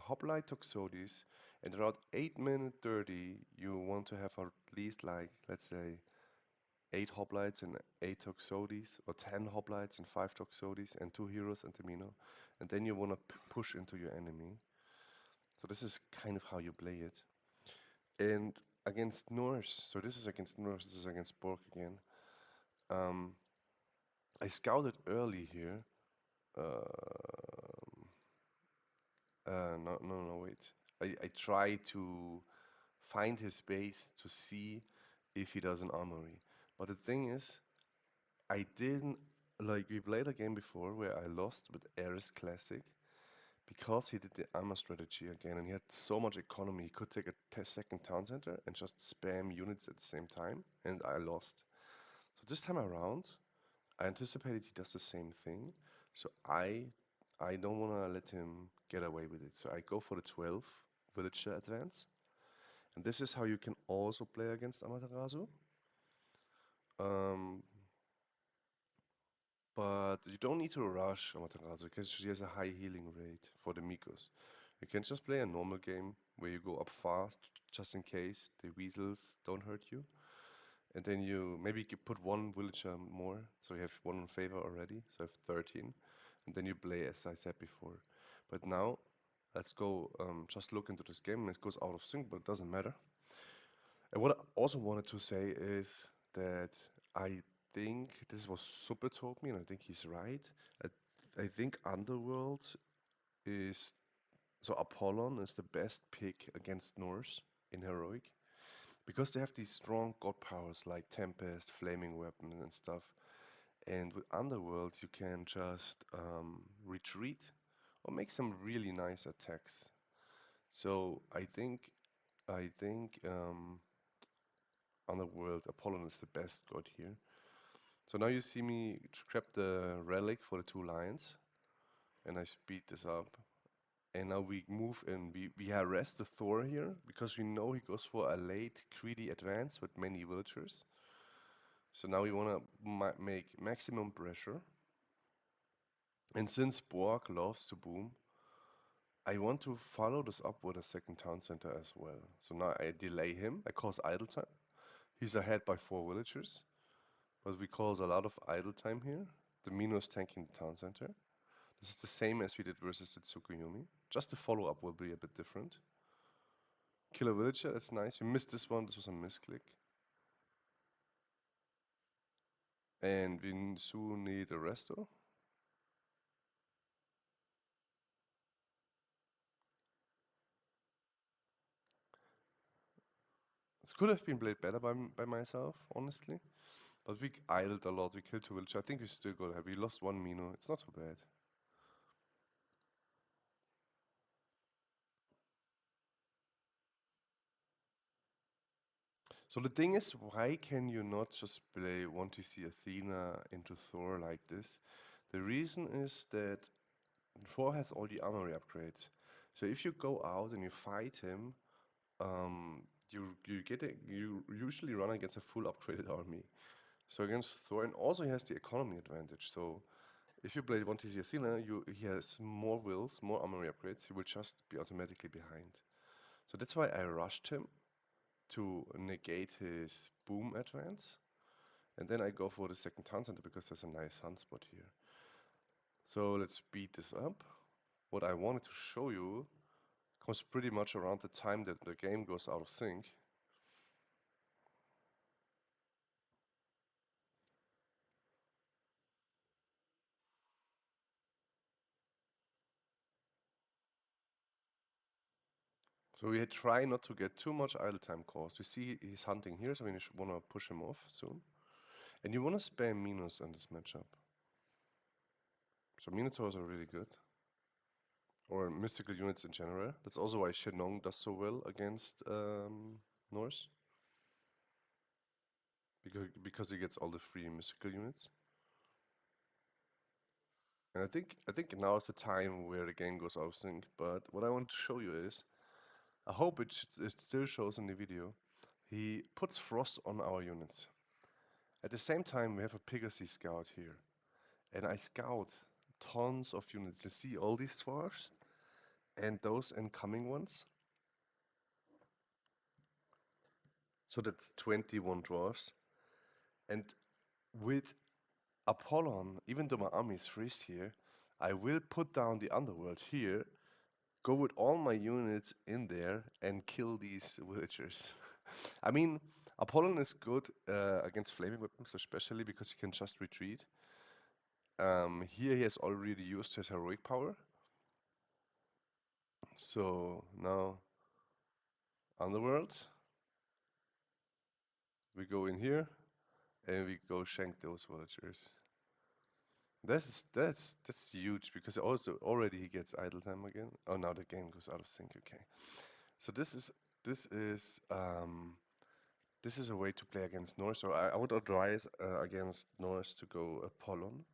A: Hoplite Toxotes, and around 8 minute 30, you want to have at least like, let's say, 8 hoplites and 8 toxotes, or 10 hoplites and 5 toxotes, and 2 heroes and a Mino. And then you want to push into your enemy. So this is kind of how you play it. And against Norse, so this is against Norse, this is against Borg again. I scouted early here. No, wait. I try to find his base to see if he does an armory. But the thing is, I didn't, like, we played a game before where I lost with Ares Classic because he did the armor strategy again, and he had so much economy. He could take a second town center and just spam units at the same time, and I lost. So this time around, I anticipated he does the same thing, so I don't want to let him get away with it. So I go for the 12 villager advance, and this is how you can also play against Amaterasu. But you don't need to rush Amaterasu because she has a high healing rate for the Mikos. You can just play a normal game where you go up fast just in case the weasels don't hurt you. And then you maybe put one villager more, so you have one in favor already, so you have 13. And then you play as I said before. But now, let's go just look into this game, and it goes out of sync, but it doesn't matter. And what I also wanted to say is that I think this is what Super told me, and I think he's right. I think Underworld is so Apollon is the best pick against Norse in heroic because they have these strong god powers like Tempest, Flaming Weapon, and stuff. And with Underworld, you can just retreat or make some really nice attacks. So I think Underworld Apollon is the best god here. So now you see me grab the relic for the 2 lions, and I speed this up. And now we move in. We harass the Thor here because we know he goes for a late greedy advance with many villagers. So now we want to make maximum pressure. And since Borg loves to boom, I want to follow this up with a second town center as well. So now I delay him. I cause idle time. He's ahead by 4 villagers, but we cause a lot of idle time here. The Mino is tanking the town center. This is the same as we did versus the Tsukuyomi. Just the follow-up will be a bit different. Kill a villager, that's nice. We missed this one, this was a misclick. And we soon need a resto. This could have been played better by myself, honestly. But we idled a lot, we killed 2 villagers. I think we still got it. We lost 1 Mino, it's not so bad. So the thing is, why can you not just play 1TC Athena into Thor like this? The reason is that Thor has all the armory upgrades. So if you go out and you fight him, you usually run against a full upgraded army. So against Thor, and also he has the economy advantage. So if you play 1TC Athena, he has more wills, more armory upgrades. He will just be automatically behind. So that's why I rushed him to negate his boom advance. And then I go for the second town center because there's a nice sunspot here. So let's speed this up. What I wanted to show you comes pretty much around the time that the game goes out of sync. So we try not to get too much idle time cost. You see he's hunting here, so we want to push him off soon. And you want to spam Minos in this matchup. So Minotaurs are really good. Or mystical units in general. That's also why Shenong does so well against Norse. Because he gets all the free mystical units. And I think now is the time where the game goes out of sync. But what I want to show you is, I hope it still shows in the video. He puts frost on our units. At the same time, we have a Pegasus scout here, and I scout tons of units. You see all these Thors and those incoming ones. So that's 21 dwarves. And with Apollon, even though my army is freezed here, I will put down the underworld here, go with all my units in there, and kill these villagers. I mean, Apollon is good against flaming weapons, especially because he can just retreat. Here he has already used his heroic power. So now, underworld. We go in here, and we go shank those villagers. That's huge because also already he gets idle time again. Oh, now the game goes out of sync. Okay, so this is a way to play against Norse. So I would advise against Norse to go Apollon.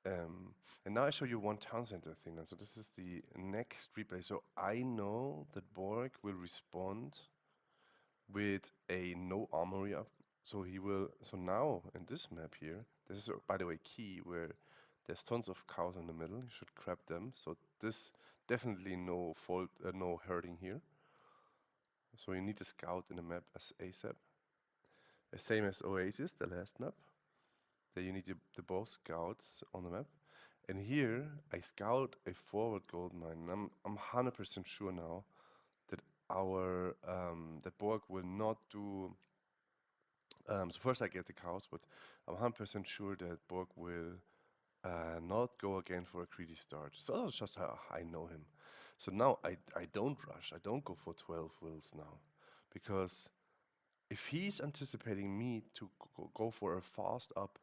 A: And now I show you one town center thing. So this is the next replay. So I know that Borg will respond with a no armory up. So he will. So now in this map here, This is, by the way, key where there's tons of cows in the middle. You should grab them. So this definitely no fault, no hurting here. So you need a scout in the map as ASAP. The same as Oasis, the last map. There you need the both scouts on the map. And here I scout a forward gold mine. And I'm 100% sure now that our that Borg will not do. So first I get the cows, but I'm 100% sure that Borg will not go again for a greedy start. So that's just how I know him. So now I don't rush. I don't go for 12 wills now, because if he's anticipating me to go for a fast up,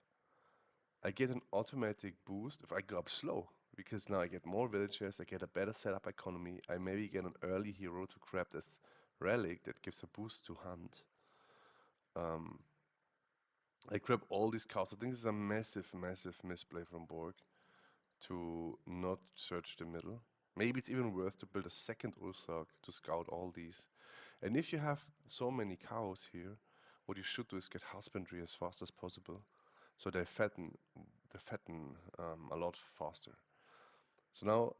A: I get an automatic boost if I go up slow, because now I get more villagers, I get a better setup economy, I maybe get an early hero to grab this relic that gives a boost to hunt. I grab all these cows. I think this is a massive, massive misplay from Borg to not search the middle. Maybe it's even worth to build a second Ulsark to scout all these. And if you have so many cows here, what you should do is get husbandry as fast as possible, so they fatten a lot faster. So now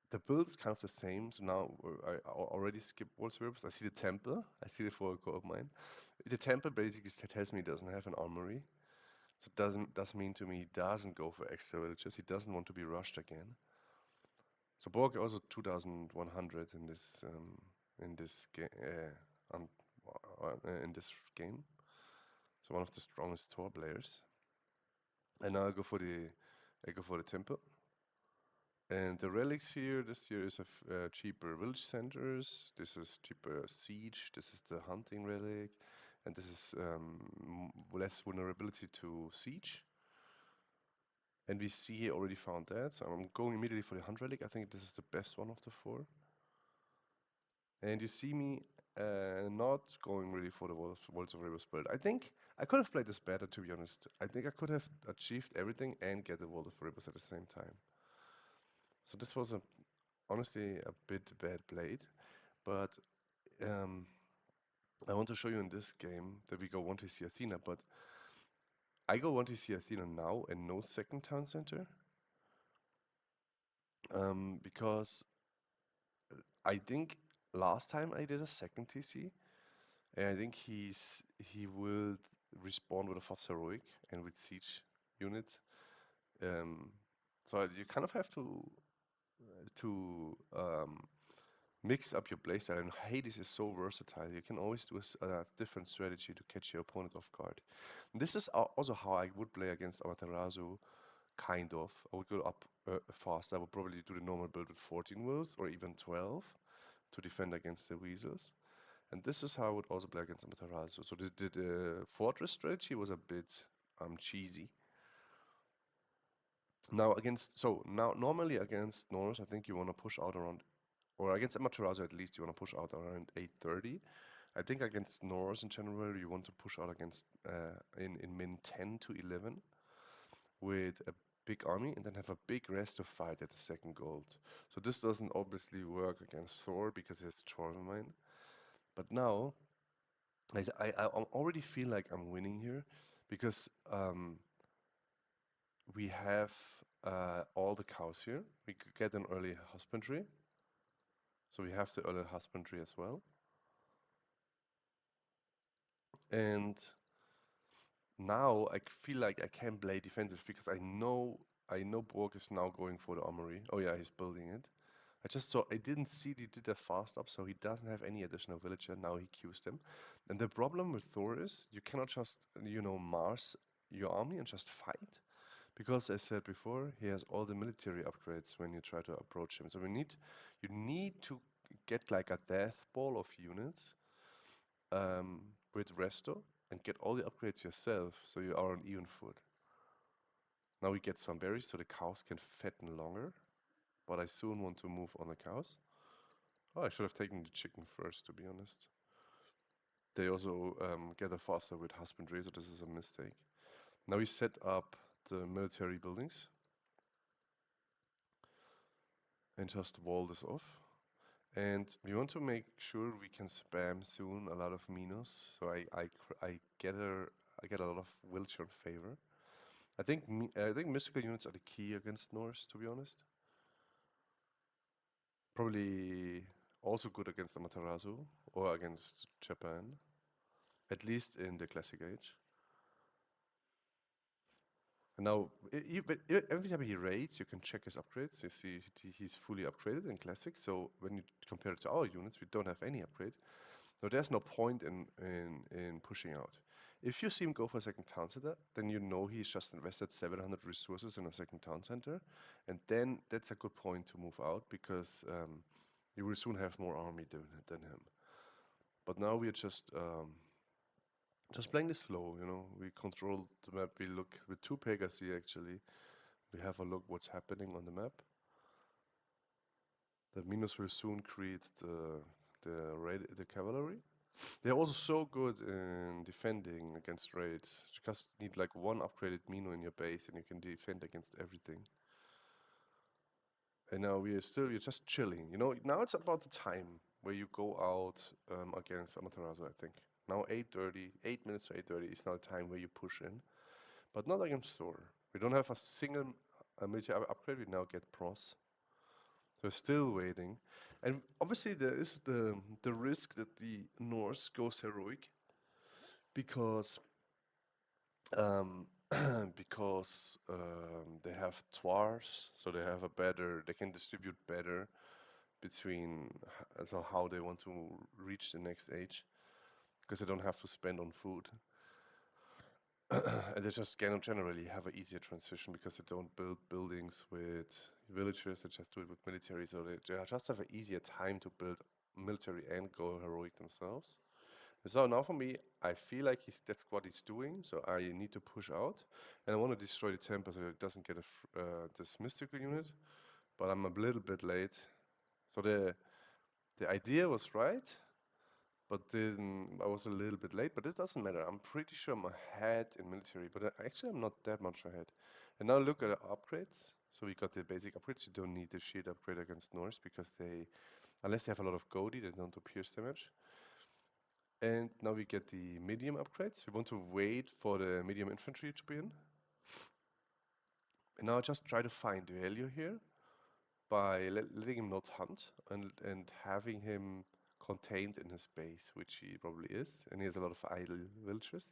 A: the build's kind of the same. So now I already skip wall sweepers. I see the temple. I see the four gold mine. The temple basically tells me it doesn't have an armory. So it does mean to me he doesn't go for extra villages. He doesn't want to be rushed again. So Borg also 2100 in this game. So one of the strongest Thor players. And now I go for the temple. And the relics here this year is cheaper village centers. This is cheaper siege. This is the hunting relic, and this is less vulnerability to siege. And we see he already found that, so I'm going immediately for the hunt relic. I think this is the best one of the four. And you see me not going really for the Walls of Rebels build. I think I could have played this better, to be honest. I think I could have achieved everything and get the Walls of Rebels at the same time. So this was honestly a bit bad played, but I want to show you in this game that we go 1TC Athena, but I go 1TC Athena now and no second town center, because I think last time I did a second TC, and I think he will respawn with a fast heroic and with siege units. So you kind of have to mix up your playstyle, and Hades is so versatile. You can always do a different strategy to catch your opponent off guard. And this is also how I would play against Amaterasu, kind of. I would go up fast. I would probably do the normal build with 14 wills or even 12 to defend against the weasels. And this is how I would also play against Amaterasu. So the fortress strategy was a bit cheesy. Now normally against Norse, I think you want to push out around, or against Amaterasu at least, you want to push out around 8:30. I think against Norse in general, you want to push out against in min 10 to 11 with a big army, and then have a big rest of fight at the second gold. So this doesn't obviously work against Thor because he has Troll Mine. But now, I already feel like I'm winning here, because we have all the cows here. We could get an early husbandry. So we have the early husbandry as well. And now I feel like I can play defensive, because I know Borg is now going for the armory. Oh yeah, he's building it. I didn't see he did a fast up, so he doesn't have any additional villager. Now he queues them. And the problem with Thor is you cannot just, Mars your army and just fight. Because as I said before, he has all the military upgrades when you try to approach him. So you need to get like a death ball of units with Resto and get all the upgrades yourself, so you are on even foot. Now we get some berries so the cows can fatten longer, but I soon want to move on the cows. Oh, I should have taken the chicken first, to be honest. They also gather faster with husbandry, so this is a mistake. Now we set up the military buildings and just wall this off. And we want to make sure we can spam soon a lot of Minos, so I get a lot of villager favor. I think mystical units are the key against Norse, to be honest. Probably also good against Amaterasu or against Japan, at least in the Classic Age. And now, every time he raids, you can check his upgrades. You see he's fully upgraded in Classic. So when you compare it to our units, we don't have any upgrade. So there's no point in pushing out. If you see him go for a second town center, then you know he's just invested 700 resources in a second town center. And then that's a good point to move out because you will soon have more army than him. But now we're just playing this slow, you know. We control the map. We look with 2 Pegas here actually. We have a look what's happening on the map. The Minos will soon create the cavalry. They're also so good in defending against raids. You just need like 1 upgraded Mino in your base and you can defend against everything. And now we're just chilling. You know, now it's about the time where you go out against Amaterasu, I think. Now 8:30, 8 minutes to 8:30 is now the time where you push in. But not against Thor. We don't have a single military upgrade, we now get pros. So we're still waiting. And obviously there is the risk that the Norse goes heroic because they have Twars, so they can distribute better between so how they want to reach the next age, because they don't have to spend on food. And they just generally have an easier transition because they don't build buildings with villagers, they just do it with military, so they just have an easier time to build military and go heroic themselves. So now for me, I feel like that's what he's doing, so I need to push out. And I want to destroy the temple so it doesn't get this mystical unit, but I'm a little bit late. So the idea was right, but then I was a little bit late, but it doesn't matter. I'm pretty sure I'm ahead in military, but actually I'm not that much ahead. And now look at the upgrades. So we got the basic upgrades. You don't need the shield upgrade against Norse because unless they have a lot of Godi, they don't do pierce damage. And now we get the medium upgrades. We want to wait for the medium infantry to be in. And now I just try to find value here by letting him not hunt and having him contained in his base, which he probably is. And he has a lot of idle villagers.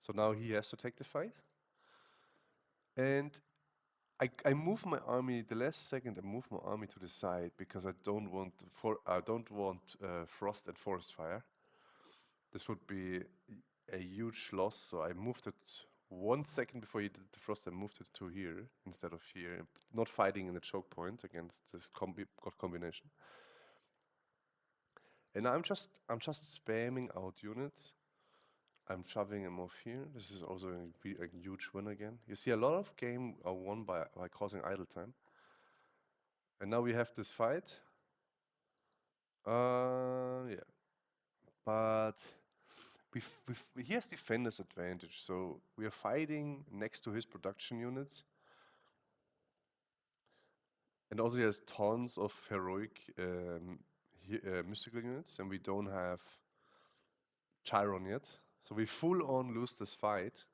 A: So now he has to take the fight. And I move my army, the last second I move my army to the side because I don't want frost and forest fire. This would be a huge loss, so I moved it 1 second before he did the frost. I moved it to here instead of here, not fighting in the choke point against this god combination. And I'm just spamming out units. I'm shoving them off here. This is also a huge win again. You see, a lot of game are won by causing idle time. And now we have this fight. Yeah, but he has defender's advantage, so we are fighting next to his production units. And also he has tons of heroic mystical units, and we don't have Chiron yet. So we full on lose this fight.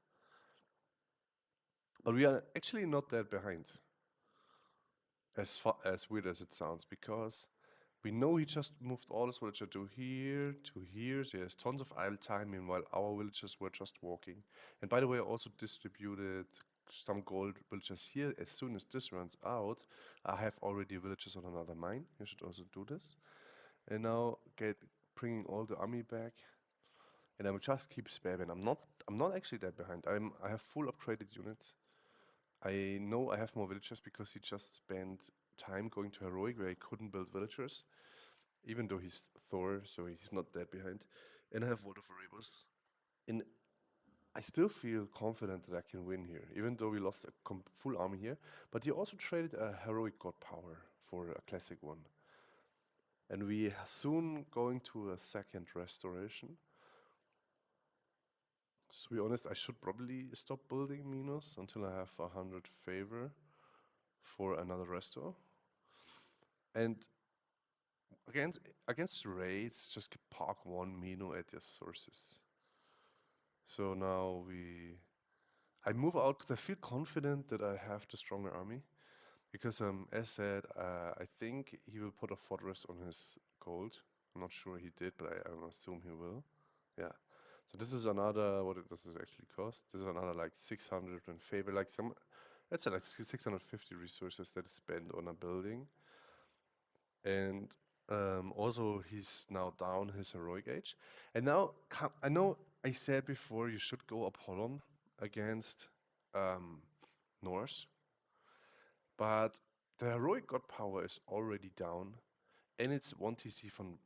A: But we are actually not that behind, as weird as it sounds, because we know he just moved all his villagers to here, so he has tons of idle time, meanwhile our villagers were just walking. And by the way, I also distributed some gold villagers here. As soon as this runs out, I have already villagers on another mine. You should also do this. And now bringing all the army back. And I will just keep spamming. I'm not actually that behind. I have full upgraded units. I know I have more villagers because he just spent time going to heroic where he couldn't build villagers, even though he's Thor, so he's not that behind. And I have Water for Rebus. And I still feel confident that I can win here, even though we lost a full army here. But he also traded a heroic god power for a classic one. And we are soon going to a second restoration. So to be honest, I should probably stop building Minos until I have 100 favor for another restore. And against raids, just park 1 Mino at your sources. So now I move out because I feel confident that I have the stronger army. Because as said, I think he will put a fortress on his gold. I'm not sure he did, but I assume he will. Yeah. So this is another. What does this actually cost? This is another like 600 in favor. Like some, let's say like 650 resources that is spent on a building. And also he's now down his heroic age. And now I know I said before you should go Apollon against Norse, but the heroic god power is already down, and it's 1 TC from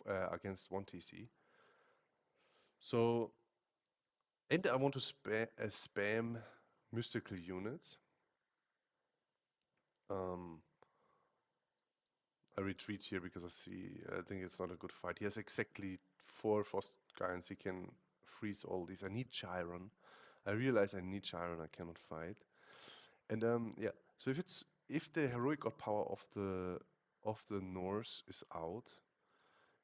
A: against 1 TC. So, and I want to spam mystical units. I retreat here because I think it's not a good fight. He has exactly 4 frost giants. He can freeze all these. I need Chiron. I realize I need Chiron. I cannot fight. And yeah. So if the heroic god power of the Norse is out,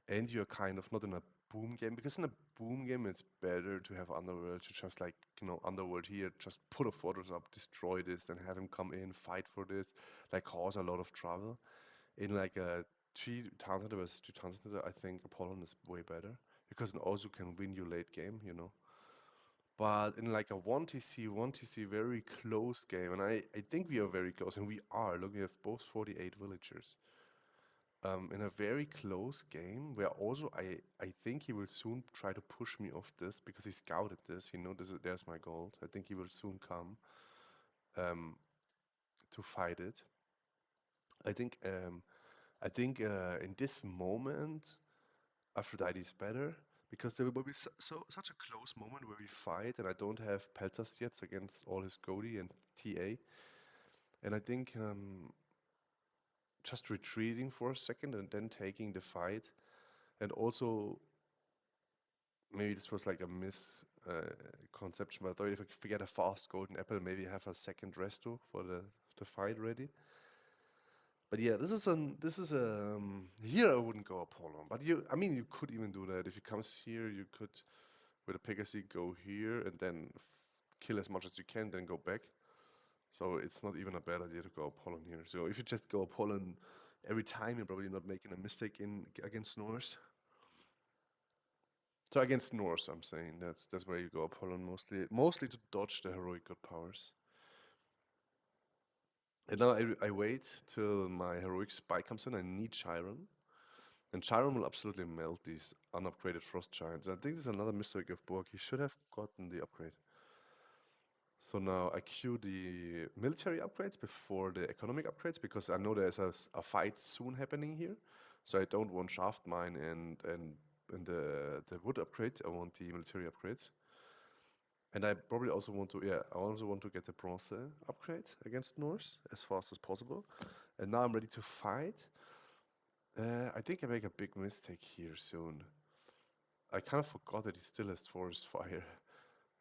A: and you're kind of not in a boom game, because in a boom game it's better to have Underworld to just like, Underworld here, just put a fortress up, destroy this, and have him come in, fight for this, like cause a lot of trouble. In like a 3 town center versus 2 town center, I think Apollon is way better, because it also can win you late game. But in like a 1 TC very close game, and I think we are very close, and we are. Look, we have both 48 villagers. In a very close game, where also I think he will soon try to push me off this, because he scouted this. He knows there's my gold. I think he will soon come to fight it. I think in this moment, Aphrodite is better, because there will be such a close moment where we fight, and I don't have Peltas yet against all his Godi and TA. And I think just retreating for a second and then taking the fight, and also maybe this was like a misconception, but I thought if we get a fast golden apple, maybe have a second resto for the fight ready. But yeah, this is here I wouldn't go Apollon, but you could even do that. If he comes here, you could with a Pegasus go here and then kill as much as you can, then go back. So it's not even a bad idea to go Apollon here. So if you just go Apollon every time, you're probably not making a mistake against Norse. So against Norse, I'm saying that's where you go Apollon mostly to dodge the heroic god powers. And now I wait till my heroic spy comes in. I need Chiron. And Chiron will absolutely melt these unupgraded frost giants. And I think this is another mistake of Borg. He should have gotten the upgrade. So now I queue the military upgrades before the economic upgrades, because I know there's a fight soon happening here. So I don't want shaft mine and the wood upgrade. I want the military upgrades. And I probably also want to, I also want to get the bronze upgrade against Norse as fast as possible. And now I'm ready to fight. I think I make a big mistake here soon. I kind of forgot that he still has forest fire.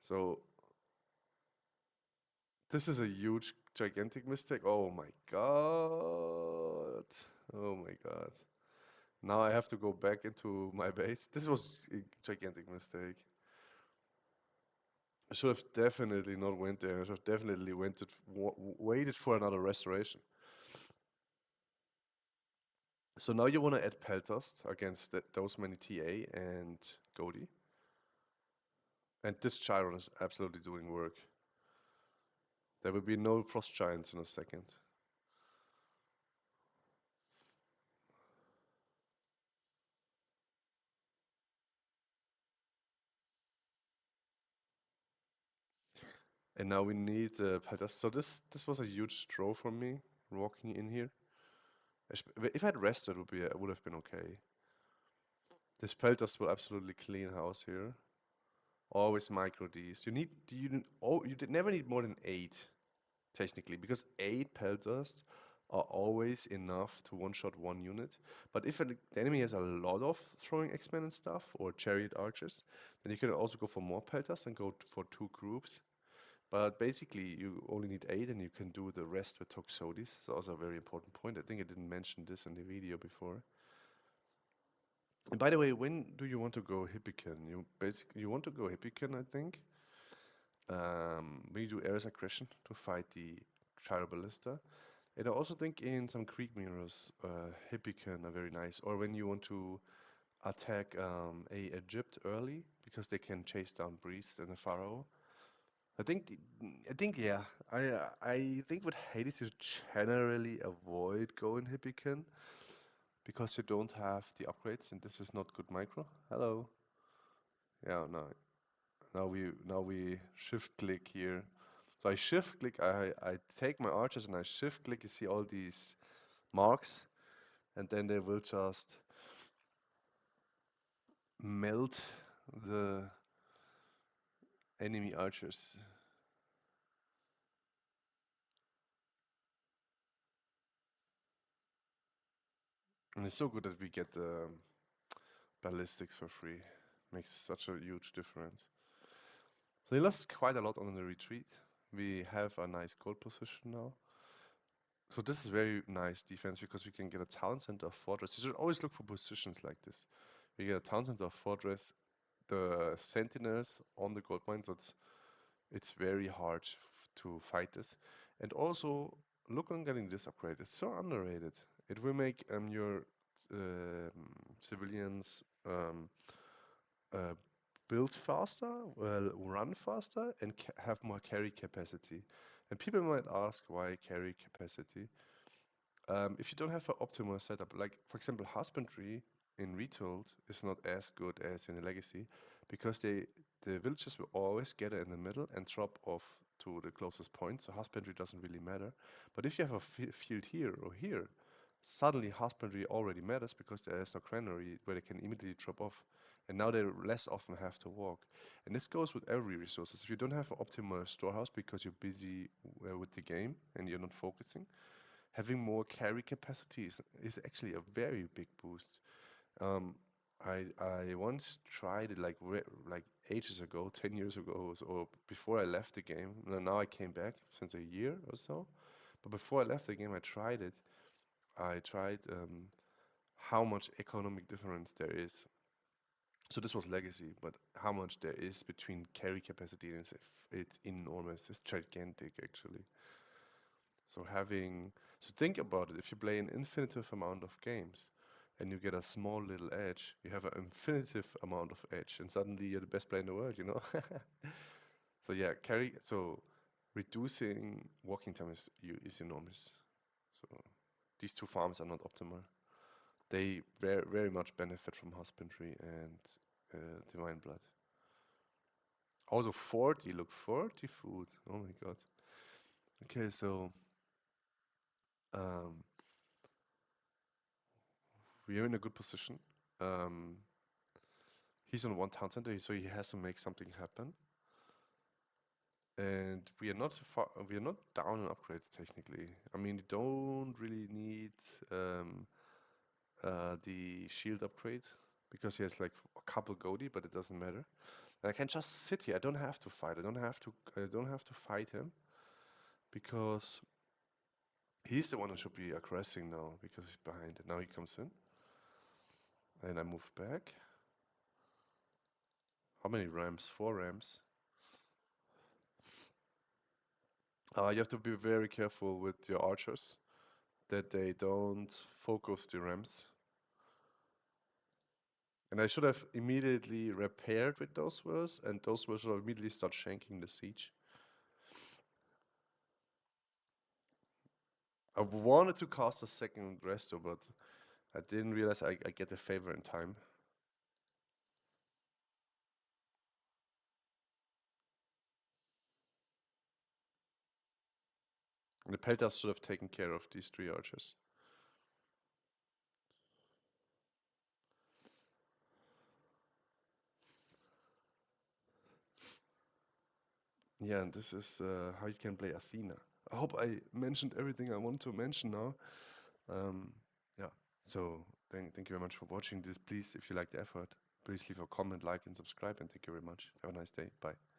A: So this is a huge, gigantic mistake. Oh my god. Oh my god. Now I have to go back into my base. This was a gigantic mistake. I should have definitely not went there. I should have definitely waited for another restoration. So now you want to add Peltast against those many TA and Godi. And this Chiron is absolutely doing work. There will be no frost giants in a second. And now we need Peltast. So this was a huge draw for me, walking in here. If I had rested, it would have been okay. This Peltast will absolutely clean house here. Always micro these. You never need more than 8, technically, because 8 Peltast are always enough to one-shot 1 unit. But if the enemy has a lot of throwing X-Men and stuff, or chariot archers, then you can also go for more Peltast and go for 2 groups. But basically, you only need 8, and you can do the rest with Toxotes. So that's a very important point. I think I didn't mention this in the video before. And by the way, when do you want to go Hippican? You want to go Hippican, I think. We do Ares aggression to fight the Gyro Ballista. And I also think in some Greek mirrors, Hippicon are very nice. Or when you want to attack a Egypt early because they can chase down priests and the pharaoh. Yeah. I think with Hades you generally avoid going Hippicon because you don't have the upgrades, and this is not good micro. Hello. Yeah, no. Now we shift click here. So I shift click. I take my archers and I shift click. You see all these marks, and then they will just melt the enemy archers. And it's so good that we get the ballistics for free. Makes such a huge difference. So we lost quite a lot on the retreat. We have a nice gold position now. So this is very nice defense because we can get a town center of fortress. You should always look for positions like this. We get a town center of fortress, the sentinels on the gold mine, so it's very hard to fight this. And also look on getting this upgrade. It's so underrated. It will make your civilians build faster, run faster, and have more carry capacity. And people might ask why carry capacity. If you don't have an optimal setup, like for example, husbandry in Retold is not as good as in the Legacy because the villagers will always gather in the middle and drop off to the closest point. So husbandry doesn't really matter. But if you have a field here or here, suddenly husbandry already matters because there is no granary where they can immediately drop off. And now they less often have to walk. And this goes with every resources. If you don't have an optimal storehouse because you're busy with the game and you're not focusing, having more carry capacity is actually a very big boost. I once tried it like ages ago, 10 years ago, or before I left the game. Now I came back since a year or so. But before I left the game, I tried it. I tried how much economic difference there is. So this was Legacy, but how much there is between carry capacity and it's enormous. It's gigantic actually. So think about it. If you play an infinitive amount of games and you get a small little edge, you have an infinitive amount of edge, and suddenly you're the best player in the world, you know? So yeah, reducing walking time is enormous. So these two farms are not optimal. They very, very much benefit from husbandry and divine blood. Also 40, look, 40 food. Oh my god. Okay, so we are in a good position. He's on one town center, so he has to make something happen. And we are not down on upgrades technically. I mean, you don't really need the shield upgrade because he has like a couple Godi, but it doesn't matter. And I can just sit here. I don't have to fight. I don't have to fight him because he's the one who should be aggressing now because he's behind it. Now he comes in. And I move back. How many ramps? 4 ramps. You have to be very careful with your archers that they don't focus the ramps. And I should have immediately repaired with those wars, and those wars should immediately start shanking the siege. I wanted to cast a second resto, but I didn't realize I get a favor in time. And the Peltas should have taken care of these 3 archers. Yeah, and this is how you can play Athena. I hope I mentioned everything I want to mention now. Yeah, so thank you very much for watching this. Please, if you like the effort, please leave a comment, like, and subscribe. And thank you very much. Have a nice day. Bye.